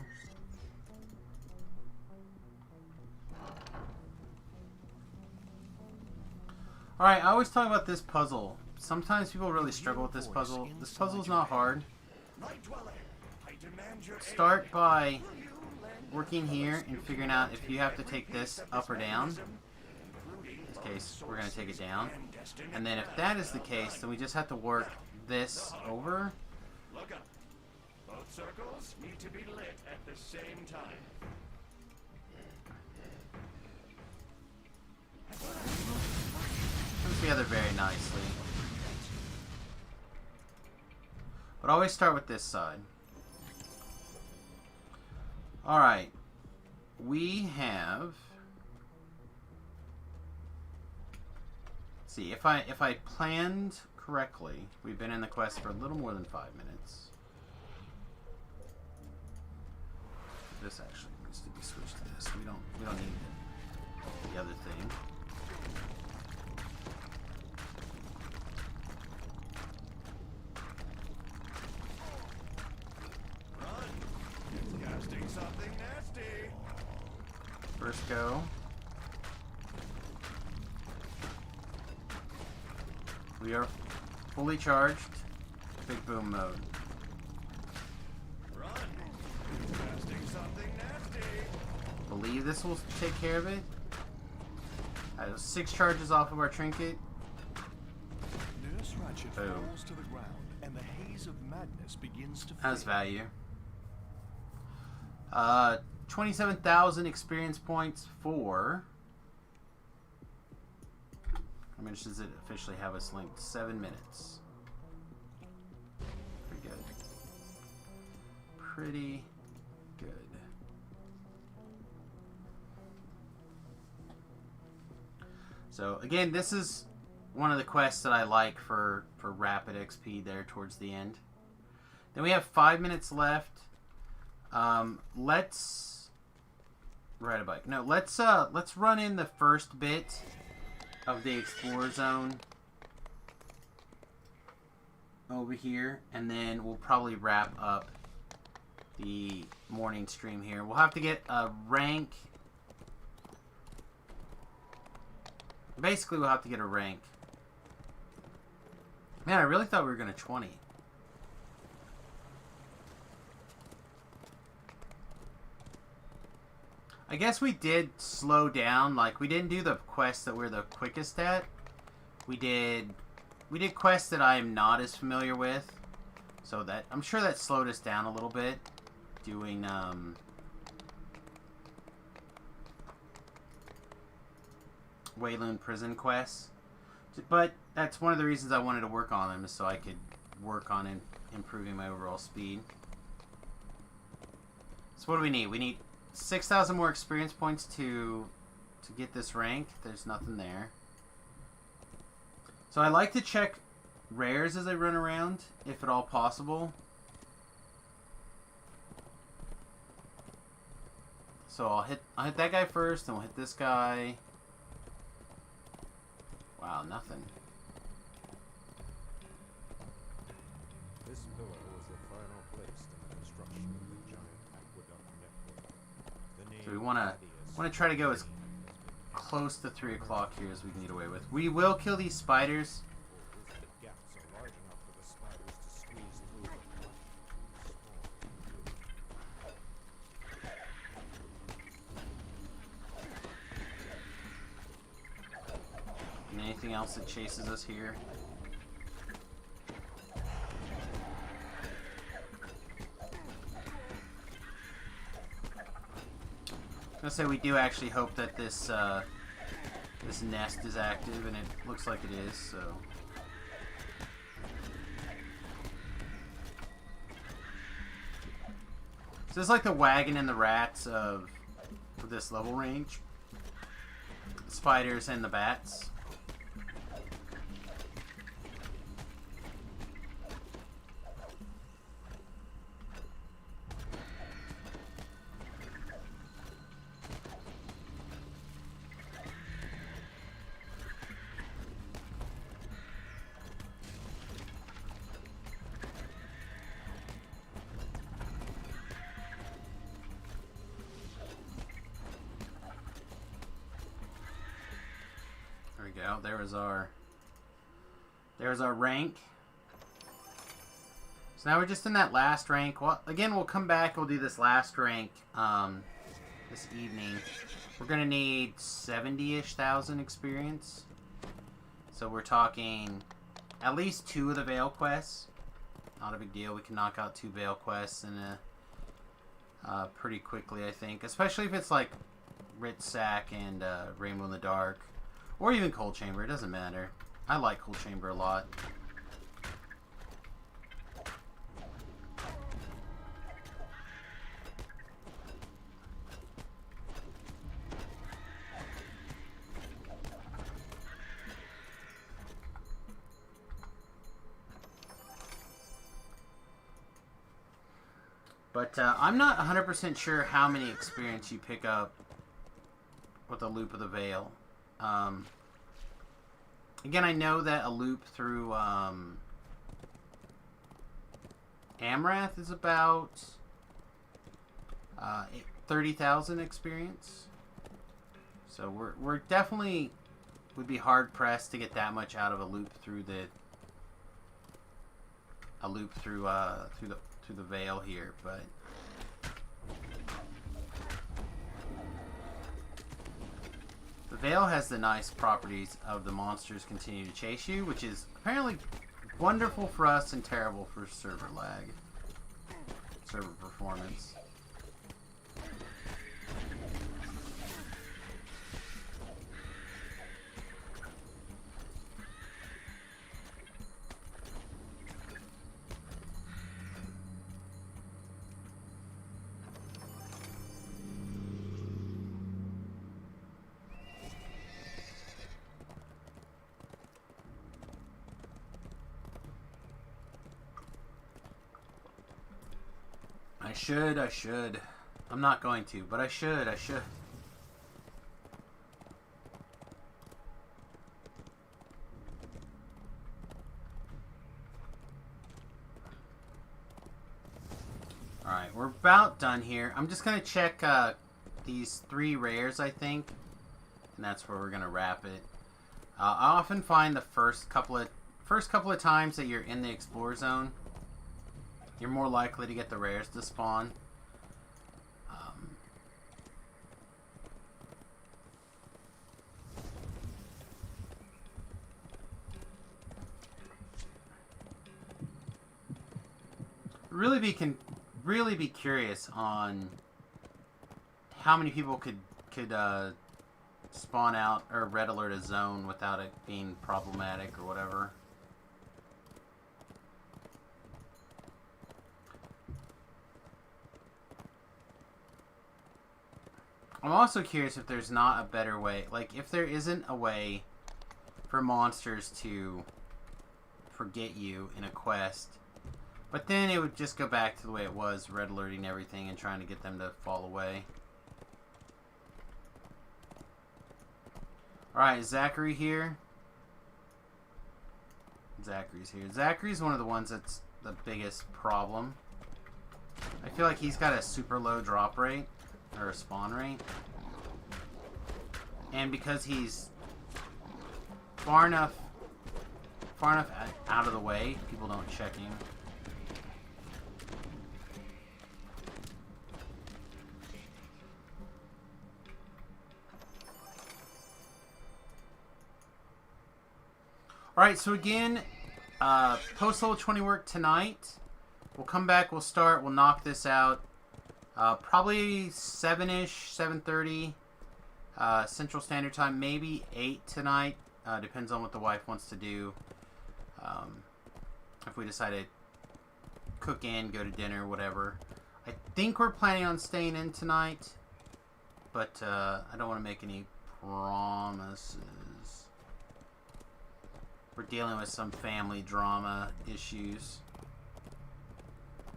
Alright, I always talk about this puzzle. Sometimes people really struggle with this puzzle. This puzzle's not hard. Start by working here and figuring out if you have to take this up or down. In this case, we're going to take it down. And then if that is the case, then we just have to work this over. Look up. Both circles need to be lit at the same time. Comes together very nicely. But always start with this side. Alright. We have... Let's see, if I planned correctly, we've been in the quest for a little more than 5 minutes. This actually needs to be switched to this. We don't need the other thing. Casting something nasty. First go. We are fully charged. Big boom mode. Run. Casting something nasty. Believe this will take care of it. I have 6 charges off of our trinket. Nurse Ratchet Boom. falls to the ground, and the haze of madness begins to Has fade. value. 27,000 experience points for... How much does it officially have us linked? 7 minutes. Pretty good. Pretty good. So again, this is one of the quests that I like for rapid XP there towards the end. Then we have 5 minutes left. Let's ride a bike. No, let's run in the first bit of the Explorer Zone over here, and then we'll probably wrap up the morning stream here. We'll have to get a rank. Basically, we'll have to get a rank. Man, I really thought we were going to 20. I guess we did slow down. Like, we didn't do the quests that we're the quickest at. We did quests that I am not as familiar with. So that, I'm sure that slowed us down a little bit. Doing, Wayloon prison quests. But that's one of the reasons I wanted to work on them, is so I could work on improving my overall speed. So what do we need? We need 6,000 more experience points to get this rank. There's nothing there. So I like to check rares as I run around, if at all possible. So I'll hit that guy first, then we'll hit this guy. Wow, nothing. This pillar was the final place in the construction of the giant aqueduct network. The name So we want to try to go as close to 3 o'clock here as we can get away with. We will kill these spiders. the gaps are large enough for the spiders to squeeze through but not And anything else that chases us here. I was gonna say, we do actually hope that this this nest is active, and it looks like it is, so. So it's like the wagon and the rats of this level range. The spiders and the bats. we go. There's our rank. So now we're just in that last rank. Well, again, we'll come back. We'll do this last rank this evening. We're gonna need 70-ish thousand experience. So we're talking at least 2 of the Veil quests. Not a big deal. We can knock out 2 Veil quests in pretty quickly, I think. Especially if it's like Ritsack and Rainbow in the Dark. Or even Cold Chamber. It doesn't matter. I like Cold Chamber a lot. But I'm not 100% sure how many experience you pick up with a loop of the Veil. Again, I know that a loop through Amrath is about 30,000 experience. So we're definitely would be hard pressed to get that much out of a loop through the through the Veil here, but the Veil has the nice properties of the monsters continue to chase you, which is apparently wonderful for us and terrible for server lag, server performance. I should. I'm not going to, but I should. Alright, we're about done here. I'm just going to check these 3 rares, I think. And that's where we're going to wrap it. I often find the first couple of times that you're in the Explore Zone, you're more likely to get the rares to spawn. Really be curious on how many people could spawn out or red alert a zone without it being problematic or whatever. I'm also curious if there's not a better way, like if there isn't a way for monsters to forget you in a quest, but then it would just go back to the way it was, red alerting everything and trying to get them to fall away. Alright, Zachary here. Zachary's here. Zachary's one of the ones that's the biggest problem. I feel like he's got a super low drop rate. Or a spawn rate. And because he's far enough out of the way, people don't check him. Alright, so again, post level 20 work tonight. We'll come back, we'll start, we'll knock this out. Probably 7-ish, 7:30 Central Standard Time, maybe 8 tonight. Depends on what the wife wants to do. If we decide to cook in, go to dinner, whatever. I think we're planning on staying in tonight, but I don't want to make any promises. We're dealing with some family drama issues.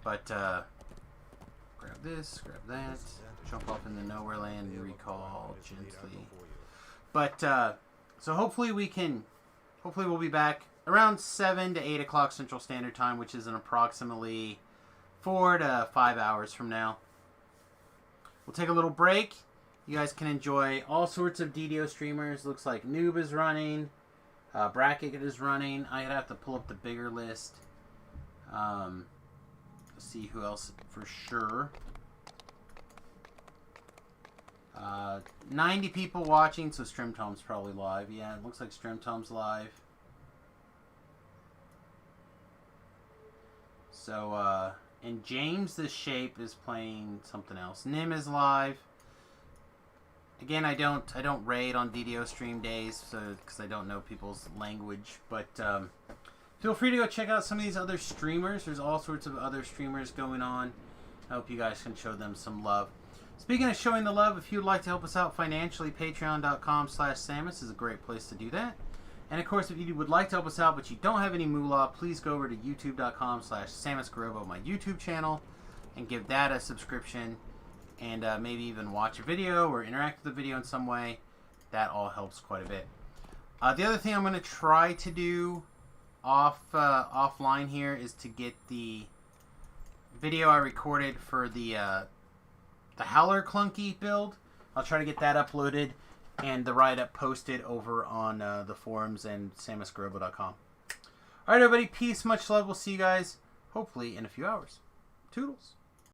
But, grab this, grab that, jump off into nowhere land and recall gently. But, so hopefully we'll be back around 7 to 8 o'clock Central Standard Time, which is in approximately 4 to 5 hours from now. We'll take a little break, You guys can enjoy all sorts of DDO streamers. Looks like Noob is running. Bracket is running. I'd have to pull up the bigger list. See who else for sure. 90 people watching, so Strimtom's probably live. Yeah, it looks like Strimtom's live. So, and James the Shape is playing something else. Nim is live. Again, I don't raid on DDO stream days, so because I don't know people's language. But feel free to go check out some of these other streamers. There's all sorts of other streamers going on. I hope you guys can show them some love. Speaking of showing the love, if you'd like to help us out financially, patreon.com/Samus is a great place to do that. And of course, if you would like to help us out but you don't have any moolah, please go over to youtube.com/SamusGarobo, my YouTube channel, and give that a subscription. And maybe even watch a video or interact with the video in some way. That all helps quite a bit. The other thing I'm going to try to do offline here is to get the video I recorded for the Howler Clunky build. I'll try to get that uploaded and the write-up posted over on the forums and SamusGarobo.com. Alright everybody, peace, much love. We'll see you guys hopefully in a few hours. Toodles.